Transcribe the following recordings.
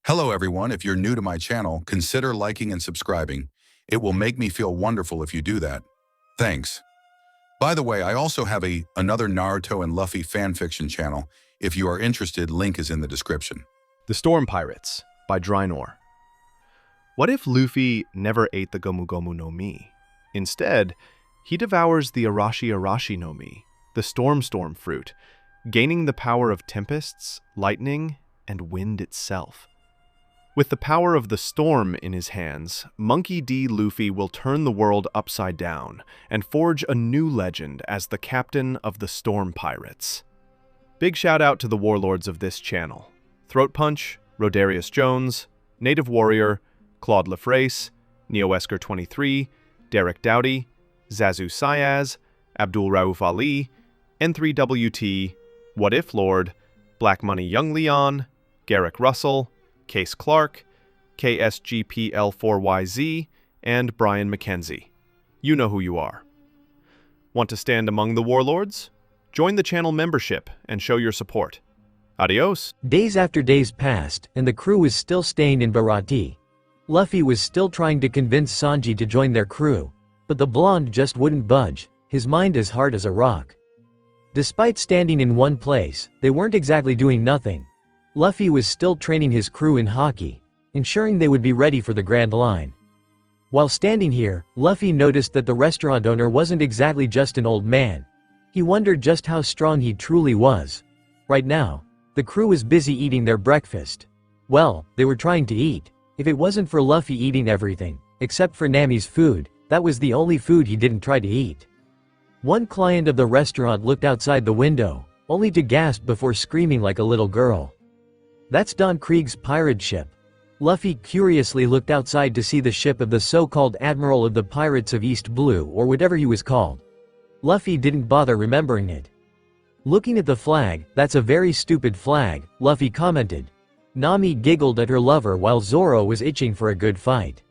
Hello everyone, if you're new to my channel, consider liking and subscribing. It will make me feel wonderful if you do that. Thanks. By the way, I also have another Naruto and Luffy fanfiction channel. If you are interested, link is in the description. The Storm Pirates by Drinor. What if Luffy never ate the Gomu Gomu no Mi? Instead, he devours the Arashi Arashi no Mi, the Storm fruit, gaining the power of tempests, lightning, and wind itself. With the power of the storm in his hands, Monkey D. Luffy will turn the world upside down and forge a new legend as the captain of the Storm Pirates. Big shout out to the warlords of this channel: Throat Punch, Rodarius Jones, Native Warrior, Claude Lefrace, Neo-Esker 23, Derek Dowdy, Zazu Syaz, Abdul Rauf Ali, N3WT, What If Lord, Black Money Young Leon, Garrick Russell, Case Clark, KSGPL4YZ, and Brian McKenzie. You know who you are. Want to stand among the warlords? Join the channel membership and show your support. Adios. Days after days passed, and the crew was still staying in Baratie. Luffy was still trying to convince Sanji to join their crew, but the blonde just wouldn't budge, his mind as hard as a rock. Despite standing in one place, they weren't exactly doing nothing. Luffy was still training his crew in hockey, ensuring they would be ready for the Grand Line. While standing here, Luffy noticed that the restaurant owner wasn't exactly just an old man. He wondered just how strong he truly was. Right now, the crew was busy eating their breakfast. Well, they were trying to eat. If it wasn't for Luffy eating everything, except for Nami's food, that was the only food he didn't try to eat. One client of the restaurant looked outside the window, only to gasp before screaming like a little girl. That's Don Krieg's pirate ship. Luffy curiously looked outside to see the ship of the so-called Admiral of the Pirates of East Blue, or whatever he was called. Luffy didn't bother remembering it. Looking at the flag, "That's a very stupid flag," Luffy commented. Nami giggled at her lover while Zoro was itching for a good fight.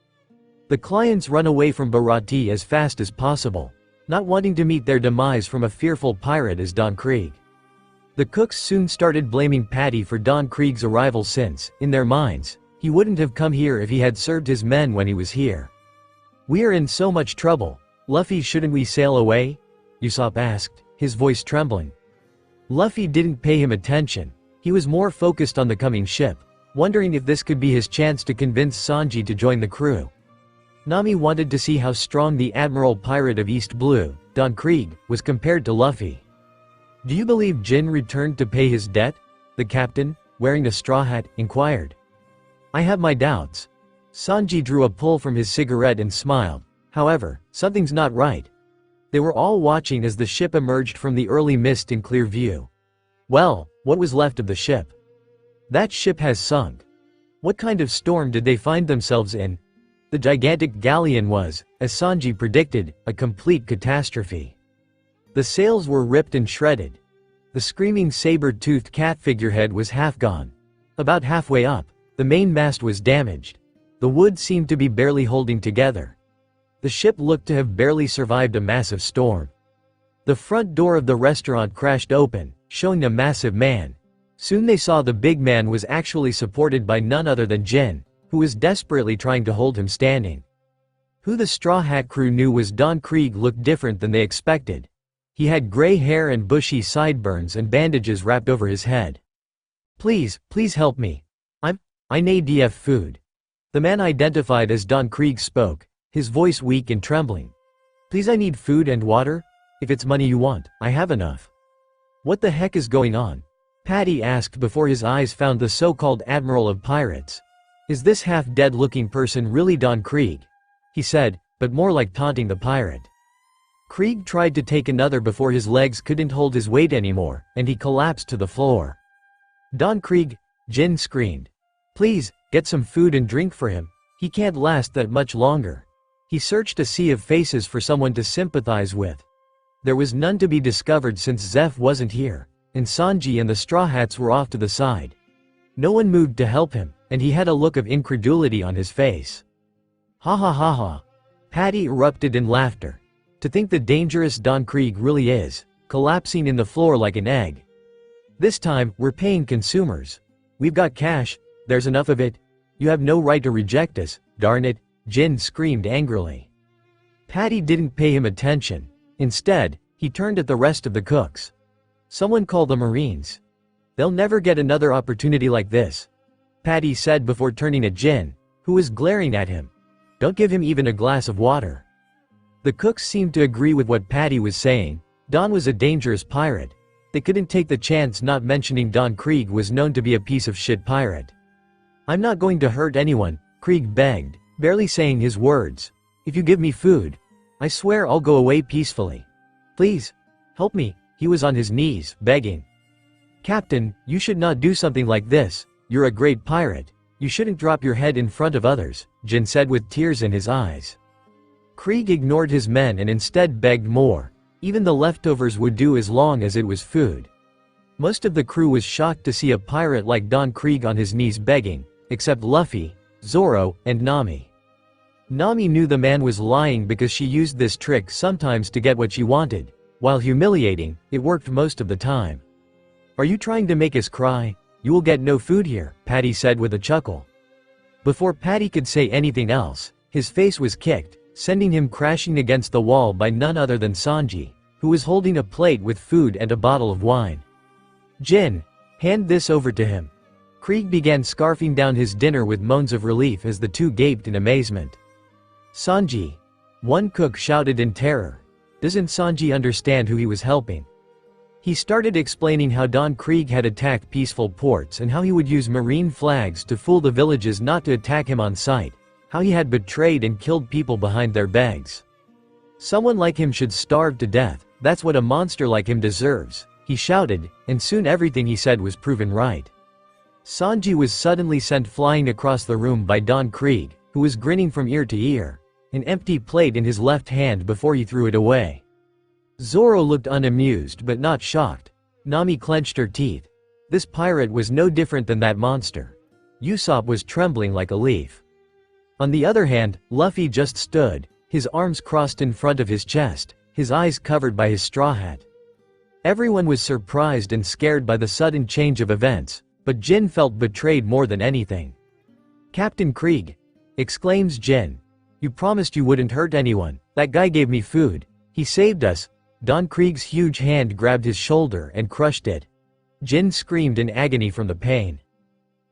The clients run away from Baratie as fast as possible, not wanting to meet their demise from a fearful pirate as Don Krieg. The cooks soon started blaming Patty for Don Krieg's arrival since, in their minds, he wouldn't have come here if he had served his men when he was here. "We are in so much trouble. Luffy, shouldn't we sail away?" Usopp asked, his voice trembling. Luffy didn't pay him attention. He was more focused on the coming ship, wondering if this could be his chance to convince Sanji to join the crew. Nami wanted to see how strong the Admiral Pirate of East Blue, Don Krieg, was compared to Luffy. "Do you believe Jin returned to pay his debt?" the captain, wearing a straw hat, inquired. "I have my doubts." Sanji drew a pull from his cigarette and smiled. However, something's not right. They were all watching as the ship emerged from the early mist in clear view. Well, what was left of the ship? That ship has sunk. What kind of storm did they find themselves in? The gigantic galleon was, as Sanji predicted, a complete catastrophe. The sails were ripped and shredded. The screaming saber-toothed cat figurehead was half gone. About halfway up, the main mast was damaged. The wood seemed to be barely holding together. The ship looked to have barely survived a massive storm. The front door of the restaurant crashed open, showing a massive man. Soon they saw the big man was actually supported by none other than Jin, who was desperately trying to hold him standing. Who the Straw Hat crew knew was Don Krieg looked different than they expected. He had gray hair and bushy sideburns and bandages wrapped over his head. Please help me. I need food." The man identified as Don Krieg spoke, his voice weak and trembling. "Please, I need food and water. If it's money you want, I have enough." "What the heck is going on?" Patty asked before his eyes found the so-called Admiral of Pirates. "Is this half-dead looking person really Don Krieg?" he said, but more like taunting the pirate. Krieg tried to take another before his legs couldn't hold his weight anymore, and he collapsed to the floor. "Don Krieg," Jin screamed. "Please, get some food and drink for him. He can't last that much longer." He searched a sea of faces for someone to sympathize with. There was none to be discovered since Zeff wasn't here, and Sanji and the Straw Hats were off to the side. No one moved to help him, and he had a look of incredulity on his face. "Ha ha ha ha." Patty erupted in laughter. To think the dangerous Don Krieg really is, collapsing in the floor like an egg. "This time, we're paying consumers. We've got cash. There's enough of it. You have no right to reject us, darn it, Jin screamed angrily. Patty didn't pay him attention. Instead, he turned at the rest of the cooks. Someone call the Marines. They'll never get another opportunity like this, Patty said before turning at Jin, who was glaring at him. Don't give him even a glass of water. The cooks seemed to agree with what Patty was saying. Don was a dangerous pirate. They couldn't take the chance, not mentioning Don Krieg was known to be a piece of shit pirate. I'm not going to hurt anyone, Krieg begged, barely saying his words. If you give me food, I swear I'll go away peacefully. Please, help me, he was on his knees, begging. Captain, you should not do something like this. You're a great pirate. You shouldn't drop your head in front of others, Jin said with tears in his eyes. Krieg ignored his men and instead begged more. Even the leftovers would do as long as it was food. Most of the crew was shocked to see a pirate like Don Krieg on his knees begging, except Luffy, Zoro, and Nami. Nami knew the man was lying because she used this trick sometimes to get what she wanted. While humiliating, it worked most of the time. Are you trying to make us cry? You will get no food here, Patty said with a chuckle. Before Patty could say anything else, his face was kicked, sending him crashing against the wall by none other than Sanji, who was holding a plate with food and a bottle of wine. Jin, hand this over to him. Krieg began scarfing down his dinner with moans of relief as the two gaped in amazement. Sanji. One cook shouted in terror. Doesn't Sanji understand who he was helping? He started explaining how Don Krieg had attacked peaceful ports and how he would use marine flags to fool the villages not to attack him on sight, how he had betrayed and killed people behind their backs. Someone like him should starve to death, that's what a monster like him deserves, he shouted, and soon everything he said was proven right. Sanji was suddenly sent flying across the room by Don Krieg, who was grinning from ear to ear, an empty plate in his left hand before he threw it away. Zoro looked unamused but not shocked. Nami clenched her teeth. This pirate was no different than that monster. Usopp was trembling like a leaf. On the other hand, Luffy just stood, his arms crossed in front of his chest, his eyes covered by his straw hat. Everyone was surprised and scared by the sudden change of events, but Jin felt betrayed more than anything. Captain Krieg! Exclaims Jin. You promised you wouldn't hurt anyone. That guy gave me food. He saved us. Don Krieg's huge hand grabbed his shoulder and crushed it. Jin screamed in agony from the pain.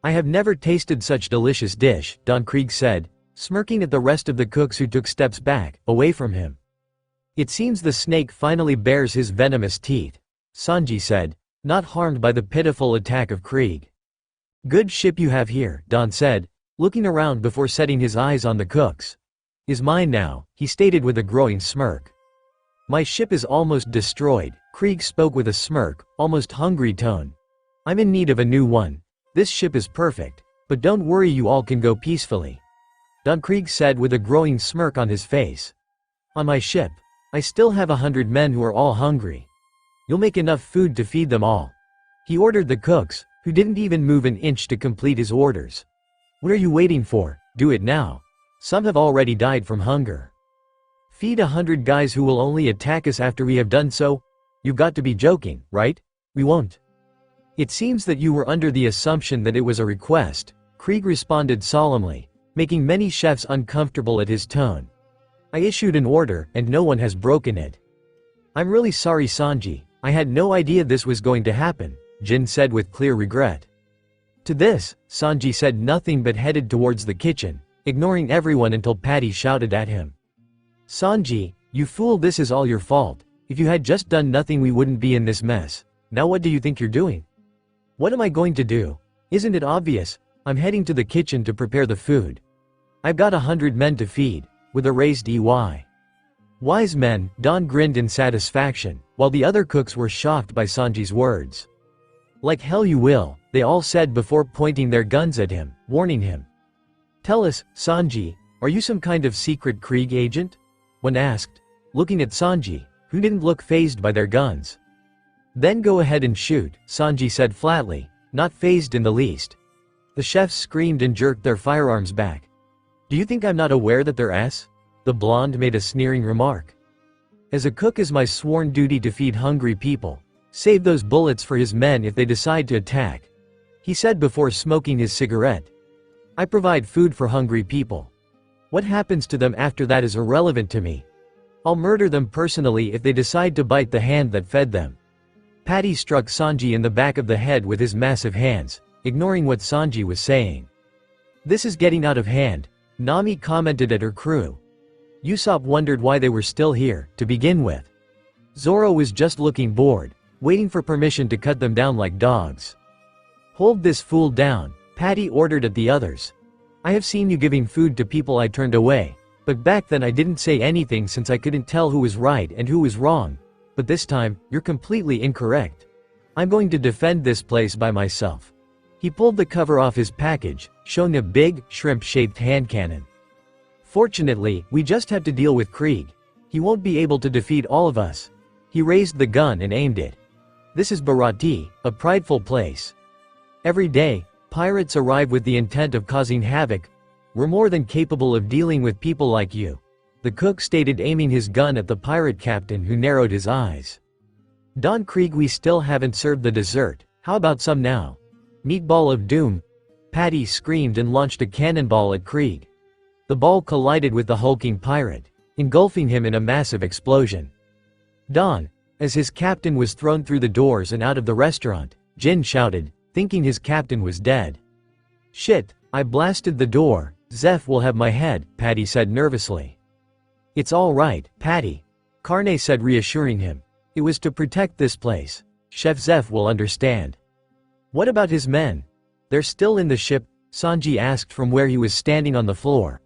I have never tasted such delicious dish, Don Krieg said, smirking at the rest of the cooks who took steps back, away from him. It seems the snake finally bares his venomous teeth, Sanji said, not harmed by the pitiful attack of Krieg. Good ship you have here, Don said, looking around before setting his eyes on the cooks. Is mine now, he stated with a growing smirk. My ship is almost destroyed, Krieg spoke with a smirk, almost hungry tone. I'm in need of a new one. This ship is perfect, but don't worry, you all can go peacefully. Don Krieg said with a growing smirk on his face. On my ship, I still have 100 men who are all hungry. You'll make enough food to feed them all. He ordered the cooks, who didn't even move an inch to complete his orders. What are you waiting for? Do it now. Some have already died from hunger. Feed 100 guys who will only attack us after we have done so? You've got to be joking, right? We won't. It seems that you were under the assumption that it was a request, Krieg responded solemnly, making many chefs uncomfortable at his tone. I issued an order, and no one has broken it. I'm really sorry, Sanji. I had no idea this was going to happen, Jin said with clear regret. To this, Sanji said nothing but headed towards the kitchen, ignoring everyone until Patty shouted at him. Sanji, you fool, this is all your fault. If you had just done nothing we wouldn't be in this mess. Now what do you think you're doing? What am I going to do? Isn't it obvious? I'm heading to the kitchen to prepare the food. I've got 100 men to feed, with a raised EY. Wise men, Don grinned in satisfaction, while the other cooks were shocked by Sanji's words. Like hell you will, they all said before pointing their guns at him, warning him. Tell us, Sanji, are you some kind of secret Krieg agent? When asked, looking at Sanji, who didn't look fazed by their guns. Then go ahead and shoot, Sanji said flatly, not fazed in the least. The chefs screamed and jerked their firearms back. Do you think I'm not aware that they're S? The blonde made a sneering remark. As a cook is my sworn duty to feed hungry people. Save those bullets for his men if they decide to attack. he said before smoking his cigarette. I provide food for hungry people. What happens to them after that is irrelevant to me. I'll murder them personally if they decide to bite the hand that fed them. Patty struck Sanji in the back of the head with his massive hands, ignoring what Sanji was saying. This is getting out of hand, Nami commented at her crew. Usopp wondered why they were still here, to begin with. Zoro was just looking bored, waiting for permission to cut them down like dogs. Hold this fool down, Patty ordered at the others. I have seen you giving food to people I turned away, but back then I didn't say anything since I couldn't tell who was right and who was wrong. But this time, you're completely incorrect. I'm going to defend this place by myself. He pulled the cover off his package, showing a big, shrimp-shaped hand cannon. Fortunately, we just have to deal with Krieg. He won't be able to defeat all of us. He raised the gun and aimed it. This is Baratie, a prideful place. Every day, pirates arrive with the intent of causing havoc. We're more than capable of dealing with people like you, the cook stated, aiming his gun at the pirate captain, who narrowed his eyes. Don Krieg, we still haven't served the dessert, how about some now? Meatball of doom. Patty screamed and launched a cannonball at Krieg. The ball collided with the hulking pirate, engulfing him in a massive explosion. Don, as his captain was thrown through the doors and out of the restaurant, Jin shouted, thinking his captain was dead. Shit, I blasted the door, Zeff will have my head, Patty said nervously. It's all right, Patty, Carne said, reassuring him. It was to protect this place. Chef Zeff will understand. What about his men? They're still in the ship, Sanji asked from where he was standing on the floor.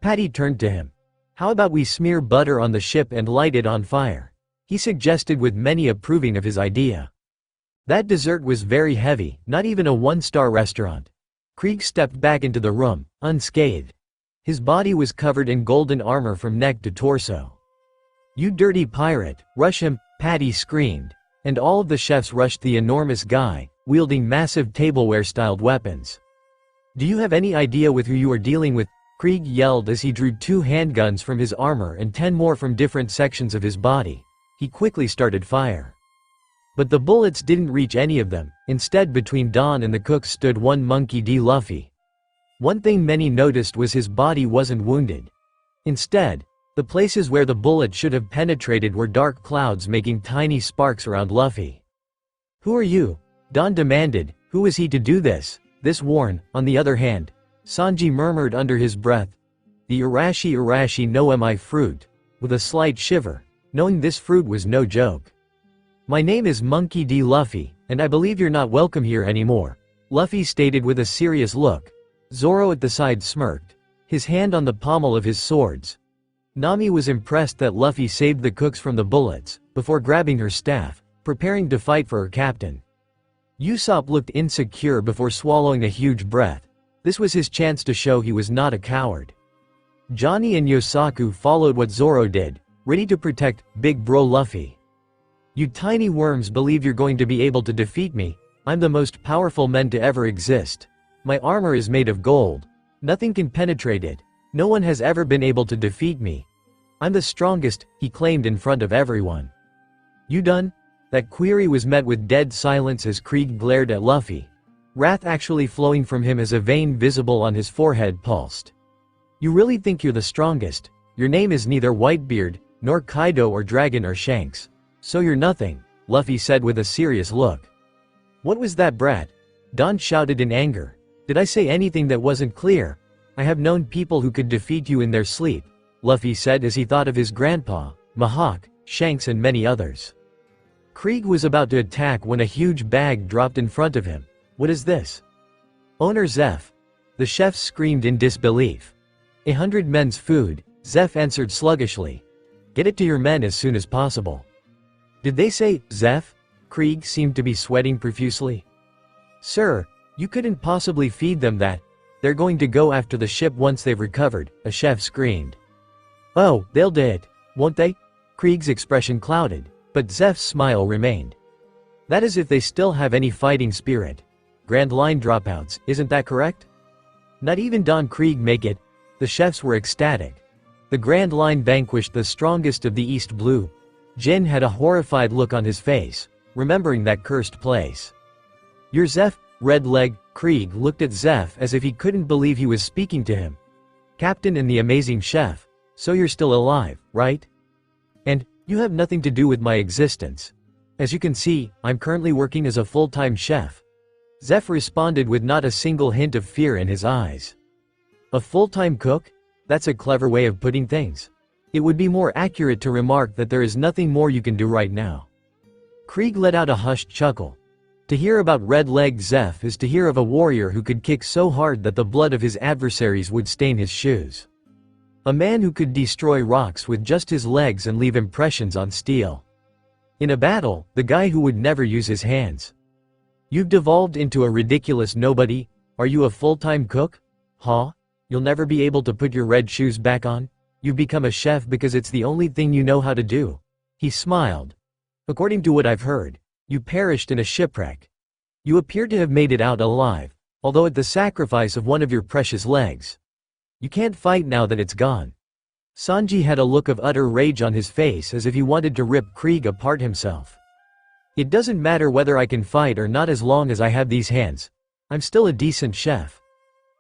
Patty turned to him. How about we smear butter on the ship and light it on fire? He suggested, with many approving of his idea. That dessert was very heavy, not even a one-star restaurant. Krieg stepped back into the room, unscathed. His body was covered in golden armor from neck to torso. You dirty pirate, rush him, Patty screamed, and all of the chefs rushed the enormous guy, wielding massive tableware-styled weapons. Do you have any idea with who you are dealing with? Krieg yelled as he drew 2 handguns from his armor and 10 more from different sections of his body. He quickly started fire. But the bullets didn't reach any of them. Instead, between Don and the cook stood one Monkey D. Luffy. One thing many noticed was his body wasn't wounded. Instead, the places where the bullet should have penetrated were dark clouds making tiny sparks around Luffy. Who are you? Don demanded. Who is he to do this? This Warren, on the other hand, Sanji murmured under his breath. The Urashi no mi fruit, with a slight shiver, knowing this fruit was no joke. My name is Monkey D. Luffy, and I believe you're not welcome here anymore, Luffy stated with a serious look. Zoro at the side smirked, his hand on the pommel of his swords. Nami was impressed that Luffy saved the cooks from the bullets, before grabbing her staff, preparing to fight for her captain. Usopp looked insecure before swallowing a huge breath. This was his chance to show he was not a coward. Johnny and Yosaku followed what Zoro did, ready to protect Big Bro Luffy. You tiny worms believe you're going to be able to defeat me. I'm the most powerful man to ever exist. My armor is made of gold. Nothing can penetrate it. No one has ever been able to defeat me. I'm the strongest, he claimed in front of everyone. You done? That query was met with dead silence as Krieg glared at Luffy. Wrath actually flowing from him as a vein visible on his forehead pulsed. You really think you're the strongest? Your name is neither Whitebeard, nor Kaido or Dragon or Shanks. So you're nothing, Luffy said with a serious look. What was that brat? Don shouted in anger. Did I say anything that wasn't clear? I have known people who could defeat you in their sleep, Luffy said as he thought of his grandpa, Mihawk, Shanks and many others. Krieg was about to attack when a huge bag dropped in front of him. What is this? Owner Zeff. The chef screamed in disbelief. 100 men's food, Zeff answered sluggishly. Get it to your men as soon as possible. Did they say, Zeff? Krieg seemed to be sweating profusely. Sir, you couldn't possibly feed them that. They're going to go after the ship once they've recovered, a chef screamed. Oh, they'll do it, won't they? Krieg's expression clouded, but Zeff's smile remained. That is if they still have any fighting spirit. Grand Line dropouts, isn't that correct? Not even Don Krieg make it. The chefs were ecstatic. The Grand Line vanquished the strongest of the East Blue. Jin had a horrified look on his face, remembering that cursed place. You're Zeff? Red Leg, Krieg looked at Zeff as if he couldn't believe he was speaking to him. Captain and the amazing chef, so you're still alive, right? And, you have nothing to do with my existence. As you can see, I'm currently working as a full-time chef. Zeff responded with not a single hint of fear in his eyes. A full-time cook? That's a clever way of putting things. It would be more accurate to remark that there is nothing more you can do right now. Krieg let out a hushed chuckle. To hear about red-legged Zeff is to hear of a warrior who could kick so hard that the blood of his adversaries would stain his shoes. A man who could destroy rocks with just his legs and leave impressions on steel. In a battle, the guy who would never use his hands. You've devolved into a ridiculous nobody. Are you a full-time cook? Huh? You'll never be able to put your red shoes back on? You've become a chef because it's the only thing you know how to do. He smiled. According to what I've heard, you perished in a shipwreck. You appear to have made it out alive, although at the sacrifice of one of your precious legs. You can't fight now that it's gone. Sanji had a look of utter rage on his face as if he wanted to rip Krieg apart himself. It doesn't matter whether I can fight or not as long as I have these hands. I'm still a decent chef.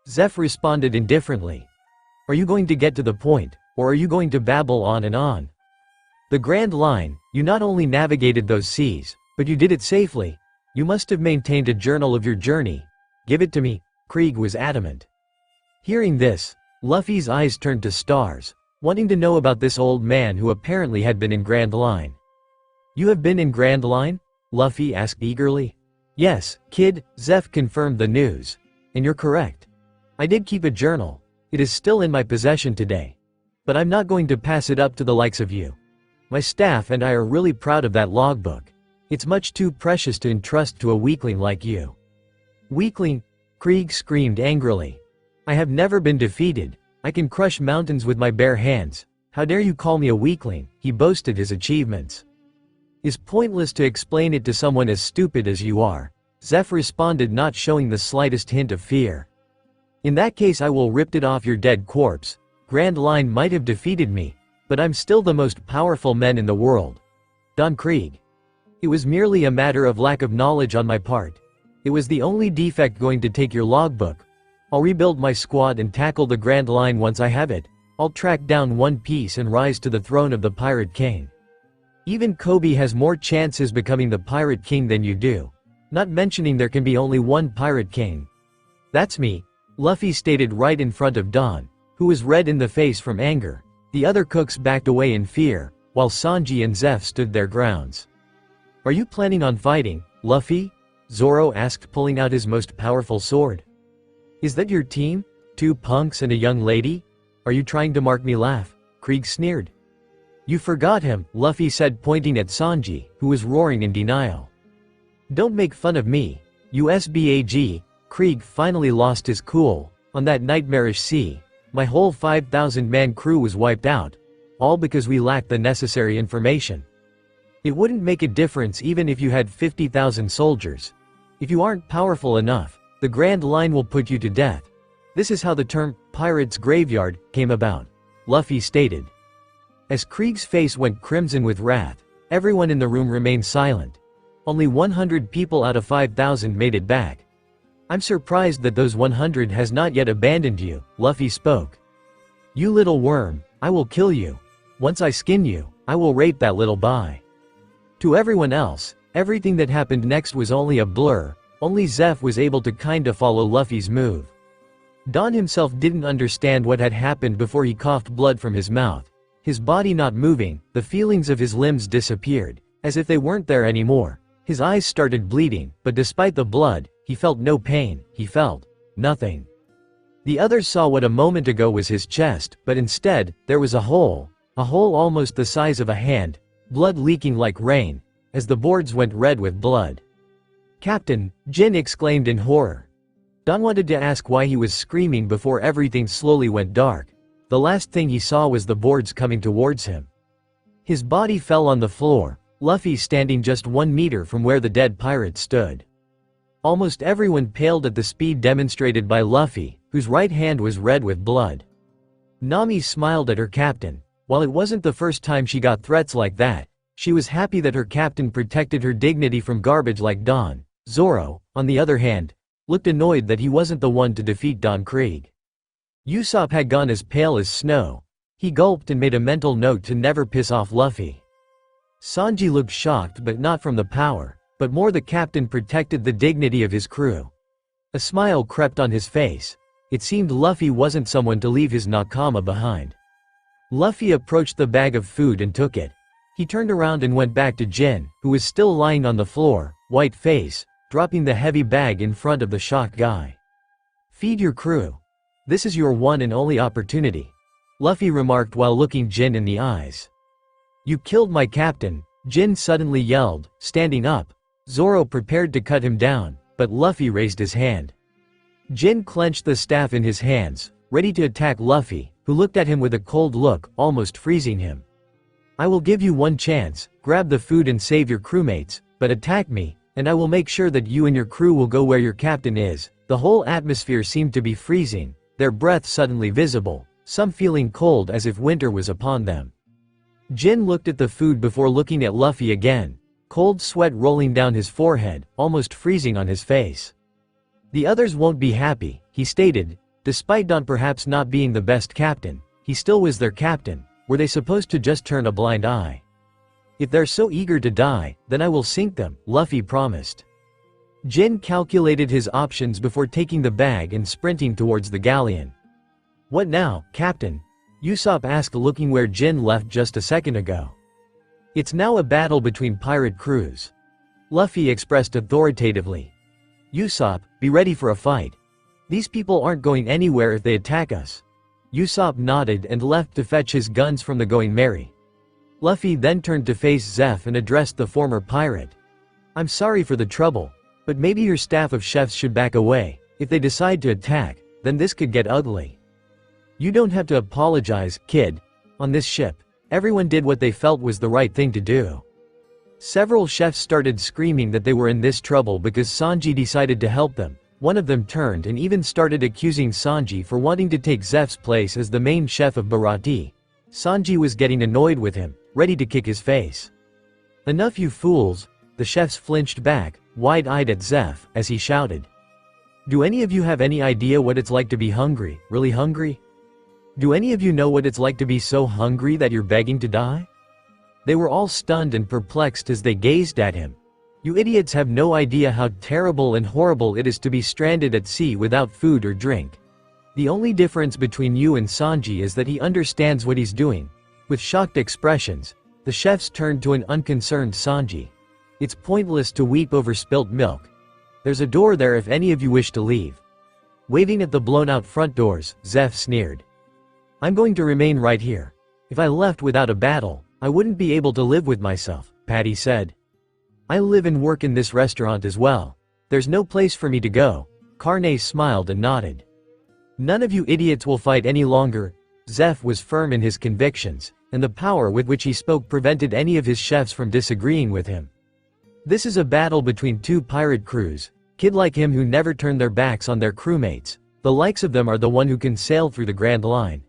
Zeff responded indifferently. Are you going to get to the point, or are you going to babble on and on? The Grand Line, you not only navigated those seas, but you did it safely. You must have maintained a journal of your journey. Give it to me, Krieg was adamant. Hearing this, Luffy's eyes turned to stars, wanting to know about this old man who apparently had been in Grand Line. You have been in Grand Line? Luffy asked eagerly. Yes, kid, Zeff confirmed the news. And you're correct. I did keep a journal. It is still in my possession today. But I'm not going to pass it up to the likes of you. My staff and I are really proud of that logbook. It's much too precious to entrust to a weakling like you. Weakling? Krieg screamed angrily. I have never been defeated. I can crush mountains with my bare hands. How dare you call me a weakling? He boasted his achievements. It's pointless to explain it to someone as stupid as you are. Zeff responded, not showing the slightest hint of fear. In that case I will rip it off your dead corpse. Grand Line might have defeated me, but I'm still the most powerful man in the world. Don Krieg. It was merely a matter of lack of knowledge on my part. It was the only defect going to take your logbook. I'll rebuild my squad and tackle the Grand Line once I have it. I'll track down One Piece and rise to the throne of the Pirate King. Even Kobe has more chances becoming the Pirate King than you do. Not mentioning there can be only one Pirate King. That's me, Luffy stated right in front of Don, who was red in the face from anger. The other cooks backed away in fear, while Sanji and Zeff stood their grounds. Are you planning on fighting, Luffy? Zoro asked, pulling out his most powerful sword. Is that your team? 2 punks and a young lady? Are you trying to make me laugh? Krieg sneered. You forgot him, Luffy said, pointing at Sanji, who was roaring in denial. Don't make fun of me. USBAG, Krieg finally lost his cool. On that nightmarish sea, my whole 5,000-man crew was wiped out, all because we lacked the necessary information. It wouldn't make a difference even if you had 50,000 soldiers. If you aren't powerful enough, the Grand Line will put you to death. This is how the term, Pirate's Graveyard, came about, Luffy stated. As Krieg's face went crimson with wrath, everyone in the room remained silent. Only 100 people out of 5,000 made it back. I'm surprised that those 100 has not yet abandoned you, Luffy spoke. You little worm, I will kill you. Once I skin you, I will rape that little boy. To everyone else, everything that happened next was only a blur. Only Zeff was able to kinda follow Luffy's move. Don himself didn't understand what had happened before he coughed blood from his mouth. His body not moving, the feelings of his limbs disappeared, as if they weren't there anymore. His eyes started bleeding, but despite the blood, he felt no pain, he felt nothing. The others saw what a moment ago was his chest, but instead, there was a hole almost the size of a hand, blood leaking like rain, as the boards went red with blood. Captain, Jin exclaimed in horror. Don wanted to ask why he was screaming before everything slowly went dark. The last thing he saw was the boards coming towards him. His body fell on the floor, Luffy standing just 1 meter from where the dead pirate stood. Almost everyone paled at the speed demonstrated by Luffy, whose right hand was red with blood. Nami smiled at her captain. While it wasn't the first time she got threats like that, she was happy that her captain protected her dignity from garbage like Don. Zoro, on the other hand, looked annoyed that he wasn't the one to defeat Don Krieg. Usopp had gone as pale as snow. He gulped and made a mental note to never piss off Luffy. Sanji looked shocked, but not from the power, but more the captain protected the dignity of his crew. A smile crept on his face. It seemed Luffy wasn't someone to leave his nakama behind. Luffy approached the bag of food and took it. He turned around and went back to Jin, who was still lying on the floor, white face, dropping the heavy bag in front of the shocked guy. "Feed your crew. This is your one and only opportunity," Luffy remarked while looking Jin in the eyes. "You killed my captain," Jin suddenly yelled, standing up. Zoro prepared to cut him down, but Luffy raised his hand. Jin clenched the staff in his hands, ready to attack Luffy, who looked at him with a cold look, almost freezing him. "I will give you one chance, grab the food and save your crewmates, but attack me, and I will make sure that you and your crew will go where your captain is." The whole atmosphere seemed to be freezing, their breath suddenly visible, some feeling cold as if winter was upon them. Jin looked at the food before looking at Luffy again, cold sweat rolling down his forehead, almost freezing on his face. "The others won't be happy," he stated. Despite Don perhaps not being the best captain, he still was their captain. Were they supposed to just turn a blind eye? "If they're so eager to die, then I will sink them," Luffy promised. Jin calculated his options before taking the bag and sprinting towards the galleon. "What now, Captain?" Usopp asked, looking where Jin left just a second ago. "It's now a battle between pirate crews," Luffy expressed authoritatively. "Usopp, be ready for a fight. These people aren't going anywhere if they attack us." Usopp nodded and left to fetch his guns from the Going Merry. Luffy then turned to face Zeff and addressed the former pirate. "I'm sorry for the trouble, but maybe your staff of chefs should back away. If they decide to attack, then this could get ugly." "You don't have to apologize, kid. On this ship, everyone did what they felt was the right thing to do." Several chefs started screaming that they were in this trouble because Sanji decided to help them. One of them turned and even started accusing Sanji for wanting to take Zeff's place as the main chef of Baratie. Sanji was getting annoyed with him, ready to kick his face. "Enough, you fools!" The chefs flinched back, wide-eyed at Zeff, as he shouted. "Do any of you have any idea what it's like to be hungry, really hungry? Do any of you know what it's like to be so hungry that you're begging to die?" They were all stunned and perplexed as they gazed at him. "You idiots have no idea how terrible and horrible it is to be stranded at sea without food or drink. The only difference between you and Sanji is that he understands what he's doing." With shocked expressions, the chefs turned to an unconcerned Sanji. "It's pointless to weep over spilt milk. There's a door there if any of you wish to leave." Waving at the blown-out front doors, Zeff sneered. "I'm going to remain right here. If I left without a battle, I wouldn't be able to live with myself," Patty said. "I live and work in this restaurant as well. There's no place for me to go." Carne smiled and nodded. "None of you idiots will fight any longer." Zeff was firm in his convictions, and the power with which he spoke prevented any of his chefs from disagreeing with him. "This is a battle between two pirate crews. Kid like him who never turn their backs on their crewmates. The likes of them are the one who can sail through the Grand Line."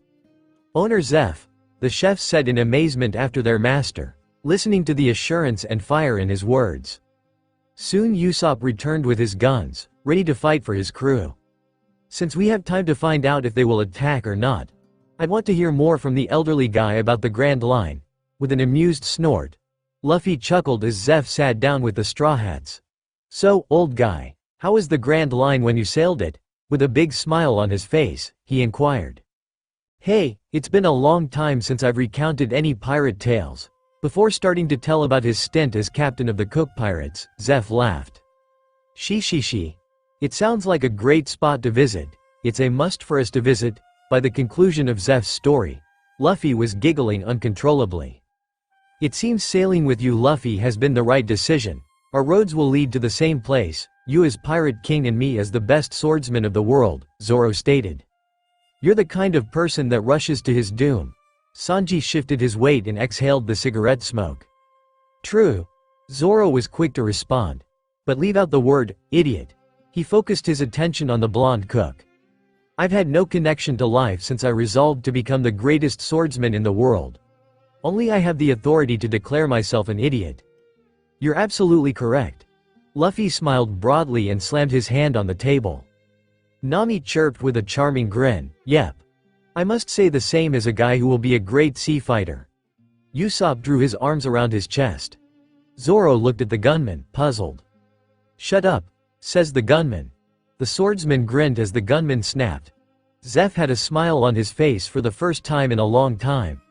"Owner Zeff," the chefs said in amazement after their master, listening to the assurance and fire in his words. Soon Usopp returned with his guns, ready to fight for his crew. "Since we have time to find out if they will attack or not, I'd want to hear more from the elderly guy about the Grand Line." With an amused snort, Luffy chuckled as Zeff sat down with the Straw Hats. "So, old guy, how was the Grand Line when you sailed it?" With a big smile on his face, he inquired. "Hey, it's been a long time since I've recounted any pirate tales." Before starting to tell about his stint as captain of the Cook Pirates, Zeff laughed. She. It sounds like a great spot to visit. It's a must for us to visit." By the conclusion of Zeff's story, Luffy was giggling uncontrollably. "It seems sailing with you, Luffy, has been the right decision. Our roads will lead to the same place, you as Pirate King and me as the best swordsman of the world," Zoro stated. "You're the kind of person that rushes to his doom." Sanji shifted his weight and exhaled the cigarette smoke. "True." Zoro was quick to respond. "But leave out the word, idiot." He focused his attention on the blonde cook. "I've had no connection to life since I resolved to become the greatest swordsman in the world. Only I have the authority to declare myself an idiot." "You're absolutely correct." Luffy smiled broadly and slammed his hand on the table. Nami chirped with a charming grin, "Yep. I must say the same as a guy who will be a great sea fighter." Usopp drew his arms around his chest. Zoro looked at the gunman, puzzled. "Shut up," says the gunman. The swordsman grinned as the gunman snapped. Zeff had a smile on his face for the first time in a long time.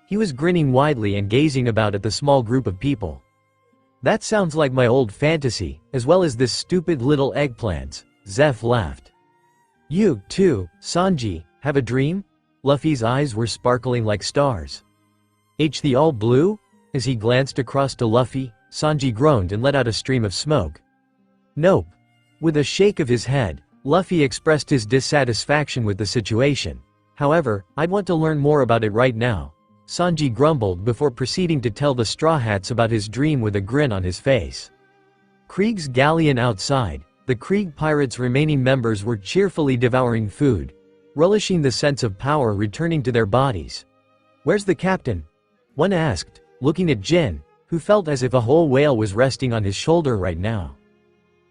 He was grinning widely and gazing about at the small group of people. "That sounds like my old fantasy, as well as this stupid little eggplants," Zeff laughed. "You, too, Sanji, have a dream?" Luffy's eyes were sparkling like stars. The all blue?" As he glanced across to Luffy, Sanji groaned and let out a stream of smoke. "Nope." With a shake of his head, Luffy expressed his dissatisfaction with the situation. "However, I'd want to learn more about it right now," Sanji grumbled before proceeding to tell the Straw Hats about his dream with a grin on his face. Krieg's galleon outside, the Krieg pirates' remaining members were cheerfully devouring food, relishing the sense of power returning to their bodies. "Where's the captain?" one asked, looking at Jin, who felt as if a whole whale was resting on his shoulder right now.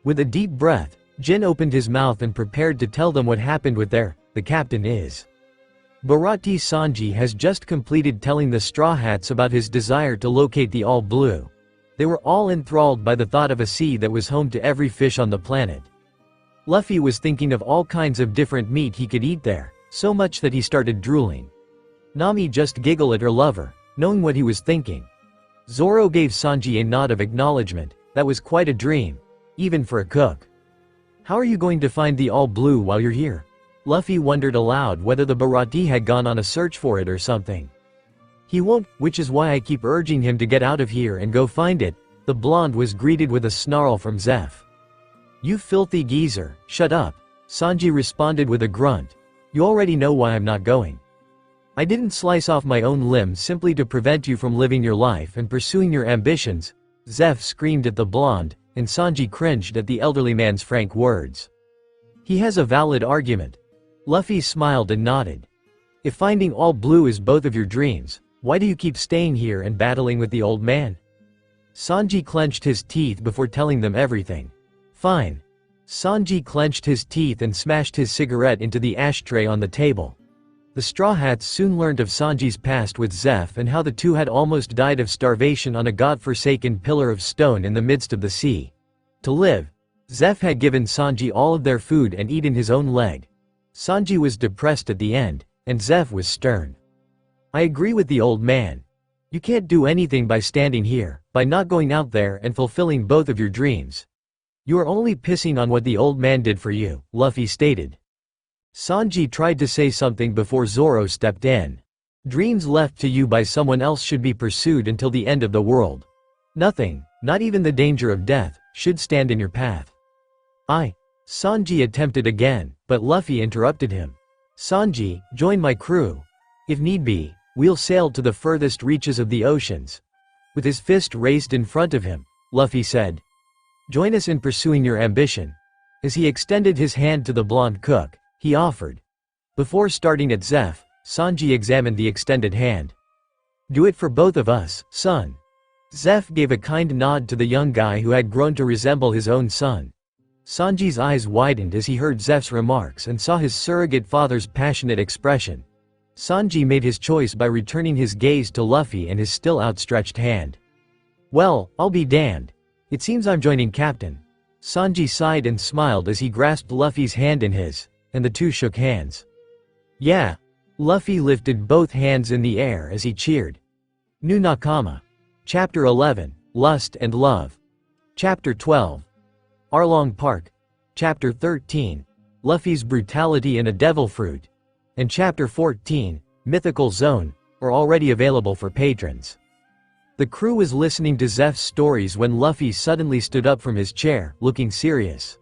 With a deep breath, Jin opened his mouth and prepared to tell them what happened with the captain is. Baratie Sanji has just completed telling the Straw Hats about his desire to locate the All Blue. They were all enthralled by the thought of a sea that was home to every fish on the planet. Luffy was thinking of all kinds of different meat he could eat there, so much that he started drooling. Nami just giggled at her lover, knowing what he was thinking. Zoro gave Sanji a nod of acknowledgement. That was quite a dream, even for a cook. "How are you going to find the All Blue while you're here?" Luffy wondered aloud whether the Baratie had gone on a search for it or something. "He won't, which is why I keep urging him to get out of here and go find it." The blonde was greeted with a snarl from Zeff. "You filthy geezer, shut up," Sanji responded with a grunt. "You already know why I'm not going. I didn't slice off my own limb simply to prevent you from living your life and pursuing your ambitions," Zeff screamed at the blonde, and Sanji cringed at the elderly man's frank words. "He has a valid argument." Luffy smiled and nodded. "If finding All Blue is both of your dreams, why do you keep staying here and battling with the old man?" Sanji clenched his teeth before telling them everything. "Fine." Sanji clenched his teeth and smashed his cigarette into the ashtray on the table. The Straw Hats soon learned of Sanji's past with Zeff and how the two had almost died of starvation on a god-forsaken pillar of stone in the midst of the sea. To live, Zeff had given Sanji all of their food and eaten his own leg. Sanji was depressed at the end, and Zeff was stern. "I agree with the old man. You can't do anything by standing here, by not going out there and fulfilling both of your dreams. You are only pissing on what the old man did for you," Luffy stated. Sanji tried to say something before Zoro stepped in. "Dreams left to you by someone else should be pursued until the end of the world. Nothing, not even the danger of death, should stand in your path." Sanji attempted again, but Luffy interrupted him. "Sanji, join my crew. If need be, we'll sail to the furthest reaches of the oceans." With his fist raised in front of him, Luffy said, "Join us in pursuing your ambition." As he extended his hand to the blonde cook, he offered. Before starting at Zeff, Sanji examined the extended hand. "Do it for both of us, son." Zeff gave a kind nod to the young guy who had grown to resemble his own son. Sanji's eyes widened as he heard Zeff's remarks and saw his surrogate father's passionate expression. Sanji made his choice by returning his gaze to Luffy and his still outstretched hand. "Well, I'll be damned. It seems I'm joining Captain." Sanji sighed and smiled as he grasped Luffy's hand in his, and the two shook hands. "Yeah." Luffy lifted both hands in the air as he cheered. New Nakama. Chapter 11, Lust and Love. Chapter 12. Arlong Park. Chapter 13, Luffy's Brutality and a Devil Fruit. And Chapter 14, Mythical Zone, are already available for patrons. The crew was listening to Zeff's stories when Luffy suddenly stood up from his chair, looking serious.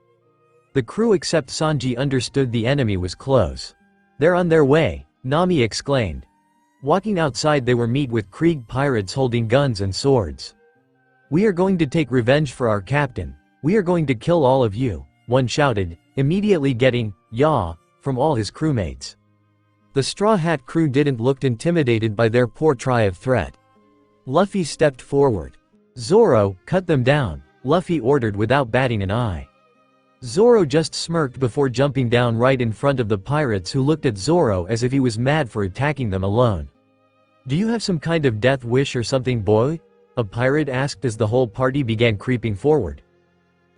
The crew except Sanji understood the enemy was close. "They're on their way," Nami exclaimed. Walking outside they were met with Krieg pirates holding guns and swords. "We are going to take revenge for our captain. We are going to kill all of you," one shouted, immediately getting "Yah" from all his crewmates. The Straw Hat crew didn't look intimidated by their portray of threat. Luffy stepped forward. "Zoro, cut them down." Luffy ordered without batting an eye. Zoro just smirked before jumping down right in front of the pirates, who looked at Zoro as if he was mad for attacking them alone. "Do you have some kind of death wish or something, boy?" a pirate asked as the whole party began creeping forward.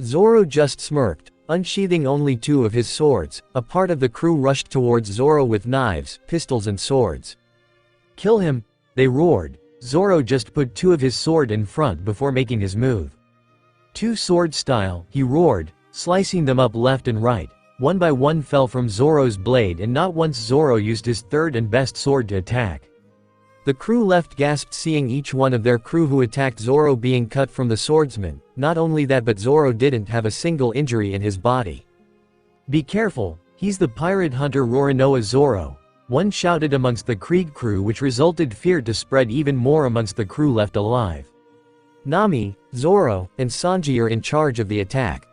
Zoro just smirked, unsheathing only 2 of his swords. A part of the crew rushed towards Zoro with knives, pistols and swords. "Kill him!" they roared. Zoro just put 2 of his sword in front before making his move. "Two sword style," he roared, slicing them up left and right. One by one fell from Zoro's blade, and not once Zoro used his third and best sword to attack. The crew left gasped, seeing each one of their crew who attacked Zoro being cut from the swordsman. Not only that, but Zoro didn't have a single injury in his body. "Be careful, he's the pirate hunter Roronoa Zoro," one shouted amongst the Krieg crew, which resulted fear to spread even more amongst the crew left alive. Nami, Zoro, and Sanji are in charge of the attack.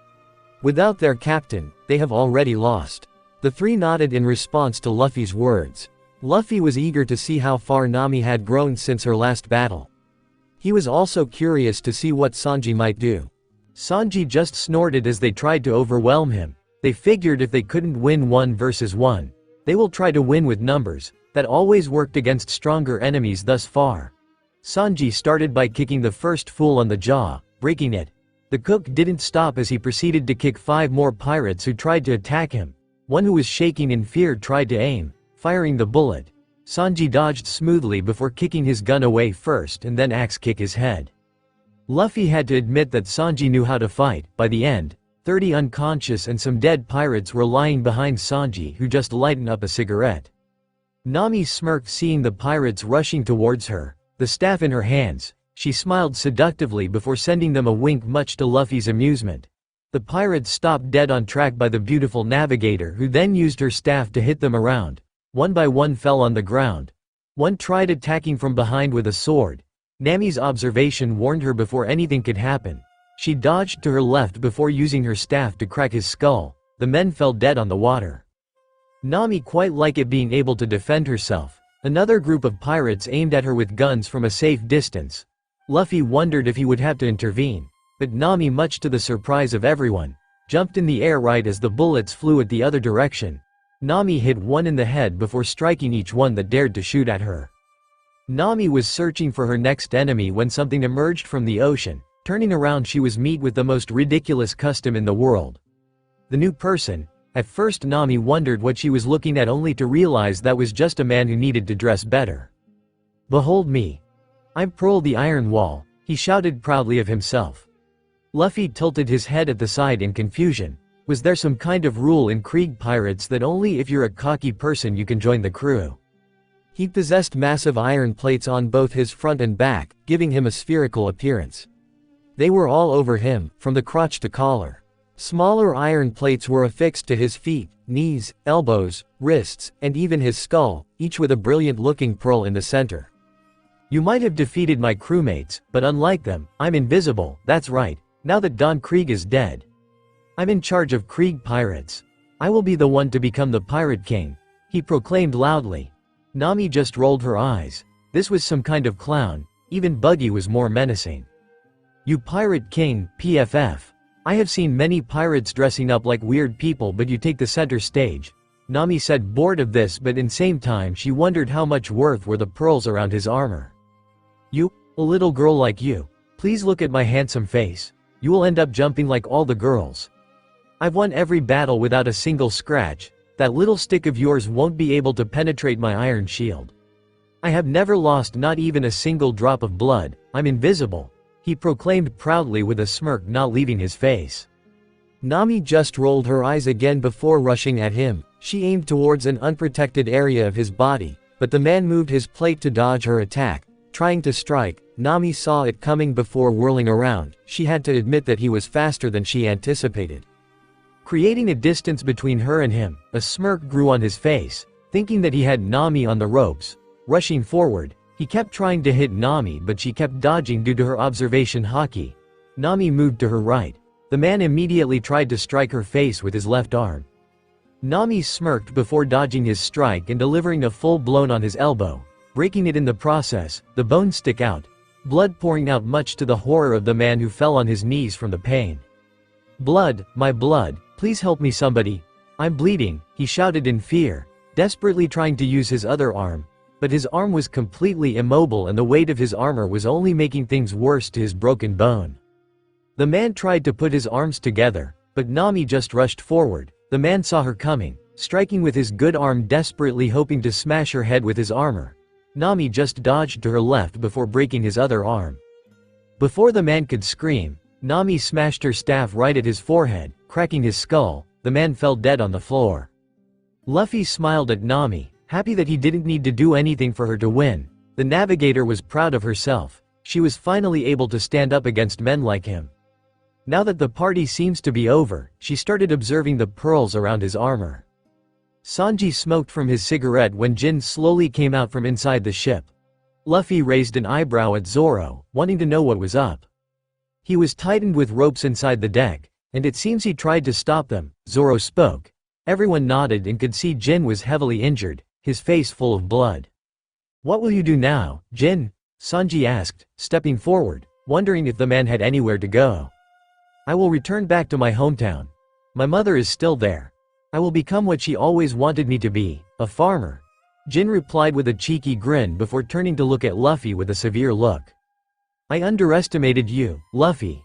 Without their captain, they have already lost. The 3 nodded in response to Luffy's words. Luffy was eager to see how far Nami had grown since her last battle. He was also curious to see what Sanji might do. Sanji just snorted as they tried to overwhelm him. They figured if they couldn't win 1 versus 1, they will try to win with numbers. That always worked against stronger enemies thus far. Sanji started by kicking the first fool on the jaw, breaking it. The cook didn't stop as he proceeded to kick 5 more pirates who tried to attack him. One who was shaking in fear tried to aim, firing the bullet. Sanji dodged smoothly before kicking his gun away first and then axe kick his head. Luffy had to admit that Sanji knew how to fight. By the end, 30 unconscious and some dead pirates were lying behind Sanji, who just lightened up a cigarette. Nami smirked seeing the pirates rushing towards her, the staff in her hands. She smiled seductively before sending them a wink, much to Luffy's amusement. The pirates stopped dead on track by the beautiful navigator, who then used her staff to hit them around. One by one fell on the ground. One tried attacking from behind with a sword. Nami's observation warned her before anything could happen. She dodged to her left before using her staff to crack his skull. The men fell dead on the water. Nami quite liked it being able to defend herself. Another group of pirates aimed at her with guns from a safe distance. Luffy wondered if he would have to intervene, but Nami, much to the surprise of everyone, jumped in the air right as the bullets flew at the other direction. Nami hit one in the head before striking each one that dared to shoot at her. Nami was searching for her next enemy when something emerged from the ocean. Turning around, she was met with the most ridiculous costume in the world. The new person. At first Nami wondered what she was looking at, only to realize that was just a man who needed to dress better. "Behold me. I'm Pearl the Iron Wall," he shouted proudly of himself. Luffy tilted his head at the side in confusion. Was there some kind of rule in Krieg pirates that only if you're a cocky person you can join the crew? He possessed massive iron plates on both his front and back, giving him a spherical appearance. They were all over him, from the crotch to collar. Smaller iron plates were affixed to his feet, knees, elbows, wrists, and even his skull, each with a brilliant-looking pearl in the center. "You might have defeated my crewmates, but unlike them, I'm invisible. That's right, now that Don Krieg is dead. I'm in charge of Krieg pirates. I will be the one to become the Pirate King," he proclaimed loudly. Nami just rolled her eyes. This was some kind of clown. Even Buggy was more menacing. "You Pirate King, PFF. I have seen many pirates dressing up like weird people, but you take the center stage," Nami said, bored of this, but in same time she wondered how much worth were the pearls around his armor. "You, a little girl like you, please look at my handsome face. You will end up jumping like all the girls. I've won every battle without a single scratch. That little stick of yours won't be able to penetrate my iron shield. I have never lost not even a single drop of blood. I'm invisible," he proclaimed proudly with a smirk not leaving his face. Nami just rolled her eyes again before rushing at him. She aimed towards an unprotected area of his body, but the man moved his plate to dodge her attack. Trying to strike, Nami saw it coming before whirling around. She had to admit that he was faster than she anticipated. Creating a distance between her and him, a smirk grew on his face. Thinking that he had Nami on the ropes, rushing forward, he kept trying to hit Nami, but she kept dodging due to her observation haki. Nami moved to her right. The man immediately tried to strike her face with his left arm. Nami smirked before dodging his strike and delivering a full blow on his elbow, breaking it in the process. The bones stick out. blood pouring out much to the horror of the man who fell on his knees from the pain. "Blood, my blood, please help me somebody. I'm bleeding," he shouted in fear, desperately trying to use his other arm. But his arm was completely immobile and the weight of his armor was only making things worse to his broken bone. The man tried to put his arms together, but Nami just rushed forward. The man saw her coming, striking with his good arm, desperately hoping to smash her head with his armor. Nami just dodged to her left before breaking his other arm. Before the man could scream, Nami smashed her staff right at his forehead, cracking his skull. The man fell dead on the floor. Luffy smiled at Nami, happy that he didn't need to do anything for her to win. The navigator was proud of herself. She was finally able to stand up against men like him. Now that the party seems to be over, she started observing the pearls around his armor. Sanji smoked from his cigarette when Jin slowly came out from inside the ship. Luffy raised an eyebrow at Zoro, wanting to know what was up. He was tightened with ropes inside the deck, and it seems he tried to stop them. Zoro spoke. Everyone nodded and could see Jin was heavily injured, his face full of blood. "What will you do now, Jin?" Sanji asked, stepping forward, wondering if the man had anywhere to go. "I will return back to my hometown. My mother is still there. I will become what she always wanted me to be, a farmer." Jin replied with a cheeky grin before turning to look at Luffy with a severe look. "I underestimated you, Luffy.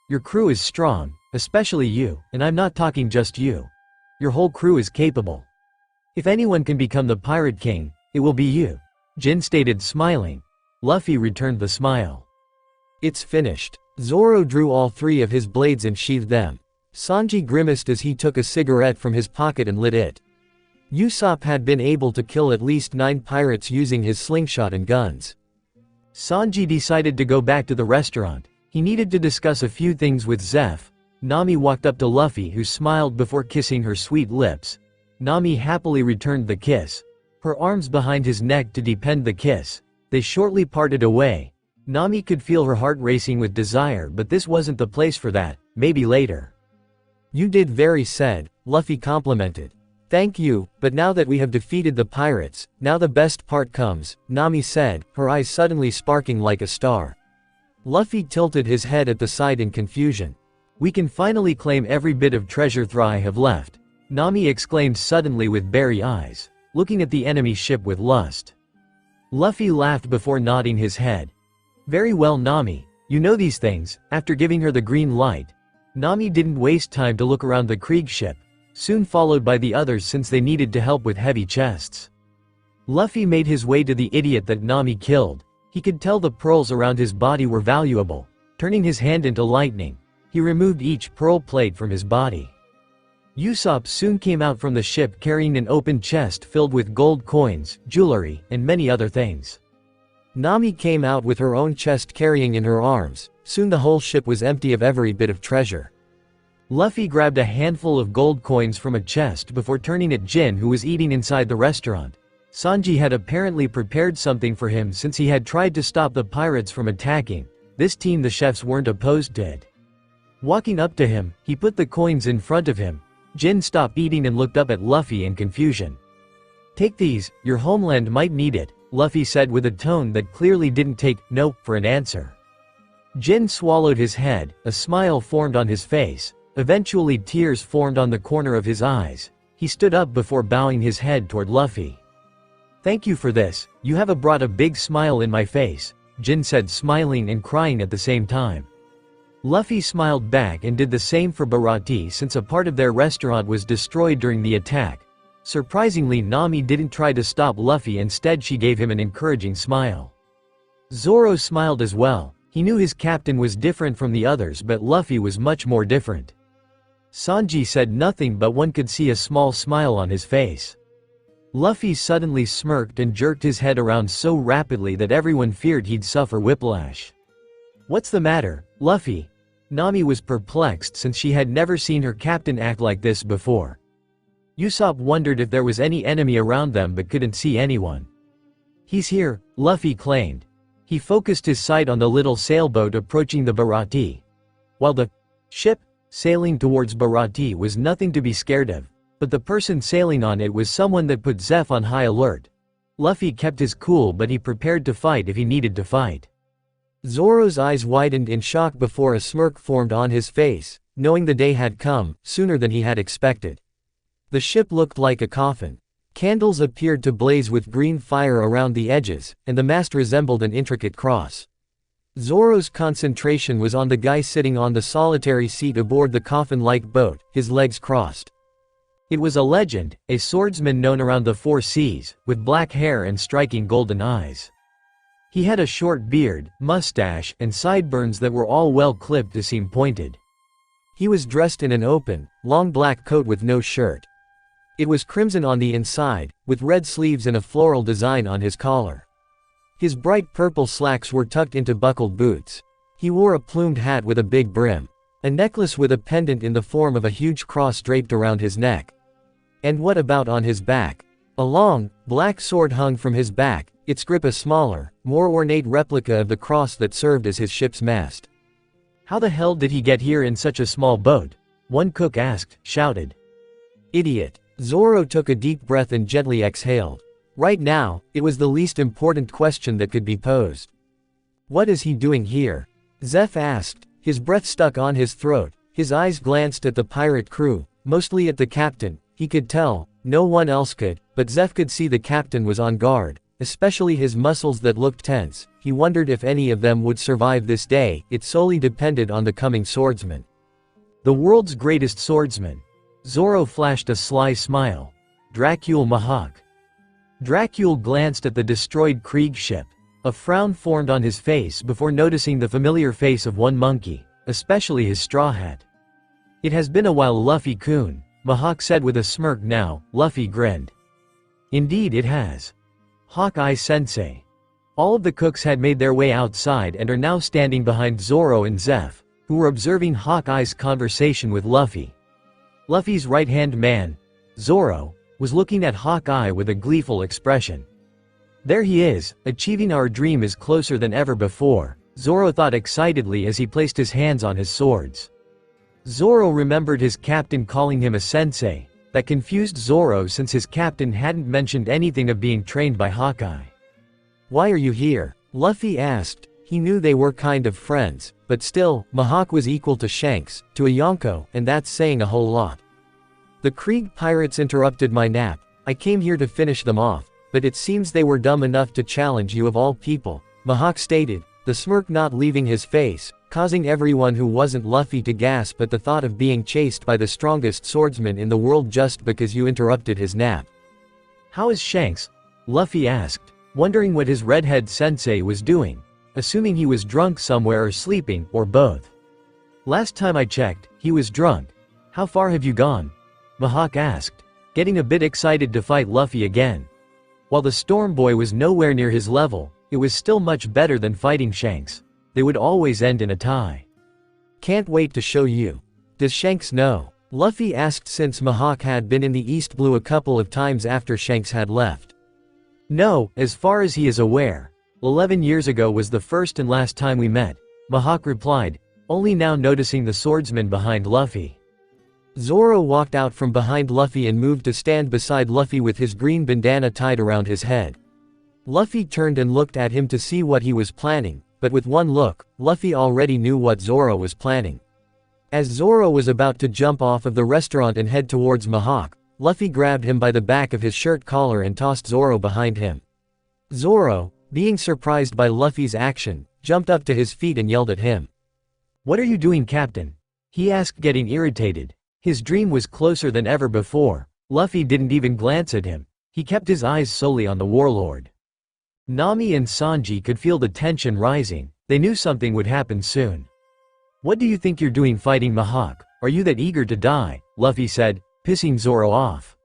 Your crew is strong, especially you, and I'm not talking just you. Your whole crew is capable. If anyone can become the Pirate King, it will be you," Jin stated, smiling. Luffy returned the smile. "It's finished." Zoro drew all three of his blades and sheathed them. Sanji grimaced as he took a cigarette from his pocket and lit it. Usopp had been able to kill at least 9 pirates using his slingshot and guns. Sanji decided to go back to the restaurant. He needed to discuss a few things with Zeff. Nami walked up to Luffy, who smiled before kissing her sweet lips. Nami happily returned the kiss, her arms behind his neck to defend the kiss. They shortly parted away. Nami could feel her heart racing with desire, but this wasn't the place for that. Maybe later. "You did very said," Luffy complimented. "Thank you, but now that we have defeated the pirates, now the best part comes," Nami said, her eyes suddenly sparking like a star. Luffy tilted his head at the side in confusion. "We can finally claim every bit of treasure I have left," Nami exclaimed suddenly with berry eyes, looking at the enemy ship with lust. Luffy laughed before nodding his head. "Very well, Nami, you know these things." After giving her the green light, Nami didn't waste time to look around the Krieg ship, soon followed by the others since they needed to help with heavy chests. Luffy made his way to the idiot that Nami killed. He could tell the pearls around his body were valuable. Turning his hand into lightning, he removed each pearl plate from his body. Usopp soon came out from the ship carrying an open chest filled with gold coins, jewelry, and many other things. Nami came out with her own chest carrying in her arms. Soon the whole ship was empty of every bit of treasure. Luffy grabbed a handful of gold coins from a chest before turning at Jin, who was eating inside the restaurant. Sanji had apparently prepared something for him since he had tried to stop the pirates from attacking. This team the chefs weren't opposed to it. Walking up to him, he put the coins in front of him. Jin stopped eating and looked up at Luffy in confusion. "Take these, your homeland might need it," Luffy said with a tone that clearly didn't take "no" for an answer. Jin swallowed his head, a smile formed on his face. Eventually tears formed on the corner of his eyes. He stood up before bowing his head toward Luffy. "Thank you for this, you have brought a big smile in my face," Jin said, smiling and crying at the same time. Luffy smiled back and did the same for Baratie since a part of their restaurant was destroyed during the attack. Surprisingly, Nami didn't try to stop Luffy, instead she gave him an encouraging smile. Zoro smiled as well. He knew his captain was different from the others, but Luffy was much more different. Sanji said nothing, but one could see a small smile on his face. Luffy suddenly smirked and jerked his head around so rapidly that everyone feared he'd suffer whiplash. "What's the matter, Luffy?" Nami was perplexed since she had never seen her captain act like this before. Usopp wondered if there was any enemy around them but couldn't see anyone. "He's here," Luffy claimed. He focused his sight on the little sailboat approaching the Baratie. While the ship sailing towards Baratie was nothing to be scared of, but the person sailing on it was someone that put Zeff on high alert. Luffy kept his cool, but he prepared to fight if he needed to fight. Zoro's eyes widened in shock before a smirk formed on his face, knowing the day had come, sooner than he had expected. The ship looked like a coffin. Candles appeared to blaze with green fire around the edges, and the mast resembled an intricate cross. Zoro's concentration was on the guy sitting on the solitary seat aboard the coffin-like boat, his legs crossed. It was a legend, a swordsman known around the 4 seas, with black hair and striking golden eyes. He had a short beard, mustache, and sideburns that were all well clipped to seem pointed. He was dressed in an open, long black coat with no shirt. It was crimson on the inside, with red sleeves and a floral design on his collar. His bright purple slacks were tucked into buckled boots. He wore a plumed hat with a big brim. A necklace with a pendant in the form of a huge cross draped around his neck. And what about on his back? A long, black sword hung from his back, its grip a smaller, more ornate replica of the cross that served as his ship's mast. How the hell did he get here in such a small boat? One cook asked, shouted. Idiot. Zoro took a deep breath and gently exhaled. Right now, it was the least important question that could be posed. What is he doing here? Zeff asked, his breath stuck on his throat. His eyes glanced at the pirate crew, mostly at the captain. He could tell, no one else could, but Zeff could see the captain was on guard, especially his muscles that looked tense. He wondered if any of them would survive this day. It solely depended on the coming swordsman. The world's greatest swordsman. Zoro flashed a sly smile. Hawkeye Mihawk. Dracule glanced at the destroyed Krieg ship. A frown formed on his face before noticing the familiar face of one monkey, especially his straw hat. It has been a while, Luffy-kun, Mihawk said with a smirk. Now, Luffy grinned. Indeed it has. Hawkeye-sensei. All of the cooks had made their way outside and are now standing behind Zoro and Zeff, who were observing Hawkeye's conversation with Luffy. Luffy's right-hand man, Zoro, was looking at Hawkeye with a gleeful expression. There he is, achieving our dream is closer than ever before, Zoro thought excitedly as he placed his hands on his swords. Zoro remembered his captain calling him a sensei. That confused Zoro since his captain hadn't mentioned anything of being trained by Hawkeye. Why are you here? Luffy asked. He knew they were kind of friends, but still, Mihawk was equal to Shanks, to a Yonko, and that's saying a whole lot. The Krieg pirates interrupted my nap. I came here to finish them off, but it seems they were dumb enough to challenge you of all people, Mihawk stated, the smirk not leaving his face, causing everyone who wasn't Luffy to gasp at the thought of being chased by the strongest swordsman in the world just because you interrupted his nap. How is Shanks? Luffy asked, wondering what his redhead sensei was doing, assuming he was drunk somewhere or sleeping, or both. Last time I checked, he was drunk. How far have you gone? Mihawk asked, getting a bit excited to fight Luffy again. While the Storm Boy was nowhere near his level, it was still much better than fighting Shanks. They would always end in a tie. Can't wait to show you. Does Shanks know? Luffy asked since Mihawk had been in the East Blue a couple of times after Shanks had left. No, as far as he is aware. 11 years ago was the first and last time we met, Mihawk replied, only now noticing the swordsman behind Luffy. Zoro walked out from behind Luffy and moved to stand beside Luffy with his green bandana tied around his head. Luffy turned and looked at him to see what he was planning, but with one look, Luffy already knew what Zoro was planning. As Zoro was about to jump off of the restaurant and head towards Mihawk, Luffy grabbed him by the back of his shirt collar and tossed Zoro behind him. Zoro, being surprised by Luffy's action, jumped up to his feet and yelled at him. What are you doing, Captain? He asked, getting irritated. His dream was closer than ever before. Luffy didn't even glance at him. He kept his eyes solely on the warlord. Nami and Sanji could feel the tension rising. They knew something would happen soon. What do you think you're doing fighting Mihawk? Are you that eager to die? Luffy said, pissing Zoro off.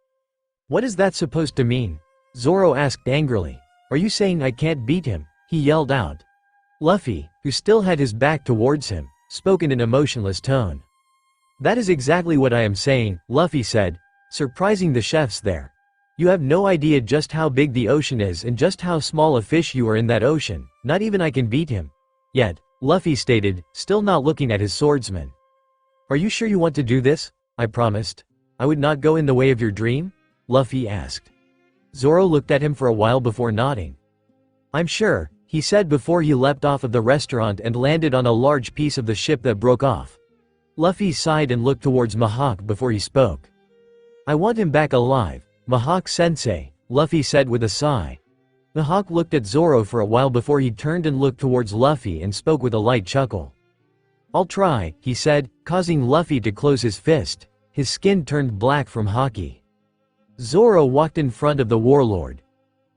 What is that supposed to mean? Zoro asked angrily. Are you saying I can't beat him? He yelled out. Luffy, who still had his back towards him, spoke in an emotionless tone. That is exactly what I am saying, Luffy said, surprising the chefs there. You have no idea just how big the ocean is and just how small a fish you are in that ocean, not even I can beat him. Yet, Luffy stated, still not looking at his swordsman. Are you sure you want to do this? I promised. I would not go in the way of your dream? Luffy asked. Zoro looked at him for a while before nodding. I'm sure, he said before he leapt off of the restaurant and landed on a large piece of the ship that broke off. Luffy sighed and looked towards Mihawk before he spoke. I want him back alive, Mihawk-sensei, Luffy said with a sigh. Mihawk looked at Zoro for a while before he turned and looked towards Luffy and spoke with a light chuckle. I'll try, he said, causing Luffy to close his fist. His skin turned black from haki. Zoro walked in front of the warlord.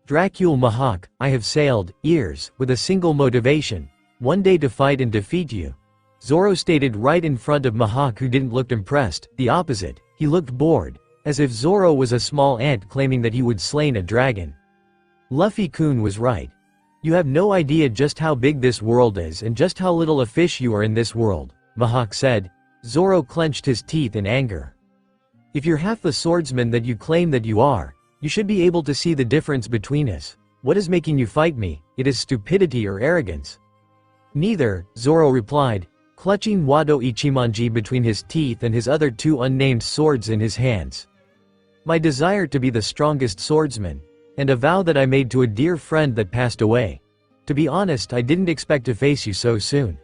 Dracule Mihawk, I have sailed, ears, with a single motivation, one day to fight and defeat you. Zoro stated right in front of Mihawk, who didn't look impressed, the opposite, he looked bored, as if Zoro was a small ant claiming that he would slain a dragon. Luffy-kun was right. You have no idea just how big this world is and just how little a fish you are in this world, Mihawk said. Zoro clenched his teeth in anger. If you're half the swordsman that you claim that you are, you should be able to see the difference between us. What is making you fight me? It is stupidity or arrogance. Neither, Zoro replied, clutching Wado Ichimonji between his teeth and his other two unnamed swords in his hands. My desire to be the strongest swordsman, and a vow that I made to a dear friend that passed away. To be honest, I didn't expect to face you so soon.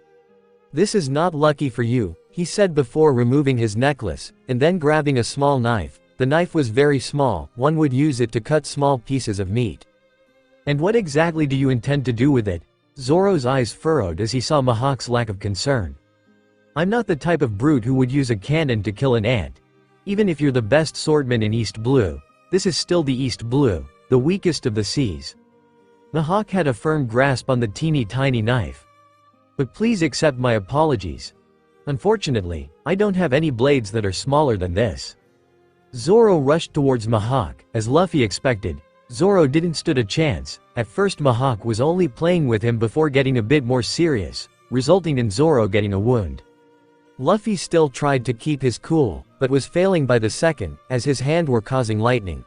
This is not lucky for you, he said before removing his necklace, and then grabbing a small knife. The knife was very small, one would use it to cut small pieces of meat. And what exactly do you intend to do with it? Zoro's eyes furrowed as he saw Mihawk's lack of concern. I'm not the type of brute who would use a cannon to kill an ant. Even if you're the best swordman in East Blue, this is still the East Blue, the weakest of the seas. Mihawk had a firm grasp on the teeny-tiny knife. But please accept my apologies. Unfortunately, I don't have any blades that are smaller than this. Zoro rushed towards Mihawk, as Luffy expected. Zoro didn't stand a chance. At first Mihawk was only playing with him before getting a bit more serious, resulting in Zoro getting a wound. Luffy still tried to keep his cool, but was failing by the second, as his hand were causing lightning.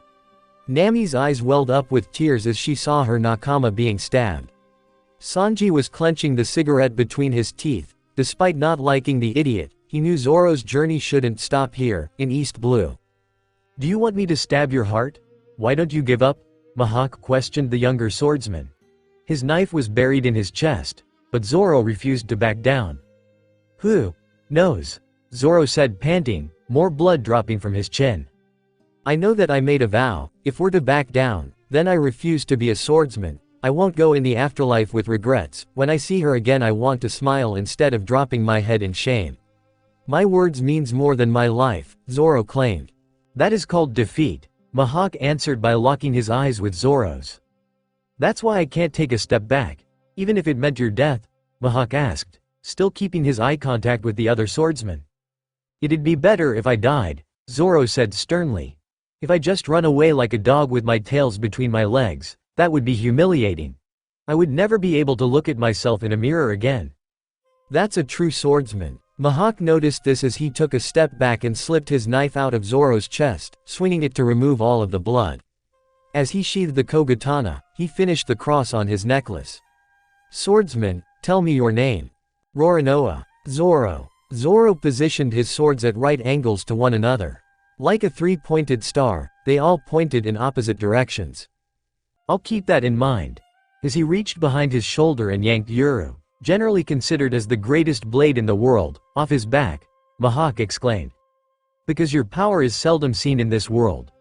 Nami's eyes welled up with tears as she saw her nakama being stabbed. Sanji was clenching the cigarette between his teeth. Despite not liking the idiot, he knew Zoro's journey shouldn't stop here, in East Blue. Do you want me to stab your heart? Why don't you give up? Mihawk questioned the younger swordsman. His knife was buried in his chest, but Zoro refused to back down. Who knows? Zoro said, panting, more blood dropping from his chin. I know that I made a vow. If we're to back down, then I refuse to be a swordsman. I won't go in the afterlife with regrets. When I see her again I want to smile instead of dropping my head in shame. My words means more than my life, Zoro claimed. That is called defeat, Mihawk answered by locking his eyes with Zoro's. That's why I can't take a step back, even if it meant your death, Mihawk asked, still keeping his eye contact with the other swordsman. It'd be better if I died, Zoro said sternly. If I just run away like a dog with my tails between my legs, that would be humiliating. I would never be able to look at myself in a mirror again. That's a true swordsman. Mihawk noticed this as he took a step back and slipped his knife out of Zoro's chest, swinging it to remove all of the blood. As he sheathed the kogatana, he finished the cross on his necklace. Swordsman, tell me your name. Roronoa. Zoro. Zoro positioned his swords at right angles to one another. Like a three-pointed star, they all pointed in opposite directions. I'll keep that in mind. As he reached behind his shoulder and yanked Yuru, generally considered as the greatest blade in the world, off his back, Mihawk exclaimed. Because your power is seldom seen in this world.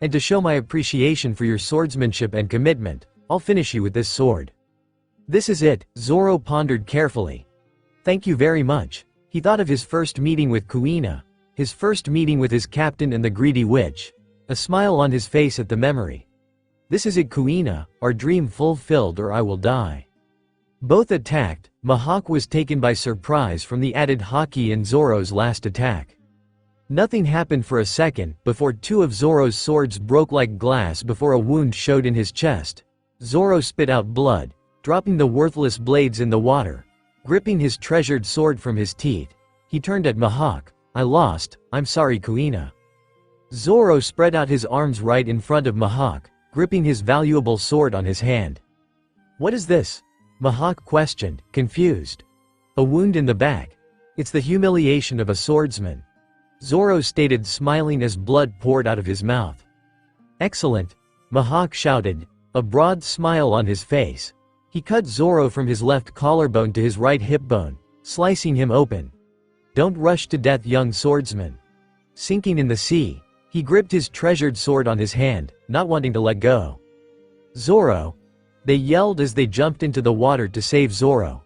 And to show my appreciation for your swordsmanship and commitment, I'll finish you with this sword. This is it, Zoro pondered carefully. Thank you very much. He thought of his first meeting with Kuina, his first meeting with his captain and the greedy witch, a smile on his face at the memory. This is it, Kuina, our dream fulfilled or I will die. Both attacked. Mihawk was taken by surprise from the added haki in Zoro's last attack. Nothing happened for a second before two of Zoro's swords broke like glass before a wound showed in his chest. Zoro spit out blood, dropping the worthless blades in the water. Gripping his treasured sword from his teeth, he turned at Mihawk. I lost, I'm sorry Kuina. Zoro spread out his arms right in front of Mihawk, gripping his valuable sword on his hand. What is this? Mihawk questioned, confused. A wound in the back. It's the humiliation of a swordsman. Zoro stated, smiling as blood poured out of his mouth. Excellent, Mihawk shouted, a broad smile on his face. He cut Zoro from his left collarbone to his right hip bone, slicing him open. "Don't rush to death, young swordsman." Sinking in the sea, he gripped his treasured sword on his hand, not wanting to let go. "Zoro!" They yelled as they jumped into the water to save Zoro.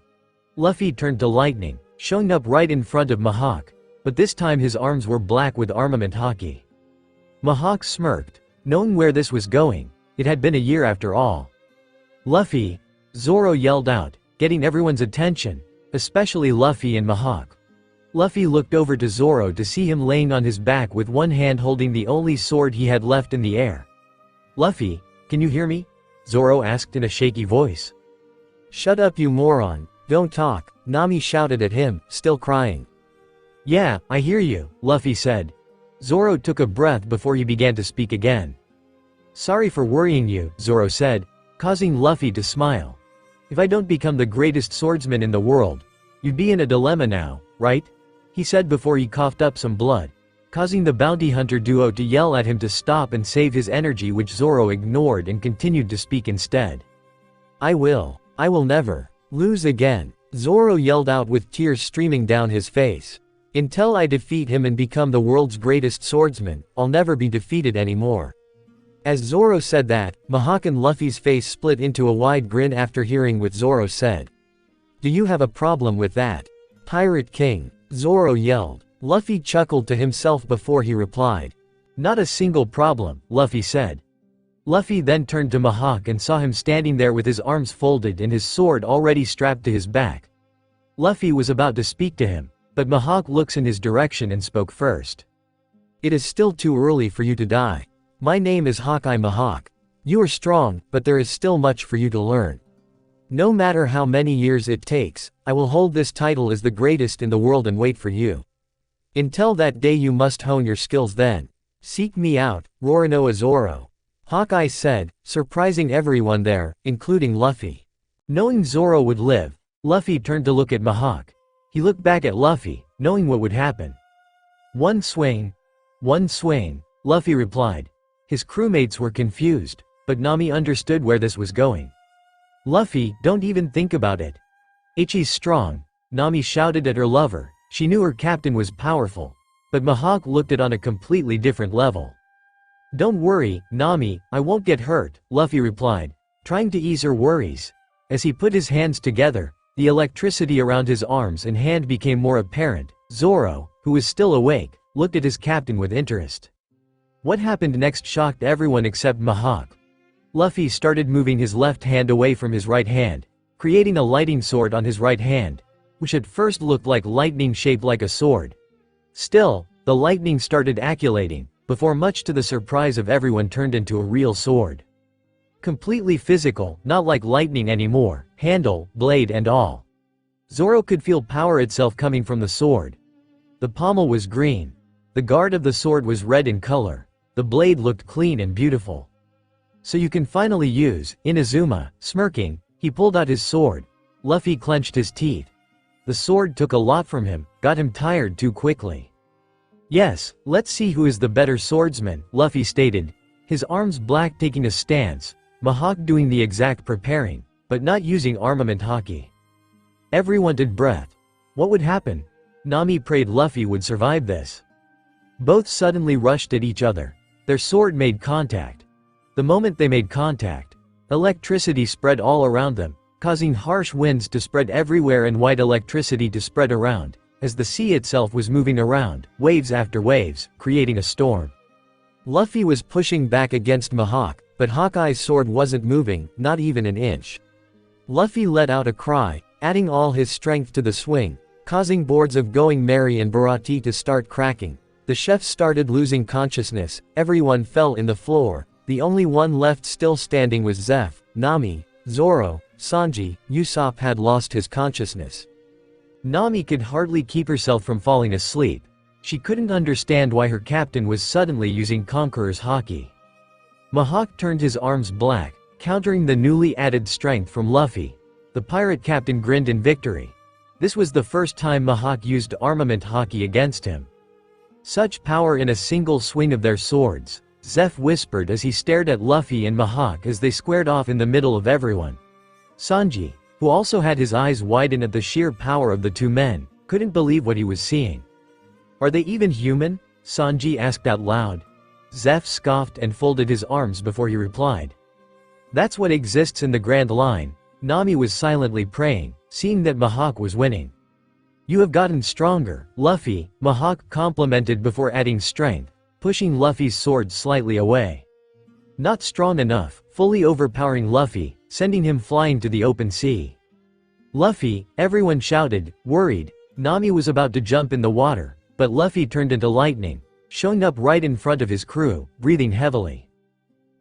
Luffy turned to lightning, showing up right in front of Mihawk, but this time his arms were black with armament haki. Mihawk smirked, knowing where this was going. It had been a year after all. "Luffy!" Zoro yelled out, getting everyone's attention, especially Luffy and Mihawk. Luffy looked over to Zoro to see him laying on his back with one hand holding the only sword he had left in the air. "Luffy, can you hear me?" Zoro asked in a shaky voice. "Shut up, you moron, don't talk," Nami shouted at him, still crying. "Yeah, I hear you," Luffy said. Zoro took a breath before he began to speak again. "Sorry for worrying you," Zoro said, causing Luffy to smile. "If I don't become the greatest swordsman in the world, you'd be in a dilemma now, right?" he said before he coughed up some blood, causing the bounty hunter duo to yell at him to stop and save his energy, which Zoro ignored and continued to speak instead. I will never lose again," Zoro yelled out with tears streaming down his face. "Until I defeat him and become the world's greatest swordsman, I'll never be defeated anymore." As Zoro said that, Mihawk and Luffy's face split into a wide grin after hearing what Zoro said. "Do you have a problem with that, Pirate King?" Zoro yelled. Luffy chuckled to himself before he replied. "Not a single problem," Luffy said. Luffy then turned to Mihawk and saw him standing there with his arms folded and his sword already strapped to his back. Luffy was about to speak to him, but Mihawk looks in his direction and spoke first. "It is still too early for you to die. My name is Hawkeye Mihawk. You are strong, but there is still much for you to learn. No matter how many years it takes, I will hold this title as the greatest in the world and wait for you. Until that day you must hone your skills then. Seek me out, Roronoa Zoro," Hawkeye said, surprising everyone there, including Luffy. Knowing Zoro would live, Luffy turned to look at Mihawk. He looked back at Luffy, knowing what would happen. One swing," Luffy replied. His crewmates were confused, but Nami understood where this was going. "Luffy, don't even think about it. Ichi's strong," Nami shouted at her lover. She knew her captain was powerful, but Mihawk looked at it on a completely different level. "Don't worry, Nami, I won't get hurt," Luffy replied, trying to ease her worries. As he put his hands together, the electricity around his arms and hand became more apparent. Zoro, who was still awake, looked at his captain with interest. What happened next shocked everyone except Mihawk. Luffy started moving his left hand away from his right hand, creating a lighting sword on his right hand, which at first looked like lightning shaped like a sword. Still, the lightning started accumulating, before much to the surprise of everyone turned into a real sword. Completely physical, not like lightning anymore, handle, blade and all. Zoro could feel power itself coming from the sword. The pommel was green. The guard of the sword was red in color. The blade looked clean and beautiful. "So you can finally use," Inazuma, smirking, he pulled out his sword. Luffy clenched his teeth. The sword took a lot from him, got him tired too quickly. "Yes, let's see who is the better swordsman," Luffy stated, his arms black taking a stance, Mihawk doing the exact preparing, but not using armament haki. Everyone did breath. What would happen? Nami prayed Luffy would survive this. Both suddenly rushed at each other. Their sword made contact. The moment they made contact, electricity spread all around them, causing harsh winds to spread everywhere and white electricity to spread around, as the sea itself was moving around, waves after waves, creating a storm. Luffy was pushing back against Mihawk, but Hawkeye's sword wasn't moving, not even an inch. Luffy let out a cry, adding all his strength to the swing, causing boards of Going Merry and Baratie to start cracking. The chef started losing consciousness, everyone fell in the floor. The only one left still standing was Zeff. Nami, Zoro, Sanji, Usopp had lost his consciousness. Nami could hardly keep herself from falling asleep. She couldn't understand why her captain was suddenly using Conqueror's haki. Mihawk turned his arms black, countering the newly added strength from Luffy. The pirate captain grinned in victory. This was the first time Mihawk used armament haki against him. Such power in a single swing of their swords, Zeff whispered as he stared at Luffy and Mihawk as they squared off in the middle of everyone. Sanji, who also had his eyes widen at the sheer power of the two men, couldn't believe what he was seeing. Are they even human? Sanji asked out loud. Zeff scoffed and folded his arms before he replied. That's what exists in the Grand Line. Nami was silently praying, seeing that Mihawk was winning. You have gotten stronger, Luffy, Mihawk complimented before adding strength, pushing Luffy's sword slightly away. Not strong enough, fully overpowering Luffy, sending him flying to the open sea. Luffy, everyone shouted, worried. Nami was about to jump in the water, but Luffy turned into lightning, showing up right in front of his crew, breathing heavily.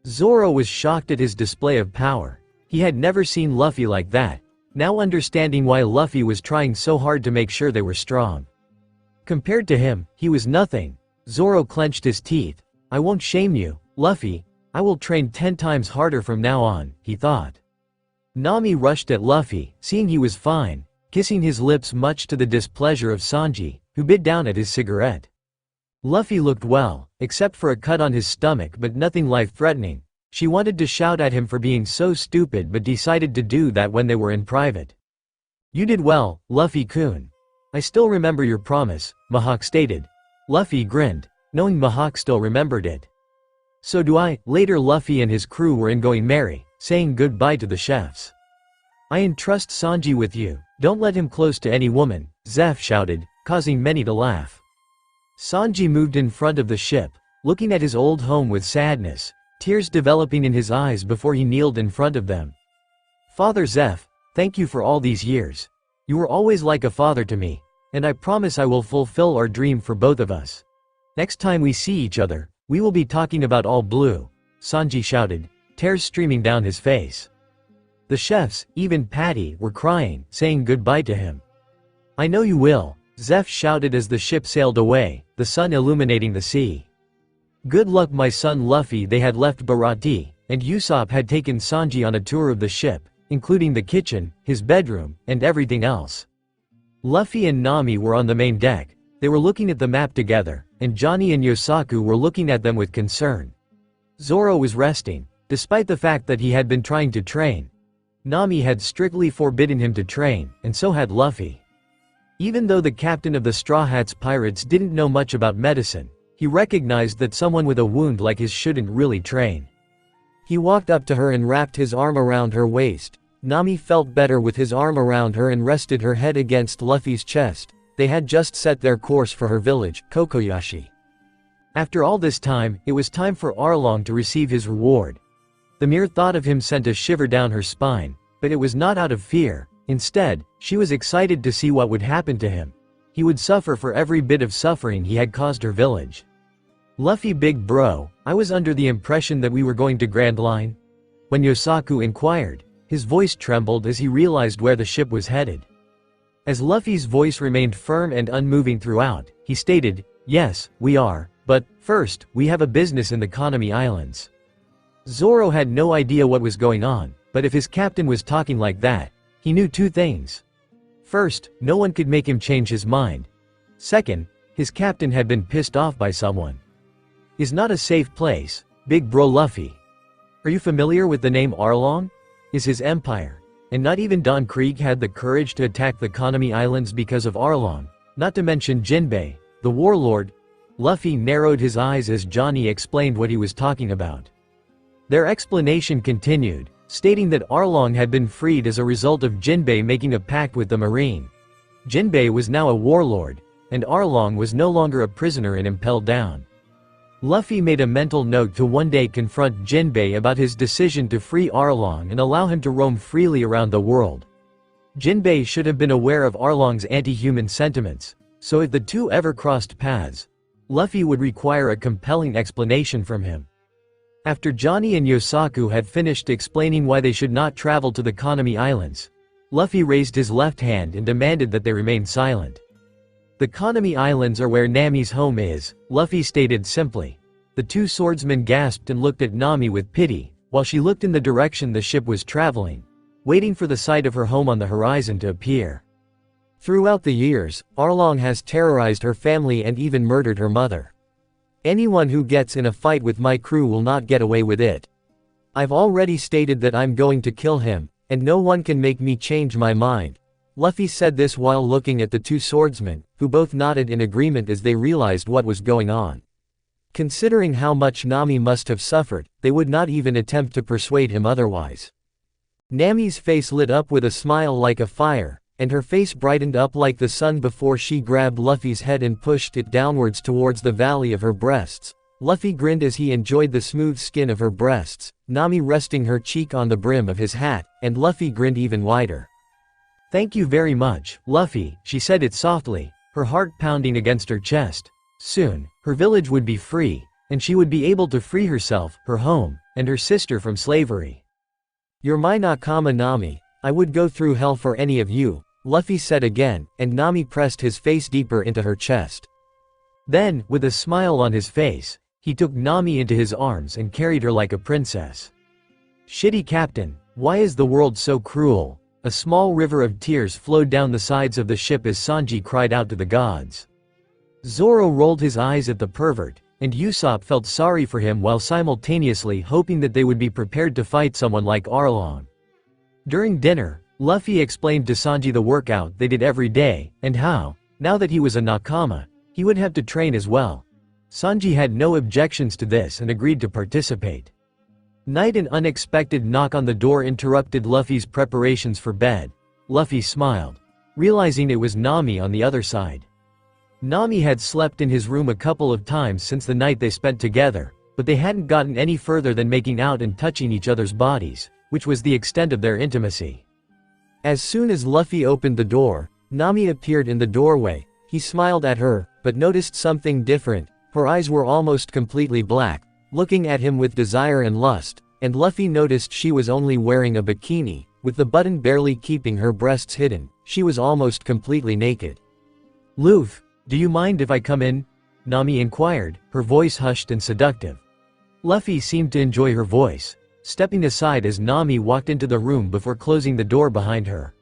Zoro was shocked at his display of power. He had never seen Luffy like that, now understanding why Luffy was trying so hard to make sure they were strong. Compared to him, he was nothing. Zoro clenched his teeth. I won't shame you, Luffy. I will train 10 times harder from now on, he thought. Nami rushed at Luffy, seeing he was fine, kissing his lips much to the displeasure of Sanji, who bit down at his cigarette. Luffy looked well, except for a cut on his stomach, but nothing life-threatening. She wanted to shout at him for being so stupid but decided to do that when they were in private. You did well, Luffy-kun. I still remember your promise, Mihawk stated. Luffy grinned, knowing Mihawk still remembered it. So do I. Later Luffy and his crew were going merry, saying goodbye to the chefs. I entrust Sanji with you, don't let him close to any woman, Zeff shouted, causing many to laugh. Sanji moved in front of the ship, looking at his old home with sadness, tears developing in his eyes before he kneeled in front of them. Father Zeff, thank you for all these years. You were always like a father to me, and I promise I will fulfill our dream for both of us. Next time we see each other, we will be talking about all blue, Sanji shouted, tears streaming down his face. The chefs, even Patty, were crying, saying goodbye to him. I know you will, Zeff shouted as the ship sailed away, the sun illuminating the sea. Good luck my son Luffy. They had left Baratie, and Usopp had taken Sanji on a tour of the ship, including the kitchen, his bedroom, and everything else. Luffy and Nami were on the main deck. They were looking at the map together, and Johnny and Yosaku were looking at them with concern. Zoro was resting, despite the fact that he had been trying to train. Nami had strictly forbidden him to train, and so had Luffy. Even though the captain of the Straw Hats Pirates didn't know much about medicine, he recognized that someone with a wound like his shouldn't really train. He walked up to her and wrapped his arm around her waist. Nami felt better with his arm around her and rested her head against Luffy's chest. They had just set their course for her village, Kokoyashi. After all this time, it was time for Arlong to receive his reward. The mere thought of him sent a shiver down her spine, but it was not out of fear. Instead, she was excited to see what would happen to him. He would suffer for every bit of suffering he had caused her village. Luffy big bro, I was under the impression that we were going to Grand Line? When Yosaku inquired, his voice trembled as he realized where the ship was headed. As Luffy's voice remained firm and unmoving throughout, he stated, yes, we are, but, first, we have a business in the Konami Islands. Zoro had no idea what was going on, but if his captain was talking like that, he knew two things. First, no one could make him change his mind. Second, his captain had been pissed off by someone. Is not a safe place, big bro Luffy. Are you familiar with the name Arlong? Is his empire. And not even Don Krieg had the courage to attack the Konami Islands because of Arlong, not to mention Jinbei, the warlord. Luffy narrowed his eyes as Johnny explained what he was talking about. Their explanation continued, stating that Arlong had been freed as a result of Jinbei making a pact with the Marine. Jinbei was now a warlord, and Arlong was no longer a prisoner and impelled down. Luffy made a mental note to one day confront Jinbei about his decision to free Arlong and allow him to roam freely around the world. Jinbei should have been aware of Arlong's anti-human sentiments, so if the two ever crossed paths, Luffy would require a compelling explanation from him. After Johnny and Yosaku had finished explaining why they should not travel to the Konami Islands, Luffy raised his left hand and demanded that they remain silent. The Konami Islands are where Nami's home is, Luffy stated simply. The two swordsmen gasped and looked at Nami with pity, while she looked in the direction the ship was traveling, waiting for the sight of her home on the horizon to appear. Throughout the years, Arlong has terrorized her family and even murdered her mother. Anyone who gets in a fight with my crew will not get away with it. I've already stated that I'm going to kill him, and no one can make me change my mind. Luffy said this while looking at the two swordsmen, who both nodded in agreement as they realized what was going on. Considering how much Nami must have suffered, they would not even attempt to persuade him otherwise. Nami's face lit up with a smile like a fire, and her face brightened up like the sun before she grabbed Luffy's head and pushed it downwards towards the valley of her breasts. Luffy grinned as he enjoyed the smooth skin of her breasts, Nami resting her cheek on the brim of his hat, and Luffy grinned even wider. "Thank you very much, Luffy," she said it softly, her heart pounding against her chest. Soon, her village would be free, and she would be able to free herself, her home, and her sister from slavery. "You're my nakama Nami, I would go through hell for any of you," Luffy said again, and Nami pressed his face deeper into her chest. Then, with a smile on his face, he took Nami into his arms and carried her like a princess. "Shitty captain, why is the world so cruel?" A small river of tears flowed down the sides of the ship as Sanji cried out to the gods. Zoro rolled his eyes at the pervert, and Usopp felt sorry for him while simultaneously hoping that they would be prepared to fight someone like Arlong. During dinner, Luffy explained to Sanji the workout they did every day, and how, now that he was a nakama, he would have to train as well. Sanji had no objections to this and agreed to participate. Night, an unexpected knock on the door interrupted Luffy's preparations for bed. Luffy smiled, realizing it was Nami on the other side. Nami had slept in his room a couple of times since the night they spent together, but they hadn't gotten any further than making out and touching each other's bodies, which was the extent of their intimacy. As soon as Luffy opened the door, Nami appeared in the doorway. He smiled at her, but noticed something different. Her eyes were almost completely black, looking at him with desire and lust, and Luffy noticed she was only wearing a bikini, with the button barely keeping her breasts hidden. She was almost completely naked. "Luffy, do you mind if I come in?" Nami inquired, her voice hushed and seductive. Luffy seemed to enjoy her voice, stepping aside as Nami walked into the room before closing the door behind her.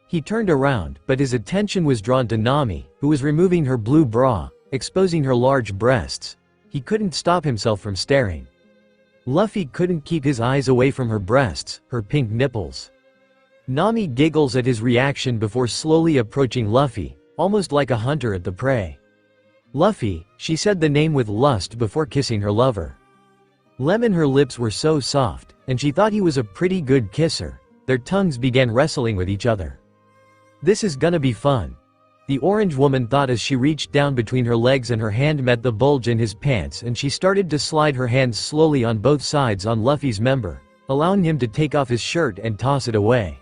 He turned around, but his attention was drawn to Nami, who was removing her blue bra, exposing her large breasts. He couldn't stop himself from staring. Luffy couldn't keep his eyes away from her breasts, her pink nipples. Nami giggles at his reaction before slowly approaching Luffy, almost like a hunter at the prey. "Luffy," she said the name with lust before kissing her lover. Lemon, her lips were so soft, and she thought he was a pretty good kisser. Their tongues began wrestling with each other. "This is gonna be fun," the orange woman thought as she reached down between her legs and her hand met the bulge in his pants, and she started to slide her hands slowly on both sides on Luffy's member, allowing him to take off his shirt and toss it away.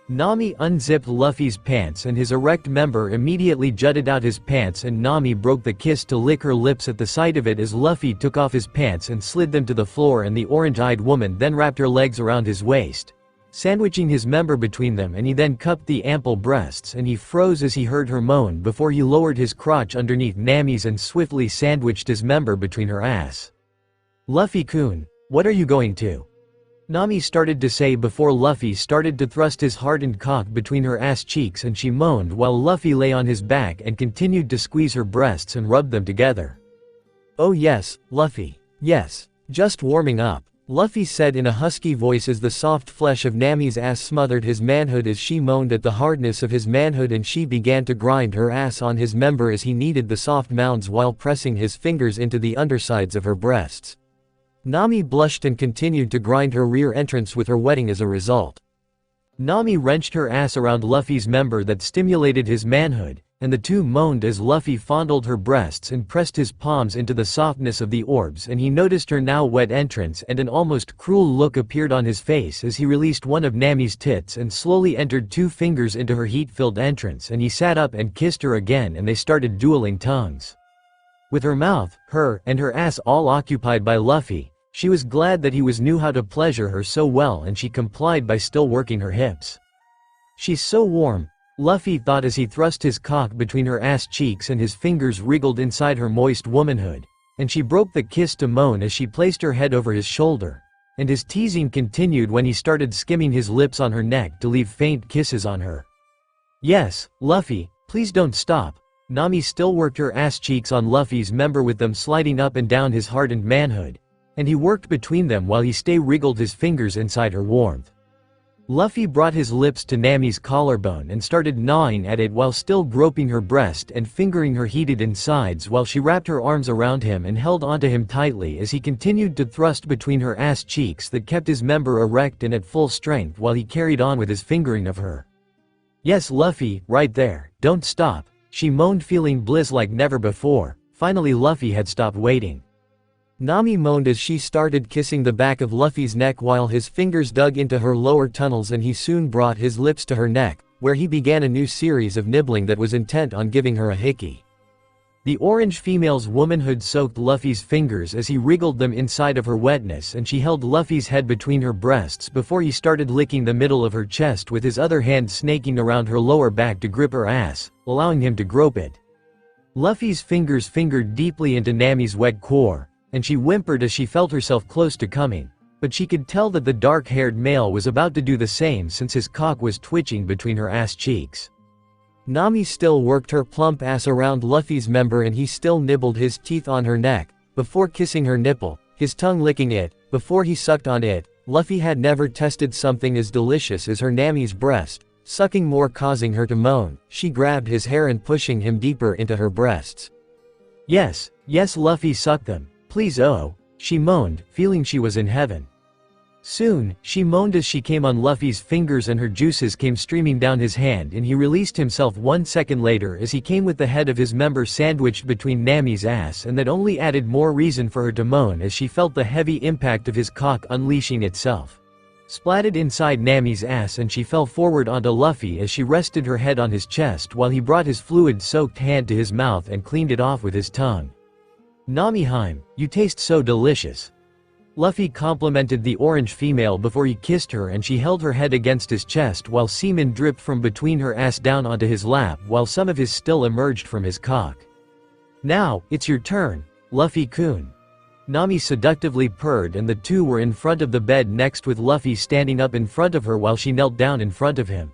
Nami unzipped Luffy's pants and his erect member immediately jutted out his pants, and Nami broke the kiss to lick her lips at the sight of it as Luffy took off his pants and slid them to the floor, and the orange-eyed woman then wrapped her legs around his waist, sandwiching his member between them, and he then cupped the ample breasts and he froze as he heard her moan before he lowered his crotch underneath Nami's and swiftly sandwiched his member between her ass. "Luffy-kun, what are you going to?" Nami started to say before Luffy started to thrust his hardened cock between her ass cheeks, and she moaned while Luffy lay on his back and continued to squeeze her breasts and rub them together. "Oh yes, Luffy. Yes. Just warming up," Luffy said in a husky voice as the soft flesh of Nami's ass smothered his manhood as she moaned at the hardness of his manhood, and she began to grind her ass on his member as he kneaded the soft mounds while pressing his fingers into the undersides of her breasts. Nami blushed and continued to grind her rear entrance with her wetting as a result. Nami wrenched her ass around Luffy's member that stimulated his manhood, and the two moaned as Luffy fondled her breasts and pressed his palms into the softness of the orbs, and he noticed her now wet entrance, and an almost cruel look appeared on his face as he released one of Nami's tits and slowly entered two fingers into her heat-filled entrance, and he sat up and kissed her again, and they started dueling tongues. With her mouth, her, and her ass all occupied by Luffy, she was glad that he knew how to pleasure her so well, and she complied by still working her hips. "She's so warm," Luffy thought as he thrust his cock between her ass cheeks and his fingers wriggled inside her moist womanhood, and she broke the kiss to moan as she placed her head over his shoulder, and his teasing continued when he started skimming his lips on her neck to leave faint kisses on her. "Yes, Luffy, please don't stop." Nami still worked her ass cheeks on Luffy's member with them sliding up and down his hardened manhood, and he worked between them while he wriggled his fingers inside her warmth. Luffy brought his lips to Nami's collarbone and started gnawing at it while still groping her breast and fingering her heated insides while she wrapped her arms around him and held onto him tightly as he continued to thrust between her ass cheeks that kept his member erect and at full strength while he carried on with his fingering of her. "Yes, Luffy, right there, don't stop," she moaned, feeling bliss like never before. Finally Luffy had stopped waiting. Nami moaned as she started kissing the back of Luffy's neck while his fingers dug into her lower tunnels, and he soon brought his lips to her neck, where he began a new series of nibbling that was intent on giving her a hickey. The orange female's womanhood soaked Luffy's fingers as he wriggled them inside of her wetness, and she held Luffy's head between her breasts before he started licking the middle of her chest with his other hand snaking around her lower back to grip her ass, allowing him to grope it. Luffy's fingers fingered deeply into Nami's wet core, and she whimpered as she felt herself close to coming, but she could tell that the dark-haired male was about to do the same since his cock was twitching between her ass cheeks. Nami still worked her plump ass around Luffy's member, and he still nibbled his teeth on her neck, before kissing her nipple, his tongue licking it, before he sucked on it. Luffy had never tested something as delicious as her Nami's breast, sucking more causing her to moan. She grabbed his hair and pushing him deeper into her breasts. Yes, Luffy, suck them. Please, oh, she moaned, feeling she was in heaven. Soon, she moaned as she came on Luffy's fingers and her juices came streaming down his hand, and he released himself 1 second later as he came with the head of his member sandwiched between Nami's ass, and that only added more reason for her to moan as she felt the heavy impact of his cock unleashing itself. Splatted inside Nami's ass, and she fell forward onto Luffy as she rested her head on his chest while he brought his fluid-soaked hand to his mouth and cleaned it off with his tongue. "Nami-heim, you taste so delicious." Luffy complimented the orange female before he kissed her, and she held her head against his chest while semen dripped from between her ass down onto his lap while some of his still emerged from his cock. "Now, it's your turn, Luffy-kun." Nami seductively purred, and the two were in front of the bed next with Luffy standing up in front of her while she knelt down in front of him.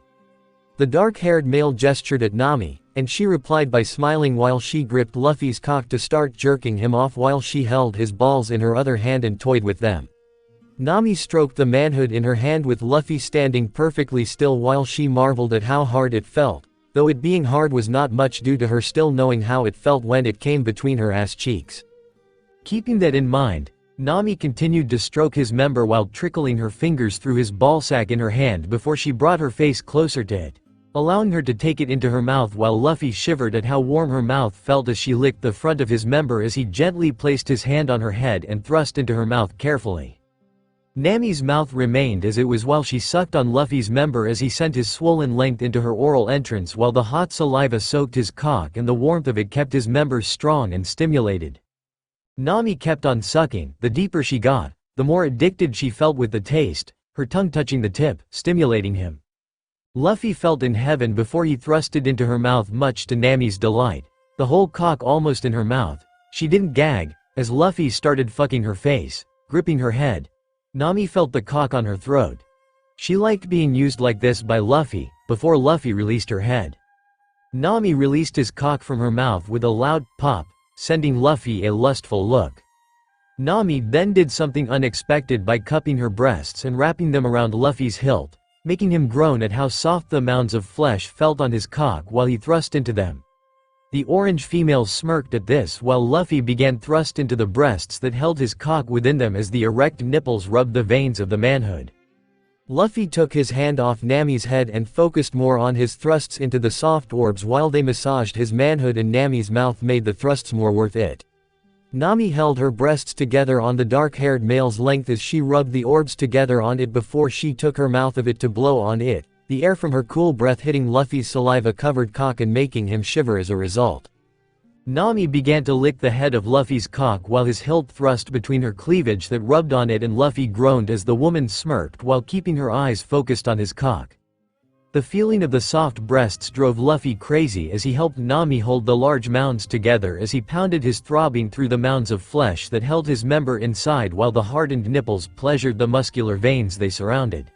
The dark-haired male gestured at Nami, and she replied by smiling while she gripped Luffy's cock to start jerking him off while she held his balls in her other hand and toyed with them. Nami stroked the manhood in her hand with Luffy standing perfectly still while she marveled at how hard it felt, though it being hard was not much due to her still knowing how it felt when it came between her ass cheeks. Keeping that in mind, Nami continued to stroke his member while trickling her fingers through his ballsack in her hand before she brought her face closer to it, allowing her to take it into her mouth while Luffy shivered at how warm her mouth felt as she licked the front of his member as he gently placed his hand on her head and thrust into her mouth carefully. Nami's mouth remained as it was while she sucked on Luffy's member as he sent his swollen length into her oral entrance while the hot saliva soaked his cock and the warmth of it kept his members strong and stimulated. Nami kept on sucking. The deeper she got, the more addicted she felt with the taste, her tongue touching the tip, stimulating him. Luffy felt in heaven before he thrust it into her mouth, much to Nami's delight, the whole cock almost in her mouth. She didn't gag, as Luffy started fucking her face, gripping her head. Nami felt the cock on her throat. She liked being used like this by Luffy, before Luffy released her head. Nami released his cock from her mouth with a loud pop, sending Luffy a lustful look. Nami then did something unexpected by cupping her breasts and wrapping them around Luffy's hilt, making him groan at how soft the mounds of flesh felt on his cock while he thrust into them. The orange female smirked at this while Luffy began thrust into the breasts that held his cock within them as the erect nipples rubbed the veins of the manhood. Luffy took his hand off Nami's head and focused more on his thrusts into the soft orbs while they massaged his manhood, and Nami's mouth made the thrusts more worth it. Nami held her breasts together on the dark-haired male's length as she rubbed the orbs together on it before she took her mouth of it to blow on it, the air from her cool breath hitting Luffy's saliva-covered cock and making him shiver as a result. Nami began to lick the head of Luffy's cock while his hilt thrust between her cleavage that rubbed on it, and Luffy groaned as the woman smirked while keeping her eyes focused on his cock. The feeling of the soft breasts drove Luffy crazy as he helped Nami hold the large mounds together as he pounded his throbbing through the mounds of flesh that held his member inside while the hardened nipples pleasured the muscular veins they surrounded.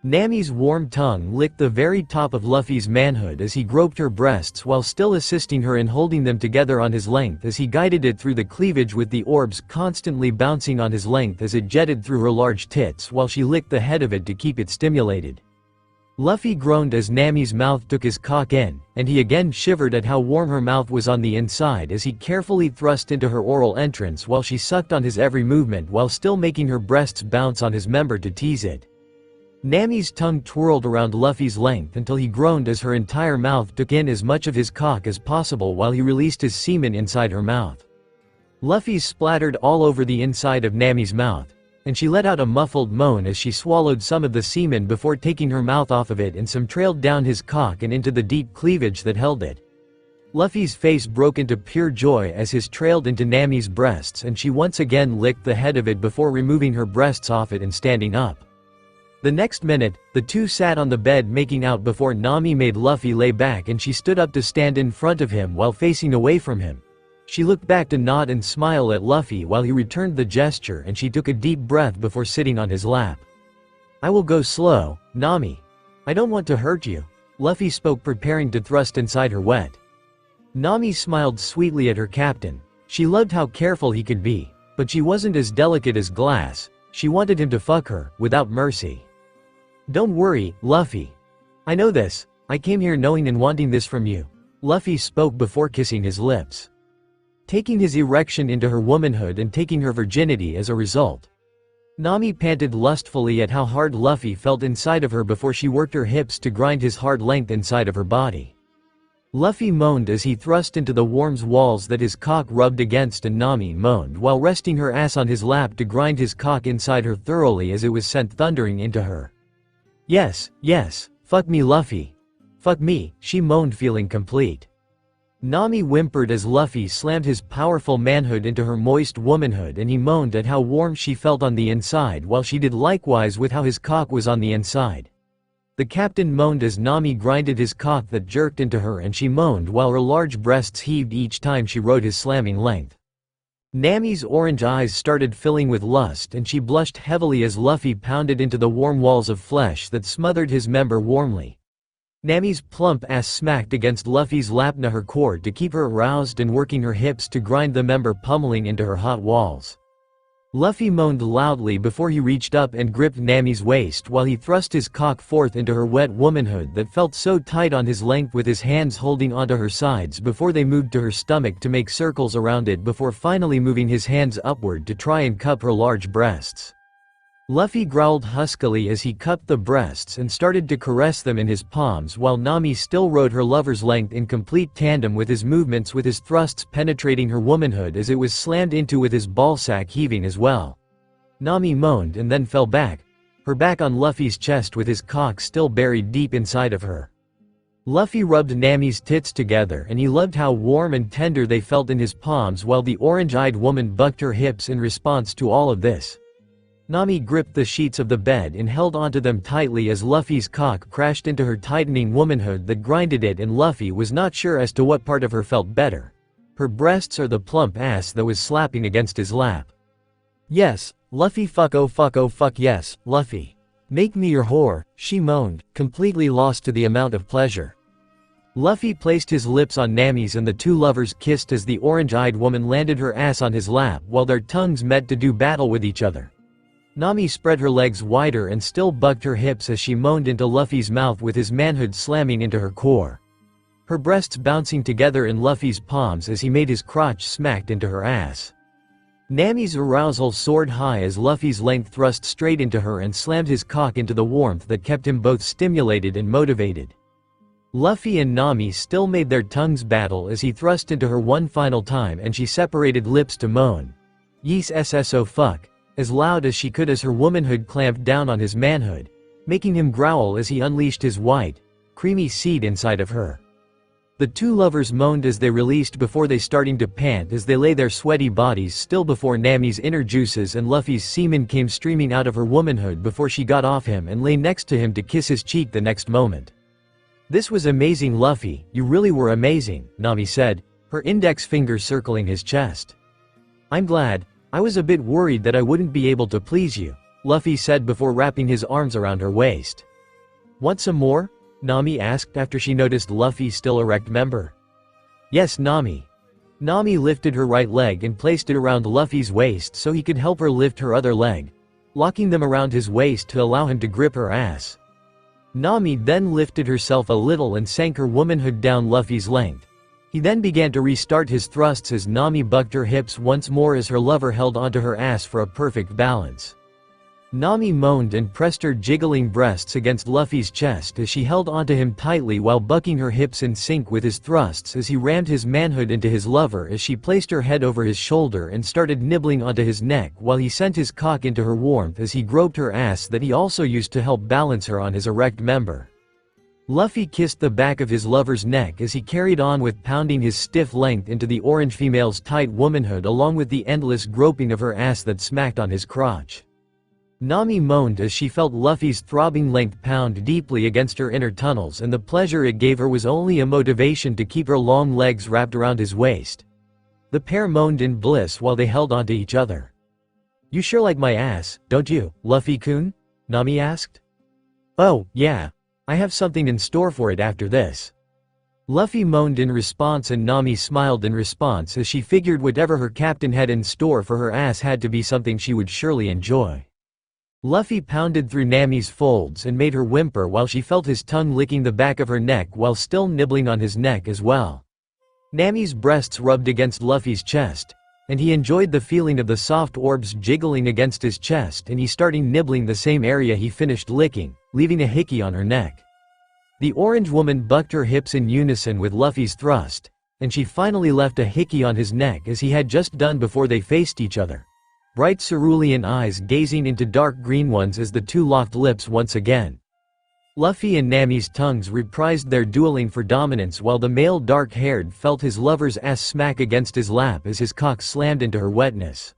Nami's warm tongue licked the very top of Luffy's manhood as he groped her breasts while still assisting her in holding them together on his length as he guided it through the cleavage with the orbs constantly bouncing on his length as it jetted through her large tits while she licked the head of it to keep it stimulated. Luffy groaned as Nami's mouth took his cock in, and he again shivered at how warm her mouth was on the inside as he carefully thrust into her oral entrance while she sucked on his every movement while still making her breasts bounce on his member to tease it. Nami's tongue twirled around Luffy's length until he groaned as her entire mouth took in as much of his cock as possible while he released his semen inside her mouth. Luffy splattered all over the inside of Nami's mouth, and she let out a muffled moan as she swallowed some of the semen before taking her mouth off of it and some trailed down his cock and into the deep cleavage that held it. Luffy's face broke into pure joy as his trailed into Nami's breasts and she once again licked the head of it before removing her breasts off it and standing up. The next minute, the two sat on the bed making out before Nami made Luffy lay back and she stood up to stand in front of him while facing away from him. She looked back to nod and smile at Luffy while he returned the gesture and she took a deep breath before sitting on his lap. "I will go slow, Nami. I don't want to hurt you," Luffy spoke, preparing to thrust inside her wet. Nami smiled sweetly at her captain. She loved how careful he could be, but she wasn't as delicate as glass. She wanted him to fuck her, without mercy. "Don't worry, Luffy. I know this. I came here knowing and wanting this from you," Luffy spoke before kissing his lips, taking his erection into her womanhood and taking her virginity as a result. Nami panted lustfully at how hard Luffy felt inside of her before she worked her hips to grind his hard length inside of her body. Luffy moaned as he thrust into the warm walls that his cock rubbed against, and Nami moaned while resting her ass on his lap to grind his cock inside her thoroughly as it was sent thundering into her. Yes, fuck me Luffy. Fuck me," she moaned, feeling complete. Nami whimpered as Luffy slammed his powerful manhood into her moist womanhood and he moaned at how warm she felt on the inside while she did likewise with how his cock was on the inside. The captain moaned as Nami grinded his cock that jerked into her and she moaned while her large breasts heaved each time she rode his slamming length. Nami's orange eyes started filling with lust and she blushed heavily as Luffy pounded into the warm walls of flesh that smothered his member warmly. Nami's plump ass smacked against Luffy's lap near her core to keep her aroused and working her hips to grind the member pummeling into her hot walls. Luffy moaned loudly before he reached up and gripped Nami's waist while he thrust his cock forth into her wet womanhood that felt so tight on his length with his hands holding onto her sides before they moved to her stomach to make circles around it before finally moving his hands upward to try and cup her large breasts. Luffy growled huskily as he cupped the breasts and started to caress them in his palms while Nami still rode her lover's length in complete tandem with his movements, with his thrusts penetrating her womanhood as it was slammed into with his ballsack heaving as well. Nami moaned and then fell back, her back on Luffy's chest with his cock still buried deep inside of her. Luffy rubbed Nami's tits together and he loved how warm and tender they felt in his palms while the orange-eyed woman bucked her hips in response to all of this. Nami gripped the sheets of the bed and held onto them tightly as Luffy's cock crashed into her tightening womanhood that grinded it, and Luffy was not sure as to what part of her felt better, her breasts or the plump ass that was slapping against his lap. "Yes, Luffy, fuck yes, Luffy. Make me your whore," she moaned, completely lost to the amount of pleasure. Luffy placed his lips on Nami's and the two lovers kissed as the orange-eyed woman landed her ass on his lap while their tongues met to do battle with each other. Nami spread her legs wider and still bucked her hips as she moaned into Luffy's mouth with his manhood slamming into her core, her breasts bouncing together in Luffy's palms as he made his crotch smacked into her ass. Nami's arousal soared high as Luffy's length thrust straight into her and slammed his cock into the warmth that kept him both stimulated and motivated. Luffy and Nami still made their tongues battle as he thrust into her one final time and she separated lips to moan, "Yes sso fuck," as loud as she could as her womanhood clamped down on his manhood, making him growl as he unleashed his white, creamy seed inside of her. The two lovers moaned as they released before they starting to pant as they lay their sweaty bodies still before Nami's inner juices, and Luffy's semen came streaming out of her womanhood before she got off him and lay next to him to kiss his cheek the next moment. "This was amazing, Luffy, you really were amazing," Nami said, her index finger circling his chest. "I'm glad. I was a bit worried that I wouldn't be able to please you," Luffy said before wrapping his arms around her waist. "Want some more?" Nami asked after she noticed Luffy's still erect member. "Yes, Nami." Nami lifted her right leg and placed it around Luffy's waist so he could help her lift her other leg, locking them around his waist to allow him to grip her ass. Nami then lifted herself a little and sank her womanhood down Luffy's length. He then began to restart his thrusts as Nami bucked her hips once more as her lover held onto her ass for a perfect balance. Nami moaned and pressed her jiggling breasts against Luffy's chest as she held onto him tightly while bucking her hips in sync with his thrusts as he rammed his manhood into his lover as she placed her head over his shoulder and started nibbling onto his neck while he sent his cock into her warmth as he groped her ass that he also used to help balance her on his erect member. Luffy kissed the back of his lover's neck as he carried on with pounding his stiff length into the orange female's tight womanhood along with the endless groping of her ass that smacked on his crotch. Nami moaned as she felt Luffy's throbbing length pound deeply against her inner tunnels, and the pleasure it gave her was only a motivation to keep her long legs wrapped around his waist. The pair moaned in bliss while they held onto each other. "You sure like my ass, don't you, Luffy-kun?" Nami asked. "Oh, yeah. I have something in store for it after this." Luffy moaned in response and Nami smiled in response as she figured whatever her captain had in store for her ass had to be something she would surely enjoy. Luffy pounded through Nami's folds and made her whimper while she felt his tongue licking the back of her neck while still nibbling on his neck as well. Nami's breasts rubbed against Luffy's chest, and he enjoyed the feeling of the soft orbs jiggling against his chest and he started nibbling the same area he finished licking, leaving a hickey on her neck. The orange woman bucked her hips in unison with Luffy's thrust, and she finally left a hickey on his neck as he had just done before they faced each other. Bright cerulean eyes gazing into dark green ones as the two locked lips once again. Luffy and Nami's tongues reprised their dueling for dominance while the male dark-haired felt his lover's ass smack against his lap as his cock slammed into her wetness.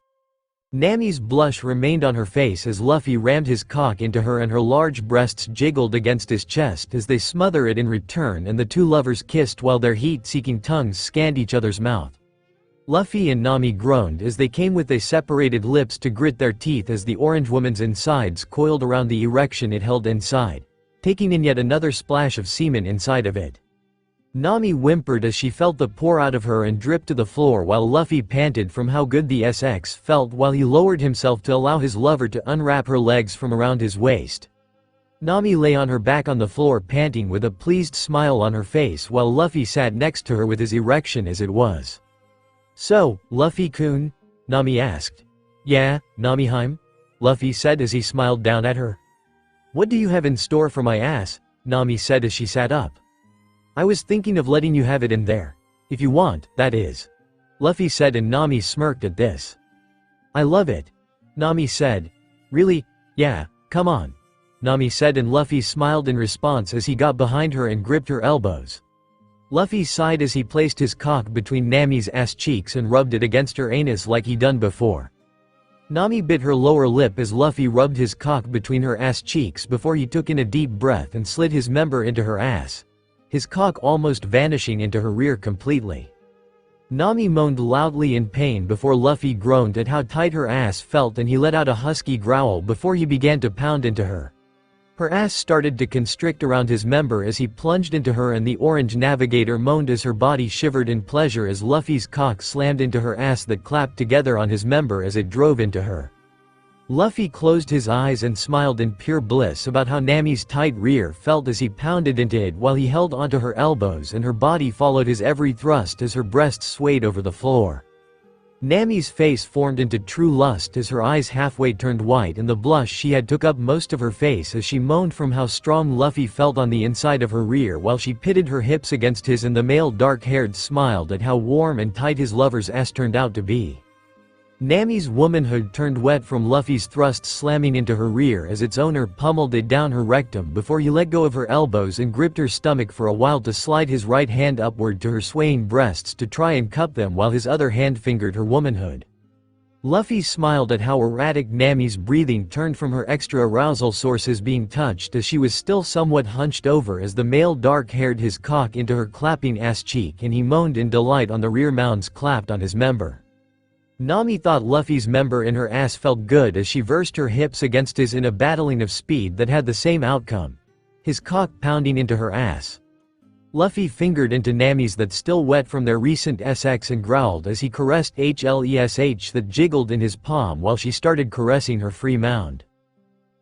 Nami's blush remained on her face as Luffy rammed his cock into her and her large breasts jiggled against his chest as they smother it in return and the two lovers kissed while their heat-seeking tongues scanned each other's mouth. Luffy and Nami groaned as they came with their separated lips to grit their teeth as the orange woman's insides coiled around the erection it held inside, taking in yet another splash of semen inside of it. Nami whimpered as she felt the pour out of her and drip to the floor while Luffy panted from how good the SX felt while he lowered himself to allow his lover to unwrap her legs from around his waist. Nami lay on her back on the floor panting with a pleased smile on her face while Luffy sat next to her with his erection as it was. "So, Luffy-kun?" Nami asked. "Yeah, Nami-heim?" Luffy said as he smiled down at her. "What do you have in store for my ass?" Nami said as she sat up. "I was thinking of letting you have it in there. If you want, that is." Luffy said and Nami smirked at this. "I love it." Nami said. "Really? Yeah, come on." Nami said and Luffy smiled in response as he got behind her and gripped her elbows. Luffy sighed as he placed his cock between Nami's ass cheeks and rubbed it against her anus like he'd done before. Nami bit her lower lip as Luffy rubbed his cock between her ass cheeks before he took in a deep breath and slid his member into her ass, his cock almost vanishing into her rear completely. Nami moaned loudly in pain before Luffy groaned at how tight her ass felt and he let out a husky growl before he began to pound into her. Her ass started to constrict around his member as he plunged into her and the orange navigator moaned as her body shivered in pleasure as Luffy's cock slammed into her ass that clapped together on his member as it drove into her. Luffy closed his eyes and smiled in pure bliss about how Nami's tight rear felt as he pounded into it while he held onto her elbows and her body followed his every thrust as her breasts swayed over the floor. Nami's face formed into true lust as her eyes halfway turned white and the blush she had took up most of her face as she moaned from how strong Luffy felt on the inside of her rear while she pitted her hips against his and the male dark-haired smiled at how warm and tight his lover's ass turned out to be. Nami's womanhood turned wet from Luffy's thrust slamming into her rear as its owner pummeled it down her rectum before he let go of her elbows and gripped her stomach for a while to slide his right hand upward to her swaying breasts to try and cup them while his other hand fingered her womanhood. Luffy smiled at how erratic Nami's breathing turned from her extra arousal sources being touched as she was still somewhat hunched over as the male dark-haired his cock into her clapping ass cheek and he moaned in delight on the rear mounds clapped on his member. Nami thought Luffy's member in her ass felt good as she versed her hips against his in a battling of speed that had the same outcome. his cock pounding into her ass. Luffy fingered into Nami's that still wet from their recent sex and growled as he caressed HLESH that jiggled in his palm while she started caressing her free mound.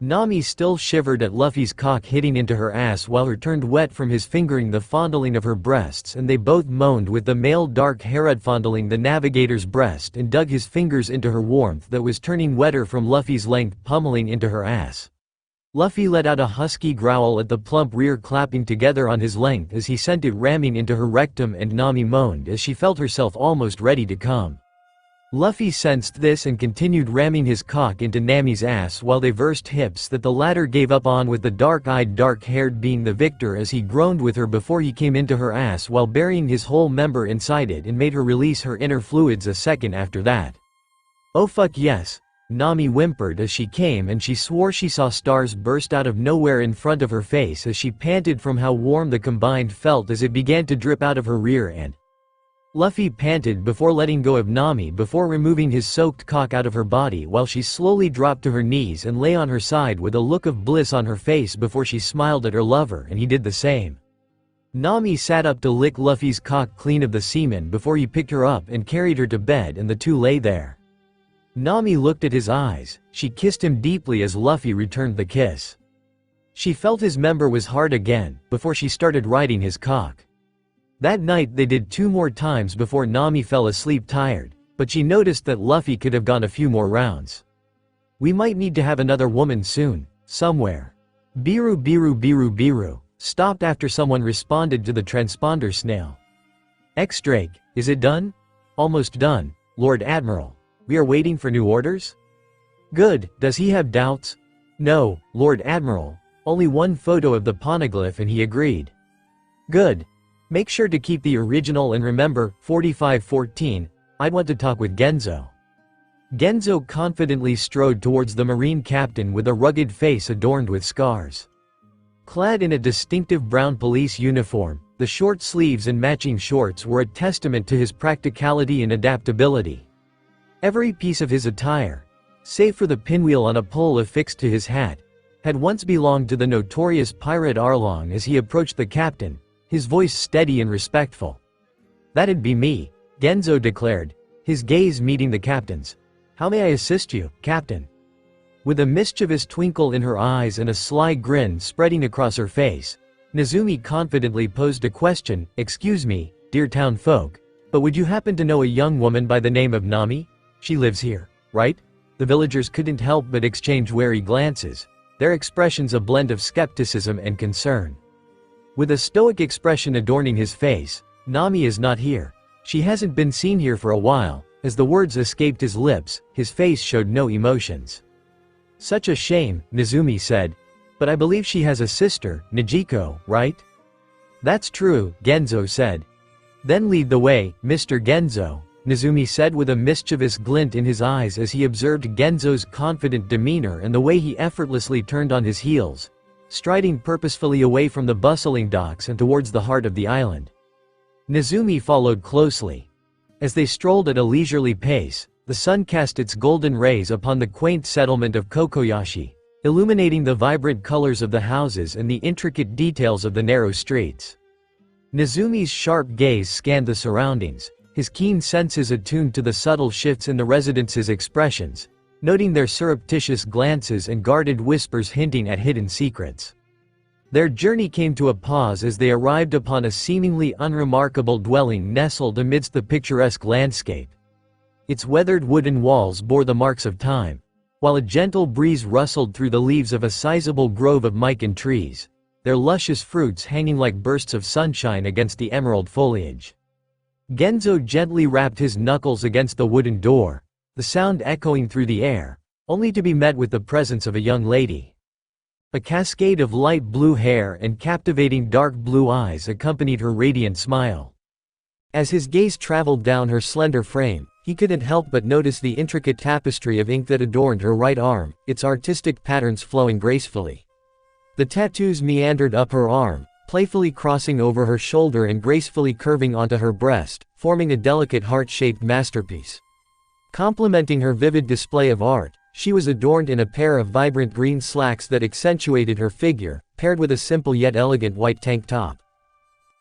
Nami still shivered at Luffy's cock hitting into her ass while her turned wet from his fingering the fondling of her breasts, and they both moaned with the male dark-haired fondling the navigator's breast and dug his fingers into her warmth that was turning wetter from Luffy's length pummeling into her ass. Luffy let out a husky growl at the plump rear clapping together on his length as he sent it ramming into her rectum, and Nami moaned as she felt herself almost ready to come. Luffy sensed this and continued ramming his cock into Nami's ass while they versed hips that the latter gave up on, with the dark-eyed dark-haired being the victor as he groaned with her before he came into her ass while burying his whole member inside it and made her release her inner fluids a second after that. "Oh fuck yes," Nami whimpered as she came, and she swore she saw stars burst out of nowhere in front of her face as she panted from how warm the combined felt as it began to drip out of her rear end. Luffy panted before letting go of Nami before removing his soaked cock out of her body while she slowly dropped to her knees and lay on her side with a look of bliss on her face before she smiled at her lover, and he did the same. Nami sat up to lick Luffy's cock clean of the semen before he picked her up and carried her to bed, and the two lay there. Nami looked at his eyes, she kissed him deeply as Luffy returned the kiss. She felt his member was hard again, before she started riding his cock. That night they did 2 more times before Nami fell asleep tired, but she noticed that Luffy could have gone a few more rounds. "We might need to have another woman soon, somewhere." Biru stopped after someone responded to the transponder snail. "X-Drake, is it done?" "Almost done, Lord Admiral. We are waiting for new orders?" "Good, does he have doubts?" "No, Lord Admiral, only one photo of the poneglyph and he agreed." "Good. Make sure to keep the original and remember, 4514, I'd want to talk with Genzo." Genzo confidently strode towards the Marine captain with a rugged face adorned with scars. Clad in a distinctive brown police uniform, the short sleeves and matching shorts were a testament to his practicality and adaptability. Every piece of his attire, save for the pinwheel on a pole affixed to his hat, had once belonged to the notorious pirate Arlong. As he approached the captain, his voice steady and respectful. "That'd be me," Genzo declared, his gaze meeting the captain's. "How may I assist you, Captain?" With a mischievous twinkle in her eyes and a sly grin spreading across her face, Nezumi confidently posed a question. "Excuse me, dear town folk, but would you happen to know a young woman by the name of Nami? She lives here, right?" The villagers couldn't help but exchange wary glances, their expressions a blend of skepticism and concern. With a stoic expression adorning his face, "Nami is not here. She hasn't been seen here for a while." As the words escaped his lips, his face showed no emotions. "Such a shame," Nezumi said. "But I believe she has a sister, Nijiko, right?" "That's true," Genzo said. "Then lead the way, Mr. Genzo," Nezumi said with a mischievous glint in his eyes as he observed Genzo's confident demeanor and the way he effortlessly turned on his heels, striding purposefully away from the bustling docks and towards the heart of the island. Nezumi followed closely. As they strolled at a leisurely pace, the sun cast its golden rays upon the quaint settlement of Kokoyashi, illuminating the vibrant colors of the houses and the intricate details of the narrow streets. Nezumi's sharp gaze scanned the surroundings, his keen senses attuned to the subtle shifts in the residents' expressions, noting their surreptitious glances and guarded whispers hinting at hidden secrets. Their journey came to a pause as they arrived upon a seemingly unremarkable dwelling nestled amidst the picturesque landscape. Its weathered wooden walls bore the marks of time, while a gentle breeze rustled through the leaves of a sizable grove of mikan trees, their luscious fruits hanging like bursts of sunshine against the emerald foliage. Genzo gently rapped his knuckles against the wooden door, the sound echoing through the air, only to be met with the presence of a young lady. A cascade of light blue hair and captivating dark blue eyes accompanied her radiant smile. As his gaze traveled down her slender frame, he couldn't help but notice the intricate tapestry of ink that adorned her right arm, its artistic patterns flowing gracefully. The tattoos meandered up her arm, playfully crossing over her shoulder and gracefully curving onto her breast, forming a delicate heart-shaped masterpiece. Complementing her vivid display of art, She was adorned in a pair of vibrant green slacks that accentuated her figure, paired with a simple yet elegant white tank top.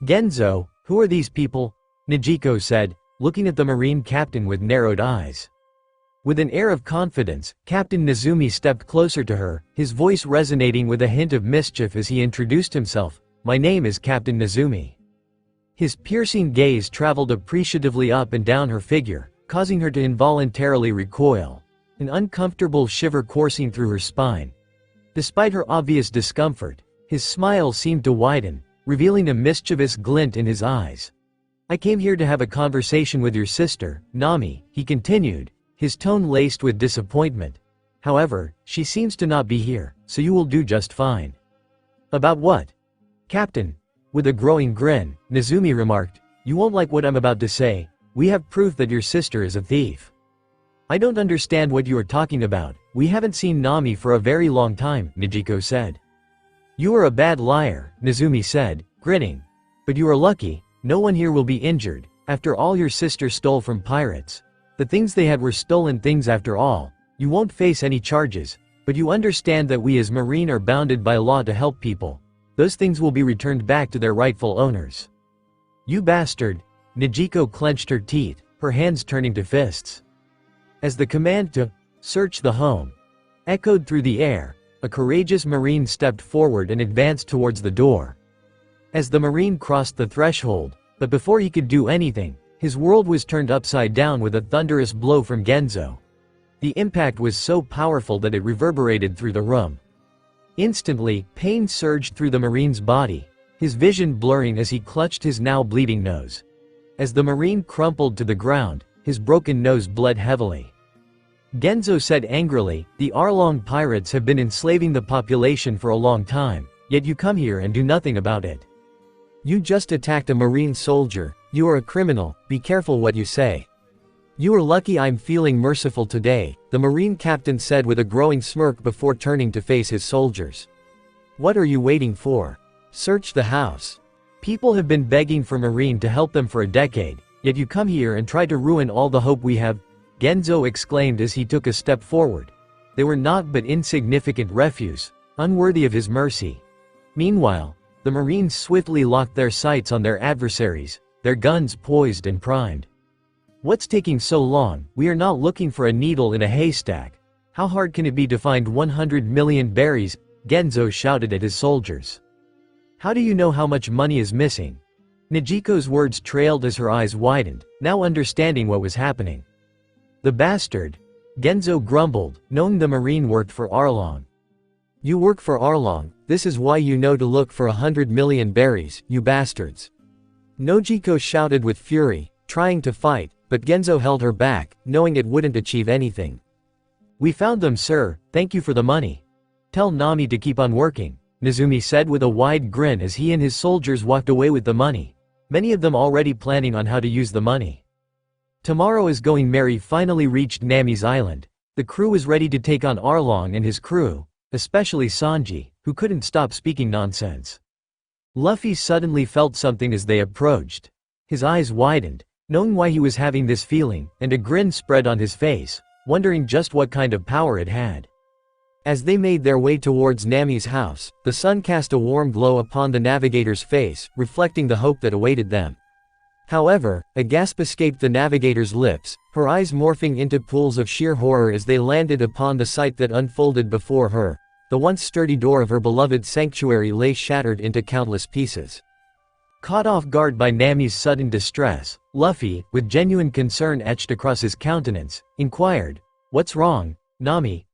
"Genzo, who are these people?" Nijiko said, looking at the Marine captain with narrowed eyes. With an air of confidence, Captain Nezumi stepped closer to her, his voice resonating with a hint of mischief as he introduced himself. "My name is Captain Nezumi." His piercing gaze traveled appreciatively up and down her figure, causing her to involuntarily recoil, an uncomfortable shiver coursing through her spine. Despite her obvious discomfort, his smile seemed to widen, revealing a mischievous glint in his eyes. "I came here to have a conversation with your sister, Nami," he continued, his tone laced with disappointment. "However, she seems to not be here, so you will do just fine." "About what?" "Captain." With a growing grin, Nezumi remarked, "You won't like what I'm about to say. We have proof that your sister is a thief." "I don't understand what you are talking about. We haven't seen Nami for a very long time," Nijiko said. "You are a bad liar," Nezumi said, grinning. "But you are lucky. No one here will be injured. After all, your sister stole from pirates. The things they had were stolen things after all. You won't face any charges, but you understand that we as Marine are bounded by law to help people. Those things will be returned back to their rightful owners." "You bastard!" Nijiko clenched her teeth, her hands turning to fists. As the command to search the home echoed through the air, a courageous Marine stepped forward and advanced towards the door. As the Marine crossed the threshold, but before he could do anything, his world was turned upside down with a thunderous blow from Genzo. The impact was so powerful that it reverberated through the room. Instantly, pain surged through the Marine's body, his vision blurring as he clutched his now bleeding nose. As the Marine crumpled to the ground, his broken nose bled heavily. Genzo said angrily, "The Arlong pirates have been enslaving the population for a long time, yet you come here and do nothing about it. You just attacked a Marine soldier. You are a criminal, be careful what you say." "You are lucky I'm feeling merciful today," the Marine captain said with a growing smirk before turning to face his soldiers. "What are you waiting for? Search the house. People have been begging for Marine to help them for a decade, yet you come here and try to ruin all the hope we have," Genzo exclaimed as he took a step forward. They were naught but insignificant refuse, unworthy of his mercy. Meanwhile, the Marines swiftly locked their sights on their adversaries, their guns poised and primed. "What's taking so long? We are not looking for a needle in a haystack. How hard can it be to find 100 million berries?" Genzo shouted at his soldiers. "How do you know how much money is missing?" Nijiko's words trailed as her eyes widened, now understanding what was happening. "The bastard!" Genzo grumbled, knowing the Marine worked for Arlong. "You work for Arlong, this is why you know to look for 100 million berries, you bastards!" Nojiko shouted with fury, trying to fight, but Genzo held her back, knowing it wouldn't achieve anything. "We found them, sir, thank you for the money. Tell Nami to keep on working," Nezumi said with a wide grin as he and his soldiers walked away with the money, many of them already planning on how to use the money. Tomorrow is going merry finally reached Nami's island. The crew was ready to take on Arlong and his crew, especially Sanji, who couldn't stop speaking nonsense. Luffy suddenly felt something as they approached. His eyes widened, knowing why he was having this feeling, and a grin spread on his face, wondering just what kind of power it had. As they made their way towards Nami's house, the sun cast a warm glow upon the navigator's face, reflecting the hope that awaited them. However, a gasp escaped the navigator's lips, her eyes morphing into pools of sheer horror as they landed upon the sight that unfolded before her. The once sturdy door of her beloved sanctuary lay shattered into countless pieces. Caught off guard by Nami's sudden distress, Luffy, with genuine concern etched across his countenance, inquired, "What's wrong, Nami?"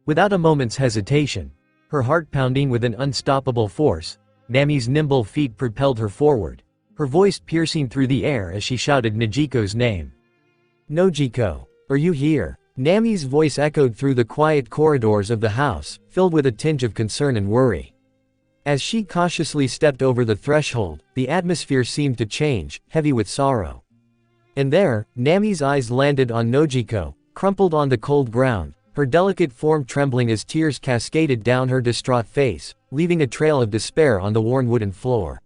Without a moment's hesitation, her heart pounding with an unstoppable force, Nami's nimble feet propelled her forward, her voice piercing through the air as she shouted Nijiko's name. "Nojiko, are you here?" Nami's voice echoed through the quiet corridors of the house, filled with a tinge of concern and worry. As she cautiously stepped over the threshold, the atmosphere seemed to change, heavy with sorrow. And there, Nami's eyes landed on Nojiko, crumpled on the cold ground, her delicate form trembling as tears cascaded down her distraught face, leaving a trail of despair on the worn wooden floor.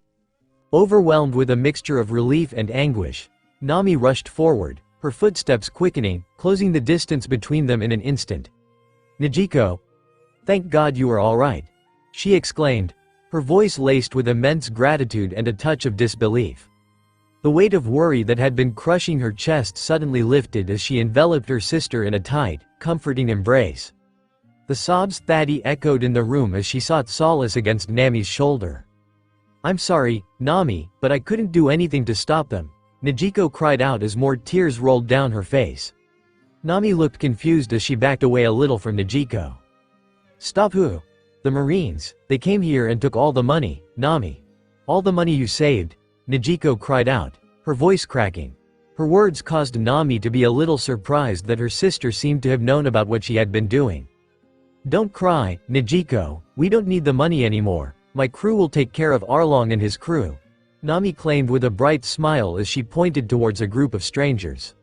Overwhelmed with a mixture of relief and anguish, Nami rushed forward, her footsteps quickening, closing the distance between them in an instant. Nijiko. Thank God you are alright. She exclaimed, her voice laced with immense gratitude and a touch of disbelief. The weight of worry that had been crushing her chest suddenly lifted as she enveloped her sister in a tight, comforting embrace. The sobs Thaddy echoed in the room as she sought solace against Nami's shoulder. I'm sorry, Nami, but I couldn't do anything to stop them, Nijiko cried out as more tears rolled down her face. Nami looked confused as she backed away a little from Nijiko. Stop who? The Marines, they came here and took all the money, Nami. All the money you saved, Nijiko cried out, her voice cracking. Her words caused Nami to be a little surprised that her sister seemed to have known about what she had been doing. Don't cry, Nijiko, we don't need the money anymore, my crew will take care of Arlong and his crew, Nami claimed with a bright smile as she pointed towards a group of strangers.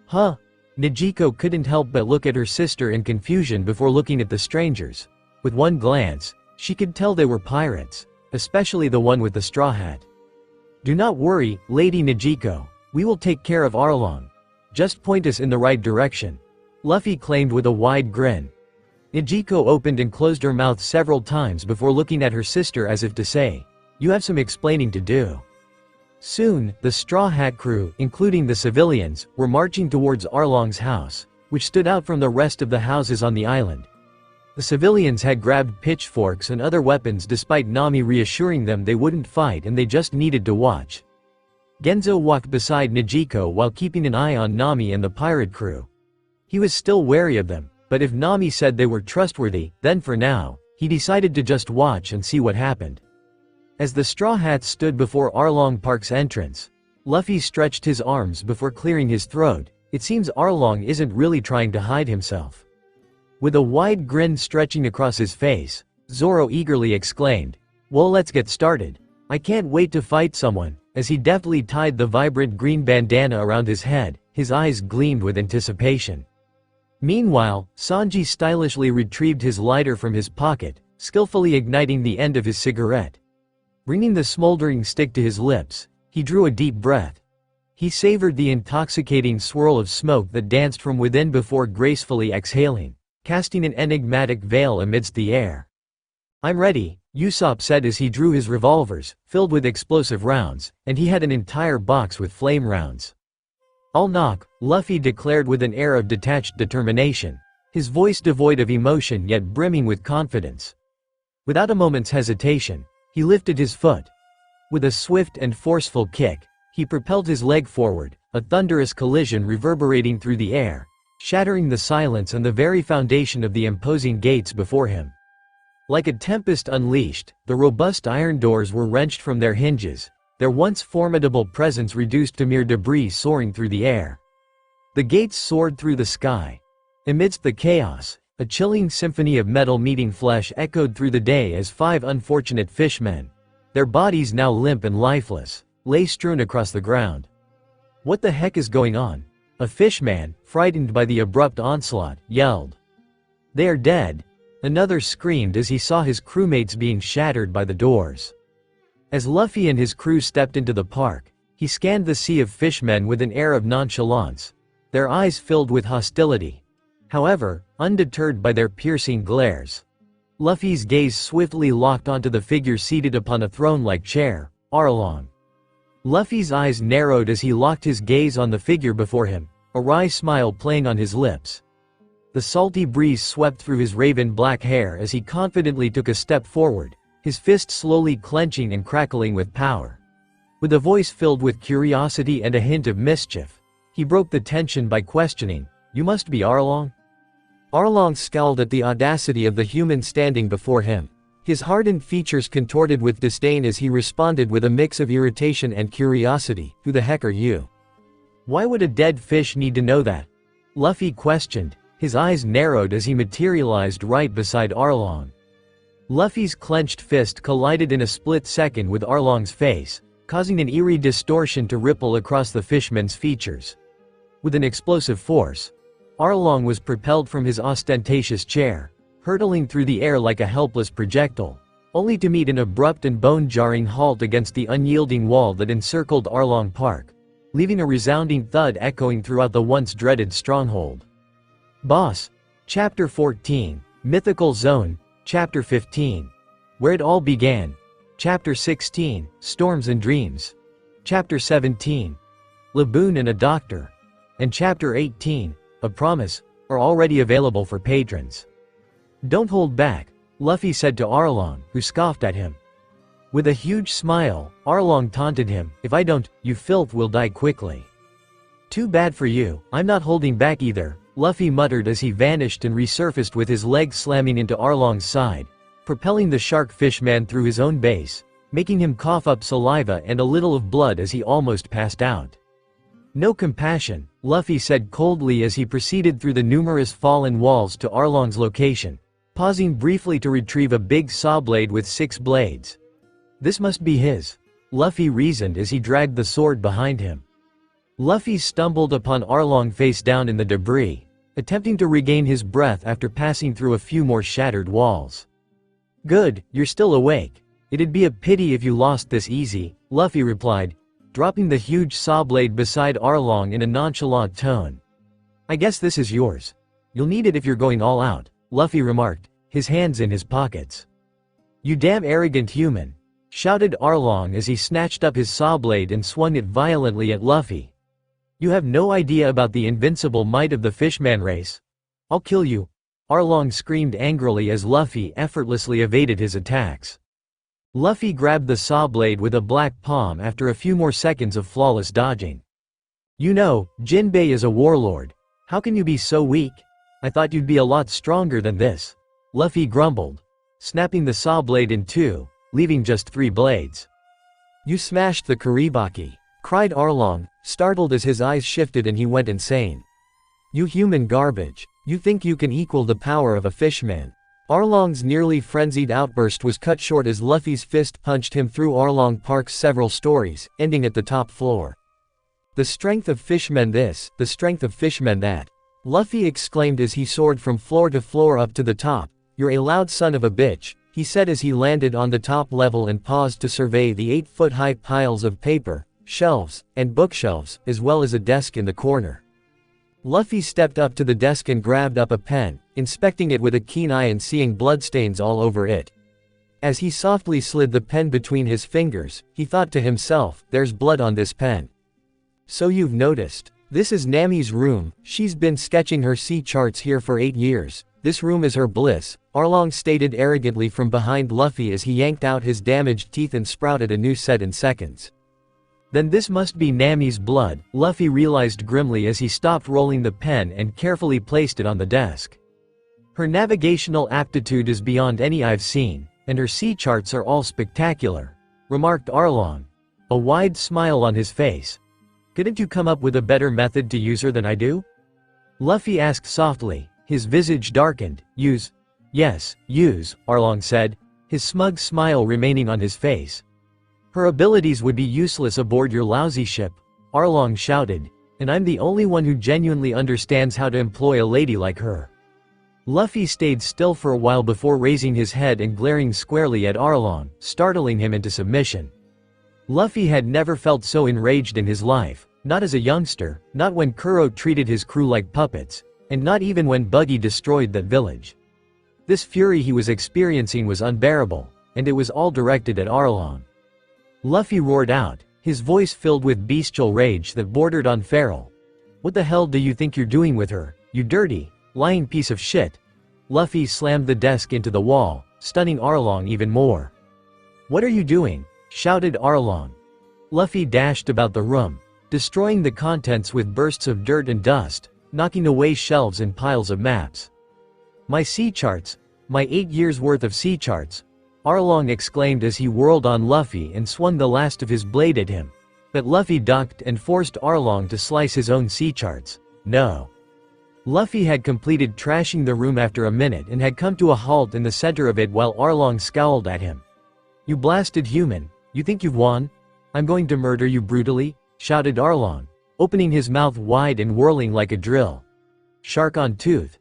Huh? Nijiko couldn't help but look at her sister in confusion before looking at the strangers. With one glance, she could tell they were pirates, especially the one with the straw hat. Do not worry, Lady Nijiko, we will take care of Arlong. Just point us in the right direction, Luffy claimed with a wide grin. Nijiko opened and closed her mouth several times before looking at her sister as if to say, you have some explaining to do. Soon, the Straw Hat crew, including the civilians, were marching towards Arlong's house, which stood out from the rest of the houses on the island. The civilians had grabbed pitchforks and other weapons despite Nami reassuring them they wouldn't fight and they just needed to watch. Genzo walked beside Nijiko while keeping an eye on Nami and the pirate crew. He was still wary of them, but if Nami said they were trustworthy, then for now, he decided to just watch and see what happened. As the Straw Hats stood before Arlong Park's entrance, Luffy stretched his arms before clearing his throat. It seems Arlong isn't really trying to hide himself. With a wide grin stretching across his face, Zoro eagerly exclaimed, well, let's get started. I can't wait to fight someone. As he deftly tied the vibrant green bandana around his head, his eyes gleamed with anticipation. Meanwhile, Sanji stylishly retrieved his lighter from his pocket, skillfully igniting the end of his cigarette. Bringing the smoldering stick to his lips, he drew a deep breath. He savored the intoxicating swirl of smoke that danced from within before gracefully exhaling, casting an enigmatic veil amidst the air. I'm ready, Usopp said as he drew his revolvers, filled with explosive rounds, and he had an entire box with flame rounds. I'll knock, Luffy declared with an air of detached determination, his voice devoid of emotion yet brimming with confidence. Without a moment's hesitation, he lifted his foot. With a swift and forceful kick, he propelled his leg forward, a thunderous collision reverberating through the air, shattering the silence and the very foundation of the imposing gates before him. Like a tempest unleashed, the robust iron doors were wrenched from their hinges, their once formidable presence reduced to mere debris soaring through the air. The gates soared through the sky. Amidst the chaos, a chilling symphony of metal meeting flesh echoed through the day as 5 unfortunate fishmen, their bodies now limp and lifeless, lay strewn across the ground. What the heck is going on? A fishman, frightened by the abrupt onslaught, yelled. They are dead. Another screamed as he saw his crewmates being shattered by the doors. As Luffy and his crew stepped into the park, he scanned the sea of fishmen with an air of nonchalance, their eyes filled with hostility. However, undeterred by their piercing glares, Luffy's gaze swiftly locked onto the figure seated upon a throne-like chair, Arlong. Luffy's eyes narrowed as he locked his gaze on the figure before him, a wry smile playing on his lips. The salty breeze swept through his raven black hair as he confidently took a step forward, his fist slowly clenching and crackling with power. With a voice filled with curiosity and a hint of mischief, he broke the tension by questioning, "You must be Arlong?" Arlong scowled at the audacity of the human standing before him, his hardened features contorted with disdain as he responded with a mix of irritation and curiosity, "Who the heck are you? Why would a dead fish need to know that?" Luffy questioned, his eyes narrowed as he materialized right beside Arlong. Luffy's clenched fist collided in a split second with Arlong's face, causing an eerie distortion to ripple across the fishman's features. With an explosive force, Arlong was propelled from his ostentatious chair, hurtling through the air like a helpless projectile, only to meet an abrupt and bone-jarring halt against the unyielding wall that encircled Arlong Park, leaving a resounding thud echoing throughout the once dreaded stronghold. "Boss!" Chapter 14, Mythical Zone, Chapter 15, Where It All Began, Chapter 16, Storms and Dreams, Chapter 17, Laboon and a Doctor, and Chapter 18, A Promise, are already available for patrons. Don't hold back, Luffy said to Arlong, who scoffed at him. With a huge smile, Arlong taunted him, if I don't, you filth will die quickly. Too bad for you, I'm not holding back either, Luffy muttered as he vanished and resurfaced with his legs slamming into Arlong's side, propelling the shark-fish man through his own base, making him cough up saliva and a little of blood as he almost passed out. No compassion, Luffy said coldly as he proceeded through the numerous fallen walls to Arlong's location, pausing briefly to retrieve a big saw blade with 6 blades. This must be his, Luffy reasoned as he dragged the sword behind him. Luffy stumbled upon Arlong face down in the debris, attempting to regain his breath after passing through a few more shattered walls. Good, you're still awake. It'd be a pity if you lost this easy, Luffy replied, dropping the huge saw blade beside Arlong in a nonchalant tone. I guess this is yours. You'll need it if you're going all out, Luffy remarked, his hands in his pockets. You damn arrogant human, shouted Arlong as he snatched up his saw blade and swung it violently at Luffy. You have no idea about the invincible might of the fishman race. I'll kill you, Arlong screamed angrily as Luffy effortlessly evaded his attacks. Luffy grabbed the saw blade with a black palm after a few more seconds of flawless dodging. You know, Jinbei is a warlord. How can you be so weak? I thought you'd be a lot stronger than this, Luffy grumbled, snapping the saw blade in 2, leaving just 3 blades. You smashed the Kuribaki, cried Arlong, startled as his eyes shifted and he went insane. You human garbage, you think you can equal the power of a fishman? Arlong's nearly frenzied outburst was cut short as Luffy's fist punched him through Arlong Park's several stories, ending at the top floor. The strength of fishmen this, the strength of fishmen that, Luffy exclaimed as he soared from floor to floor up to the top. You're a loud son of a bitch, he said as he landed on the top level and paused to survey the 8-foot-high piles of paper, shelves, and bookshelves, as well as a desk in the corner. Luffy stepped up to the desk and grabbed up a pen, inspecting it with a keen eye and seeing bloodstains all over it. As he softly slid the pen between his fingers, he thought to himself, there's blood on this pen. So you've noticed. This is Nami's room, she's been sketching her sea charts here for 8 years. This room is her bliss, Arlong stated arrogantly from behind Luffy as he yanked out his damaged teeth and sprouted a new set in seconds. Then this must be Nami's blood, Luffy realized grimly as he stopped rolling the pen and carefully placed it on the desk. Her navigational aptitude is beyond any I've seen, and her sea charts are all spectacular, remarked Arlong, a wide smile on his face. Couldn't you come up with a better method to use her than I do? Luffy asked softly, his visage darkened. Use? Yes, use, Arlong said, his smug smile remaining on his face. Her abilities would be useless aboard your lousy ship, Arlong shouted, and I'm the only one who genuinely understands how to employ a lady like her. Luffy stayed still for a while before raising his head and glaring squarely at Arlong, startling him into submission. Luffy had never felt so enraged in his life, not as a youngster, not when Kuro treated his crew like puppets, and not even when Buggy destroyed that village. This fury he was experiencing was unbearable, and it was all directed at Arlong. Luffy roared out, his voice filled with bestial rage that bordered on feral. What the hell do you think you're doing with her, you dirty, lying piece of shit? Luffy slammed the desk into the wall, stunning Arlong even more. What are you doing? Shouted Arlong. Luffy dashed about the room, destroying the contents with bursts of dirt and dust, knocking away shelves and piles of maps. My sea charts, my 8 years' worth of sea charts, Arlong exclaimed as he whirled on Luffy and swung the last of his blade at him. But Luffy ducked and forced Arlong to slice his own sea charts. No. Luffy had completed trashing the room after a minute and had come to a halt in the center of it while Arlong scowled at him. You blasted human, you think you've won? I'm going to murder you brutally, shouted Arlong, opening his mouth wide and whirling like a drill. Shark on tooth,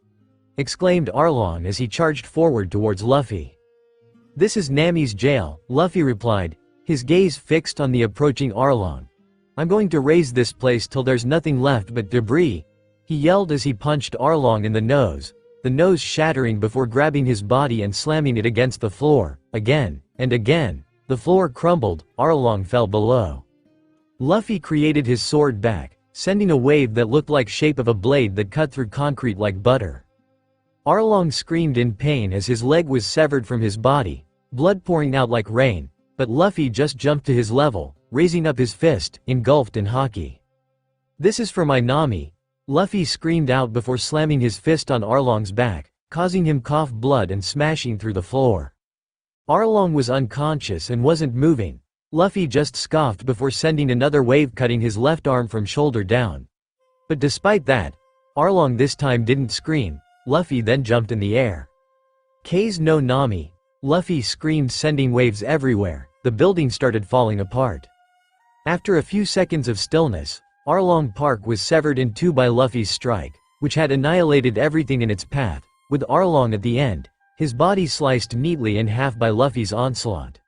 exclaimed Arlong as he charged forward towards Luffy. This is Nami's jail, Luffy replied, his gaze fixed on the approaching Arlong. I'm going to raise this place till there's nothing left but debris, he yelled as he punched Arlong in the nose, the nose shattering before grabbing his body and slamming it against the floor. Again and again. The floor crumbled, Arlong fell below. Luffy created his sword back, sending a wave that looked like shape of a blade that cut through concrete like butter. Arlong screamed in pain as his leg was severed from his body, blood pouring out like rain, but Luffy just jumped to his level, raising up his fist, engulfed in haki. "This is for my Nami," Luffy screamed out before slamming his fist on Arlong's back, causing him cough blood and smashing through the floor. Arlong was unconscious and wasn't moving. Luffy just scoffed before sending another wave cutting his left arm from shoulder down. But despite that, Arlong this time didn't scream. Luffy then jumped in the air. "K's no Nami," Luffy screamed, sending waves everywhere. The building started falling apart. After a few seconds of stillness, Arlong Park was severed in two by Luffy's strike, which had annihilated everything in its path, with Arlong at the end, his body sliced neatly in half by Luffy's onslaught.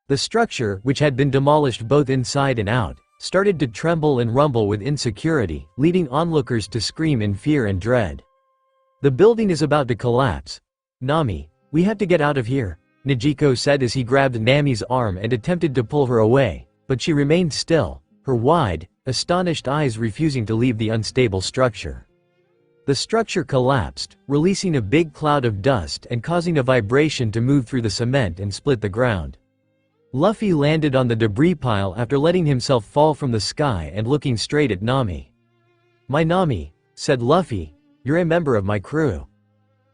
The structure, which had been demolished both inside and out, started to tremble and rumble with insecurity, leading onlookers to scream in fear and dread. "The building is about to collapse. Nami, we have to get out of here," Nijiko said as he grabbed Nami's arm and attempted to pull her away, but she remained still, her wide, astonished eyes refusing to leave the unstable structure. The structure collapsed, releasing a big cloud of dust and causing a vibration to move through the cement and split the ground. Luffy landed on the debris pile after letting himself fall from the sky and looking straight at Nami. "My Nami," said Luffy, "you're a member of my crew."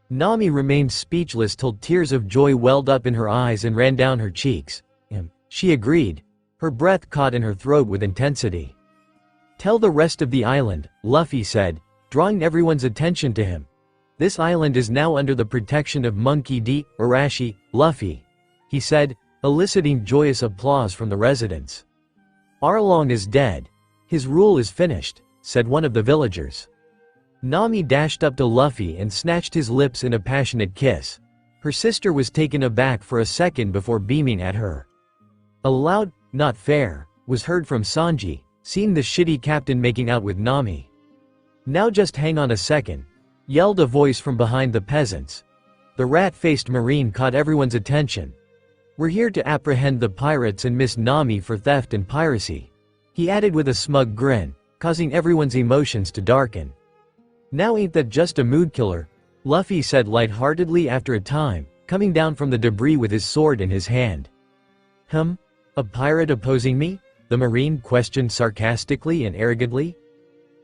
Nami remained speechless till tears of joy welled up in her eyes and ran down her cheeks. She agreed. Her breath caught in her throat with intensity. "Tell the rest of the island," Luffy said, drawing everyone's attention to him. "This island is now under the protection of Monkey D. Arashi, Luffy," he said, eliciting joyous applause from the residents. "Arlong is dead. His rule is finished," said one of the villagers. Nami dashed up to Luffy and snatched his lips in a passionate kiss. Her sister was taken aback for a second before beaming at her. A loud, "Not fair," was heard from Sanji, seeing the shitty captain making out with Nami. "Now just hang on a second," yelled a voice from behind the peasants. The rat-faced marine caught everyone's attention. "We're here to apprehend the pirates and Miss Nami for theft and piracy," he added with a smug grin, causing everyone's emotions to darken. "Now ain't that just a mood killer?" Luffy said lightheartedly after a time, coming down from the debris with his sword in his hand. A pirate opposing me?" the marine questioned sarcastically and arrogantly.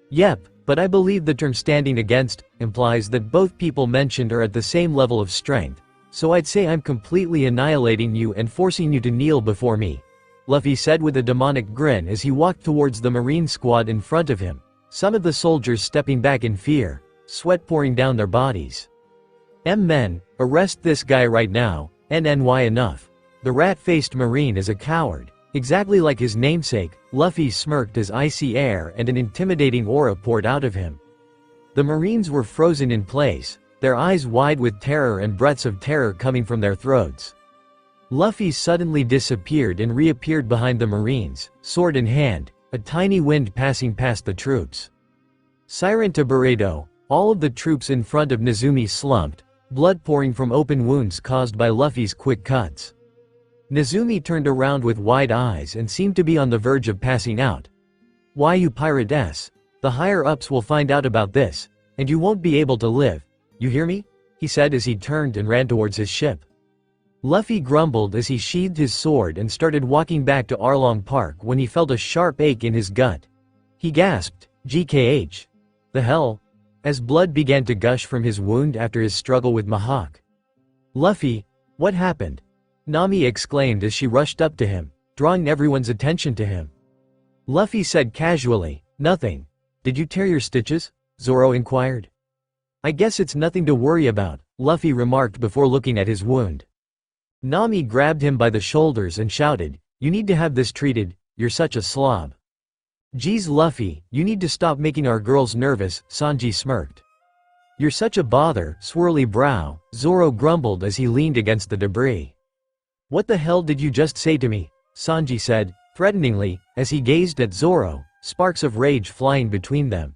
"Yep, but I believe the term standing against implies that both people mentioned are at the same level of strength, so I'd say I'm completely annihilating you and forcing you to kneel before me," Luffy said with a demonic grin as he walked towards the marine squad in front of him, some of the soldiers stepping back in fear, sweat pouring down their bodies. Men, arrest this guy right now, NNY enough. The rat-faced marine is a coward, exactly like his namesake. Luffy smirked as icy air and an intimidating aura poured out of him. The marines were frozen in place, their eyes wide with terror and breaths of terror coming from their throats. Luffy suddenly disappeared and reappeared behind the marines, sword in hand, a tiny wind passing past the troops. Siren to Baratie, all of the troops in front of Nezumi slumped, blood pouring from open wounds caused by Luffy's quick cuts. Nezumi turned around with wide eyes and seemed to be on the verge of passing out. "Why you pirates? The higher-ups will find out about this, and you won't be able to live, you hear me?" he said as he turned and ran towards his ship. Luffy grumbled as he sheathed his sword and started walking back to Arlong Park when he felt a sharp ache in his gut. He gasped, "GKH. The hell?" as blood began to gush from his wound after his struggle with Mihawk. "Luffy, what happened?" Nami exclaimed as she rushed up to him, drawing everyone's attention to him. Luffy said casually, "Nothing. Did you tear your stitches?" Zoro inquired. "I guess it's nothing to worry about," Luffy remarked before looking at his wound. Nami grabbed him by the shoulders and shouted, "You need to have this treated, you're such a slob." "Geez Luffy, you need to stop making our girls nervous," Sanji smirked. "You're such a bother, swirly brow," Zoro grumbled as he leaned against the debris. "What the hell did you just say to me?" Sanji said, threateningly, as he gazed at Zoro, sparks of rage flying between them.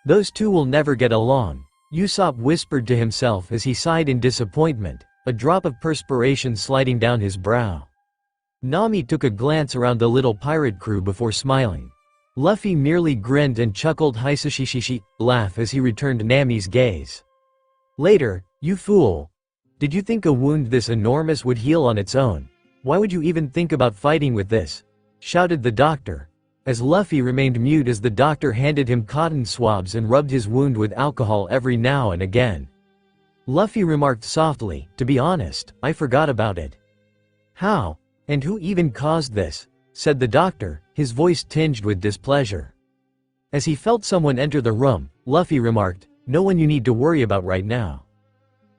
"Those two will never get along," Usopp whispered to himself as he sighed in disappointment, a drop of perspiration sliding down his brow. Nami took a glance around the little pirate crew before smiling. Luffy merely grinned and chuckled hisashishishi laugh as he returned Nami's gaze. Later, "You fool. Did you think a wound this enormous would heal on its own? Why would you even think about fighting with this?" shouted the doctor, as Luffy remained mute as the doctor handed him cotton swabs and rubbed his wound with alcohol every now and again. Luffy remarked softly, "To be honest, I forgot about it." "How? And who even caused this?" said the doctor, his voice tinged with displeasure. As he felt someone enter the room, Luffy remarked, "No one you need to worry about right now."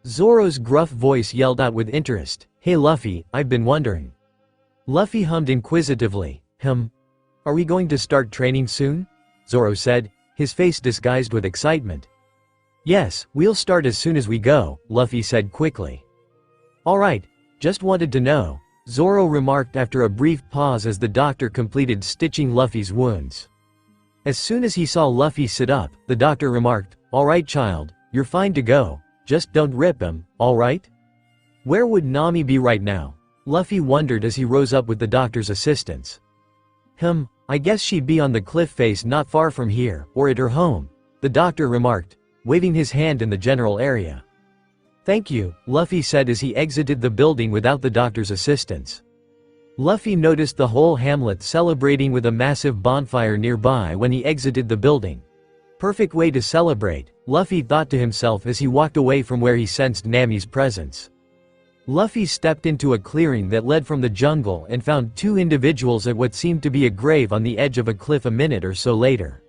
Zoro's gruff voice yelled out with interest, "Hey Luffy, I've been wondering." Luffy hummed inquisitively, "Are we going to start training soon?" Zoro said, his face disguised with excitement. "Yes, we'll start as soon as we go," Luffy said quickly. "Alright, just wanted to know," Zoro remarked after a brief pause as the doctor completed stitching Luffy's wounds. As soon as he saw Luffy sit up, the doctor remarked, "Alright child, you're fine to go, just don't rip him, alright?" Where would Nami be right now? Luffy wondered as he rose up with the doctor's assistance. I guess she'd be on the cliff face not far from here, or at her home," the doctor remarked, waving his hand in the general area. "Thank you," Luffy said as he exited the building without the doctor's assistance. Luffy noticed the whole hamlet celebrating with a massive bonfire nearby when he exited the building. Perfect way to celebrate, Luffy thought to himself as he walked away from where he sensed Nami's presence. Luffy stepped into a clearing that led from the jungle and found two individuals at what seemed to be a grave on the edge of a cliff a minute or so later.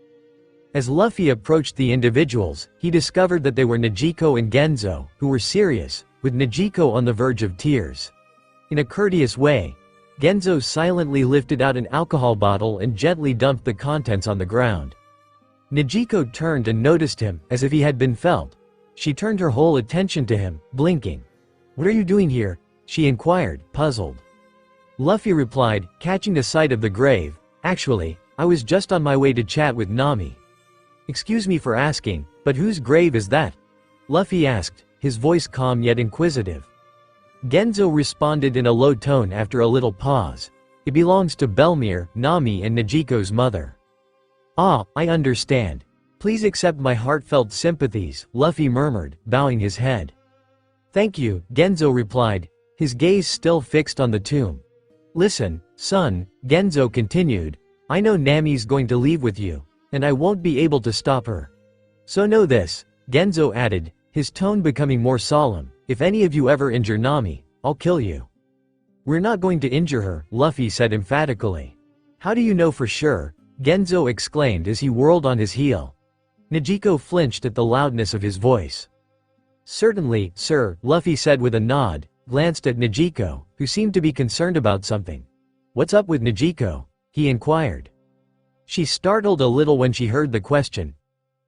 As Luffy approached the individuals, he discovered that they were Nijiko and Genzo, who were serious, with Nijiko on the verge of tears. In a courteous way, Genzo silently lifted out an alcohol bottle and gently dumped the contents on the ground. Nijiko turned and noticed him, as if he had been felt. She turned her whole attention to him, blinking. "What are you doing here?" she inquired, puzzled. Luffy replied, catching a sight of the grave, "Actually, I was just on my way to chat with Nami." "Excuse me for asking, but whose grave is that?" Luffy asked, his voice calm yet inquisitive. Genzo responded in a low tone after a little pause. "It belongs to Belmere, Nami and Nijiko's mother." "Ah, I understand. Please accept my heartfelt sympathies," Luffy murmured, bowing his head. "Thank you," Genzo replied, his gaze still fixed on the tomb. "Listen, son," Genzo continued, "I know Nami's going to leave with you, and I won't be able to stop her. So know this," Genzo added, his tone becoming more solemn, "if any of you ever injure Nami, I'll kill you." "We're not going to injure her," Luffy said emphatically. "How do you know for sure?" Genzo exclaimed as he whirled on his heel. Nijiko flinched at the loudness of his voice. "Certainly, sir," Luffy said with a nod, glanced at Nijiko, who seemed to be concerned about something. "What's up with Nijiko?" he inquired. She startled a little when she heard the question.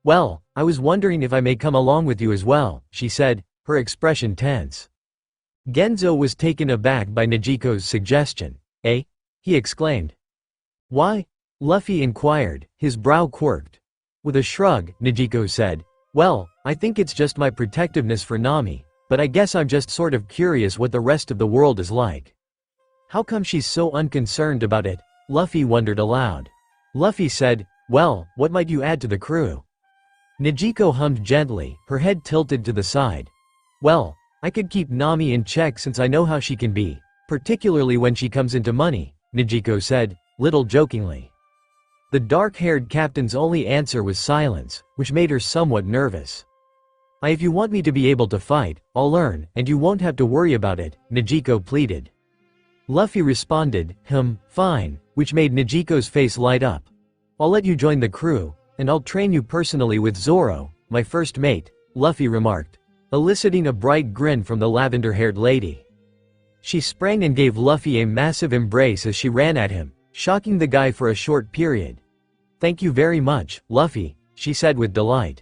"Well, I was wondering if I may come along with you as well," she said, her expression tense. Genzo was taken aback by Nijiko's suggestion. "Eh?" he exclaimed. "Why?" Luffy inquired, his brow quirked. With a shrug, Nijiko said, "Well, I think it's just my protectiveness for Nami, but I guess I'm just sort of curious what the rest of the world is like." "How come she's so unconcerned about it?" Luffy wondered aloud. Luffy said, "Well, what might you add to the crew?" Nijiko hummed gently, her head tilted to the side. "Well, I could keep Nami in check since I know how she can be, particularly when she comes into money," Nijiko said, little jokingly. The dark-haired captain's only answer was silence, which made her somewhat nervous. If you want me to be able to fight, I'll learn, and you won't have to worry about it," Nijiko pleaded. Luffy responded, fine, which made Nijiko's face light up. "I'll let you join the crew, and I'll train you personally with Zoro, my first mate," Luffy remarked, eliciting a bright grin from the lavender-haired lady. She sprang and gave Luffy a massive embrace as she ran at him, shocking the guy for a short period. "Thank you very much, Luffy," she said with delight.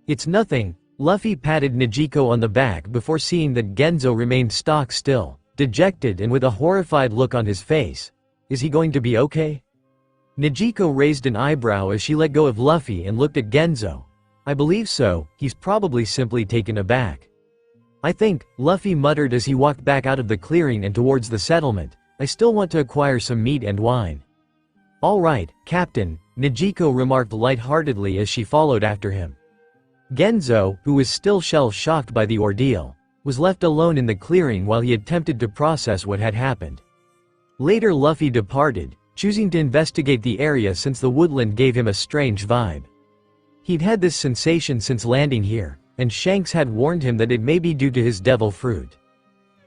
"It's nothing," Luffy patted Nijiko on the back before seeing that Genzo remained stock still, dejected and with a horrified look on his face. "Is he going to be okay?" Nijiko raised an eyebrow as she let go of Luffy and looked at Genzo. I believe so, he's probably simply taken aback. I think, Luffy muttered as he walked back out of the clearing and towards the settlement. I still want to acquire some meat and wine. All right, Captain, Nijiko remarked lightheartedly as she followed after him. Genzo, who was still shell-shocked by the ordeal, was left alone in the clearing while he attempted to process what had happened. Later Luffy departed, choosing to investigate the area since the woodland gave him a strange vibe. He'd had this sensation since landing here, and Shanks had warned him that it may be due to his devil fruit.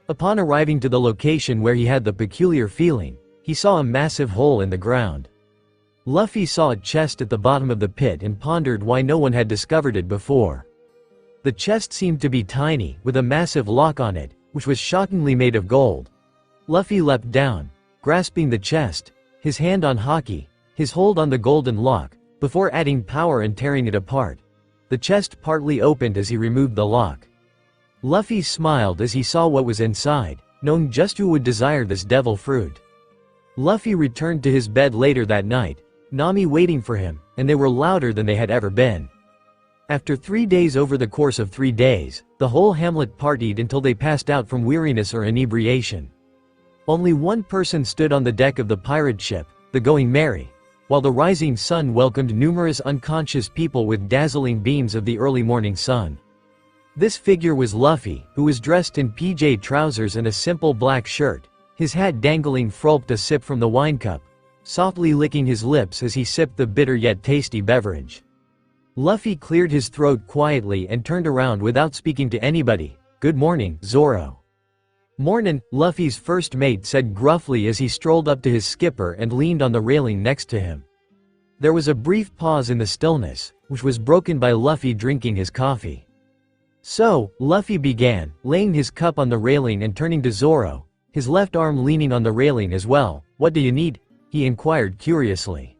Upon arriving to the location where he had the peculiar feeling, he saw a massive hole in the ground. Luffy saw a chest at the bottom of the pit and pondered why no one had discovered it before. The chest seemed to be tiny, with a massive lock on it, which was shockingly made of gold. Luffy leapt down, grasping the chest, his hand on Haki, his hold on the golden lock, before adding power and tearing it apart. The chest partly opened as he removed the lock. Luffy smiled as he saw what was inside, knowing just who would desire this devil fruit. Luffy returned to his bed later that night, Nami waiting for him, and they were louder than they had ever been. After 3 days, over the course of 3 days, the whole hamlet partied until they passed out from weariness or inebriation. Only one person stood on the deck of the pirate ship, the Going Merry, while the rising sun welcomed numerous unconscious people with dazzling beams of the early morning sun. This figure was Luffy, who was dressed in PJ trousers and a simple black shirt, his hat dangling frolped a sip from the wine cup, softly licking his lips as he sipped the bitter yet tasty beverage. Luffy cleared his throat quietly and turned around without speaking to anybody. "Good morning, Zoro." "Mornin'," Luffy's first mate said gruffly as he strolled up to his skipper and leaned on the railing next to him. There was a brief pause in the stillness, which was broken by Luffy drinking his coffee. "So," Luffy began, laying his cup on the railing and turning to Zoro, his left arm leaning on the railing as well. "What do you need?" he inquired curiously.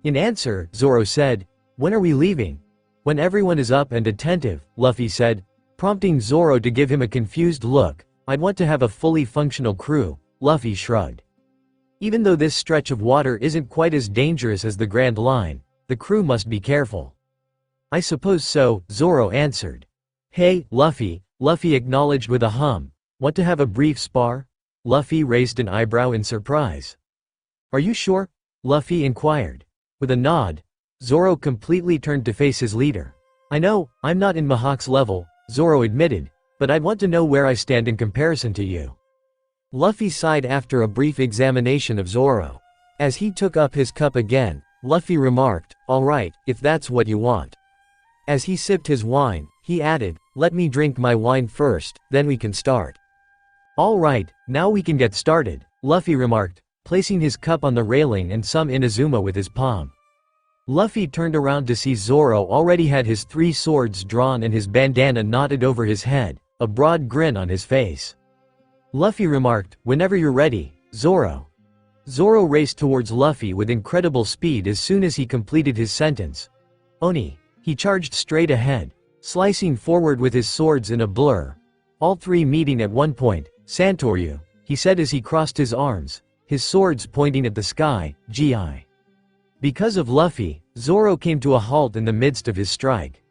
In answer, Zoro said, "When are we leaving?" "When everyone is up and attentive," Luffy said, prompting Zoro to give him a confused look. "I'd want to have a fully functional crew," Luffy shrugged. "Even though this stretch of water isn't quite as dangerous as the Grand Line, the crew must be careful." "I suppose so," Zoro answered. "Hey, Luffy," Luffy acknowledged with a hum. "Want to have a brief spar?" Luffy raised an eyebrow in surprise. "Are you sure?" Luffy inquired. With a nod, Zoro completely turned to face his leader. "I know, I'm not in Mihawk's level," Zoro admitted, "but I'd want to know where I stand in comparison to you." Luffy sighed after a brief examination of Zoro. As he took up his cup again, Luffy remarked, "All right, if that's what you want." As he sipped his wine, he added, "Let me drink my wine first, then we can start." "All right, now we can get started," Luffy remarked, placing his cup on the railing and some Inazuma with his palm. Luffy turned around to see Zoro already had his 3 swords drawn and his bandana knotted over his head, a broad grin on his face. Luffy remarked, "Whenever you're ready, Zoro." Zoro raced towards Luffy with incredible speed as soon as he completed his sentence. "Oni." He charged straight ahead, slicing forward with his swords in a blur. All 3 meeting at one point. "Santoryu," he said as he crossed his arms, his swords pointing at the sky. "Gi." Because of Luffy, Zoro came to a halt in the midst of his strike.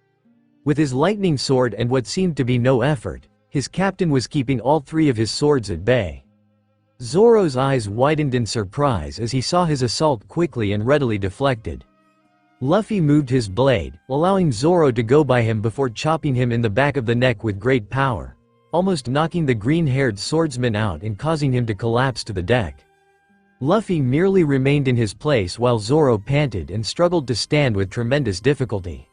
With his lightning sword and what seemed to be no effort, his captain was keeping all 3 of his swords at bay. Zoro's eyes widened in surprise as he saw his assault quickly and readily deflected. Luffy moved his blade, allowing Zoro to go by him before chopping him in the back of the neck with great power, almost knocking the green-haired swordsman out and causing him to collapse to the deck. Luffy merely remained in his place while Zoro panted and struggled to stand with tremendous difficulty.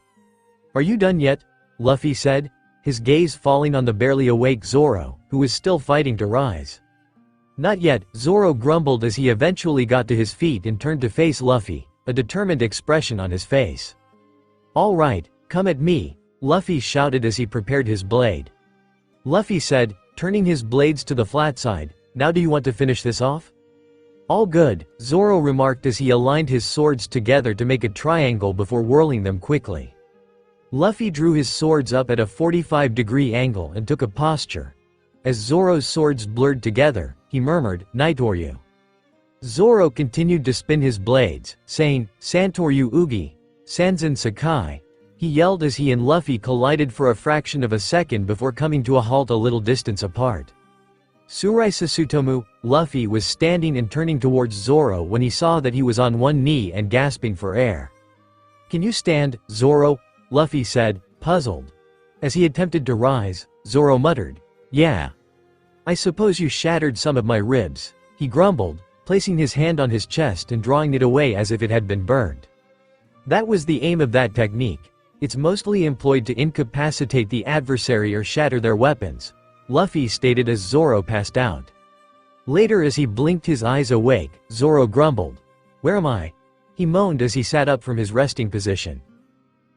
"Are you done yet?" Luffy said, his gaze falling on the barely awake Zoro, who was still fighting to rise. "Not yet," Zoro grumbled as he eventually got to his feet and turned to face Luffy, a determined expression on his face. "All right, come at me," Luffy shouted as he prepared his blade. Luffy said, turning his blades to the flat side, "Now do you want to finish this off?" "All good," Zoro remarked as he aligned his swords together to make a triangle before whirling them quickly. Luffy drew his swords up at a 45-degree angle and took a posture. As Zoro's swords blurred together, he murmured, "Nitoryu." Zoro continued to spin his blades, saying, "Santoryu Ugi, Sanzan Sakai," he yelled as he and Luffy collided for a fraction of a second before coming to a halt a little distance apart. Surai Sasutomu, Luffy was standing and turning towards Zoro when he saw that he was on one knee and gasping for air. "Can you stand, Zoro?" Luffy said, puzzled. As he attempted to rise, Zoro muttered, "Yeah. I suppose you shattered some of my ribs," he grumbled, placing his hand on his chest and drawing it away as if it had been burned. That was the aim of that technique. It's mostly employed to incapacitate the adversary or shatter their weapons, Luffy stated as Zoro passed out. Later, as he blinked his eyes awake, Zoro grumbled, "Where am I?" He moaned as he sat up from his resting position.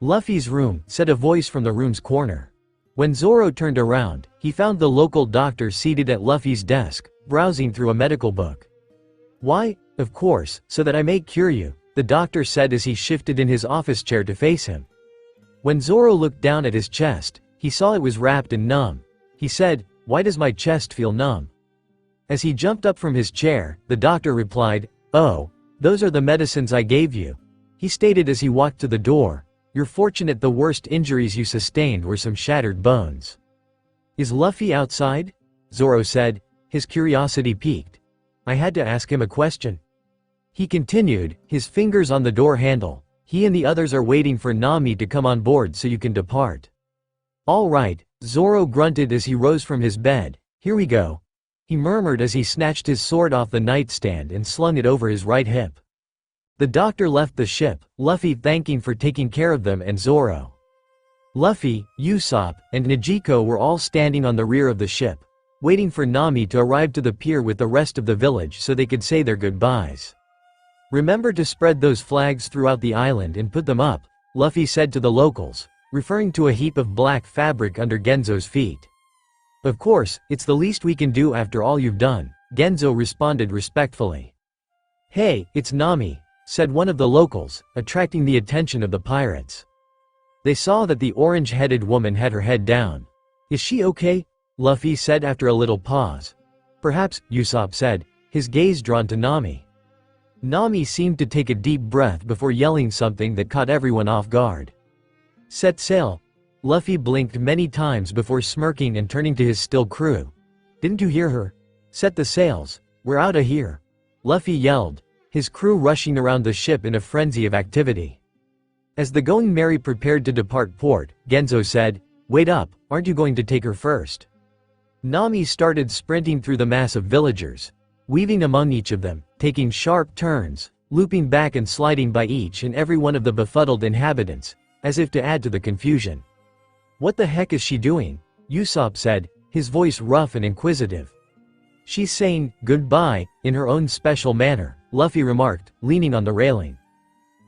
"Luffy's room," said a voice from the room's corner. When Zoro turned around, he found the local doctor seated at Luffy's desk, browsing through a medical book. "Why? Of course, so that I may cure you," the doctor said as he shifted in his office chair to face him. When Zoro looked down at his chest, he saw it was wrapped and numb. He said, "Why does my chest feel numb?" As he jumped up from his chair, the doctor replied, "Oh, those are the medicines I gave you," he stated as he walked to the door. "You're fortunate the worst injuries you sustained were some shattered bones." "Is Luffy outside?" Zoro said, his curiosity piqued. "I had to ask him a question." He continued, his fingers on the door handle. "He and the others are waiting for Nami to come on board so you can depart." "All right," Zoro grunted as he rose from his bed. "Here we go," he murmured as he snatched his sword off the nightstand and slung it over his right hip. The doctor left the ship, Luffy thanking for taking care of them and Zoro. Luffy, Usopp, and Nijiko were all standing on the rear of the ship, waiting for Nami to arrive to the pier with the rest of the village so they could say their goodbyes. "Remember to spread those flags throughout the island and put them up," Luffy said to the locals, referring to a heap of black fabric under Genzo's feet. "Of course, it's the least we can do after all you've done," Genzo responded respectfully. "Hey, it's Nami," said one of the locals, attracting the attention of the pirates. They saw that the orange-headed woman had her head down. "Is she okay?" Luffy said after a little pause. "Perhaps," Usopp said, his gaze drawn to Nami. Nami seemed to take a deep breath before yelling something that caught everyone off guard. "Set sail." Luffy blinked many times before smirking and turning to his still crew. "Didn't you hear her? Set the sails. We're outta here," Luffy yelled, his crew rushing around the ship in a frenzy of activity. As the Going Merry prepared to depart port, Genzo said, "Wait up, aren't you going to take her first?" Nami started sprinting through the mass of villagers, weaving among each of them, taking sharp turns, looping back and sliding by each and every one of the befuddled inhabitants, as if to add to the confusion. "What the heck is she doing?" Usopp said, his voice rough and inquisitive. "She's saying goodbye in her own special manner," Luffy remarked, leaning on the railing.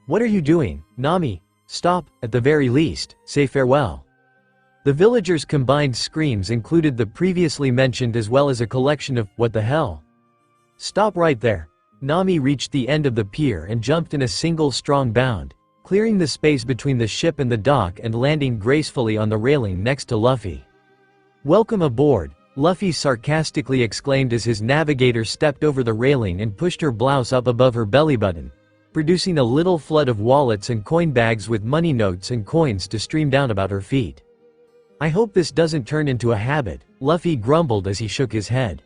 "What are you doing, Nami? Stop, at the very least, say farewell." The villagers' combined screams included the previously mentioned as well as a collection of "what the hell." "Stop right there." Nami reached the end of the pier and jumped in a single strong bound, clearing the space between the ship and the dock and landing gracefully on the railing next to Luffy. "Welcome aboard," Luffy sarcastically exclaimed as his navigator stepped over the railing and pushed her blouse up above her belly button, producing a little flood of wallets and coin bags with money notes and coins to stream down about her feet. "I hope this doesn't turn into a habit," Luffy grumbled as he shook his head.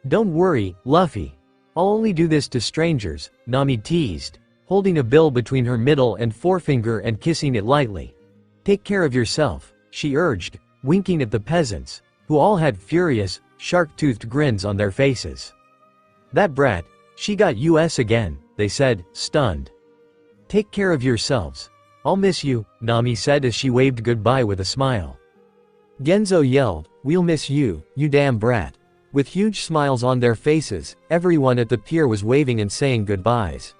"Don't worry, Luffy. I'll only do this to strangers," Nami teased, holding a bill between her middle and forefinger and kissing it lightly. "Take care of yourself," she urged, winking at the peasants, who all had furious, shark-toothed grins on their faces. "That brat, she got us again," they said, stunned. "Take care of yourselves. I'll miss you," Nami said as she waved goodbye with a smile. Genzo yelled, "We'll miss you, you damn brat." With huge smiles on their faces, everyone at the pier was waving and saying goodbyes.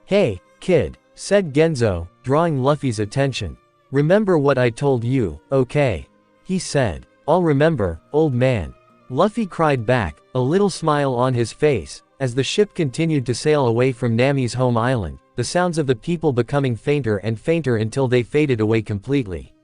"Hey, kid," said Genzo, drawing Luffy's attention. "Remember what I told you, okay?" he said. "I'll remember, old man," Luffy cried back, a little smile on his face. As the ship continued to sail away from Nami's home island, the sounds of the people becoming fainter and fainter until they faded away completely.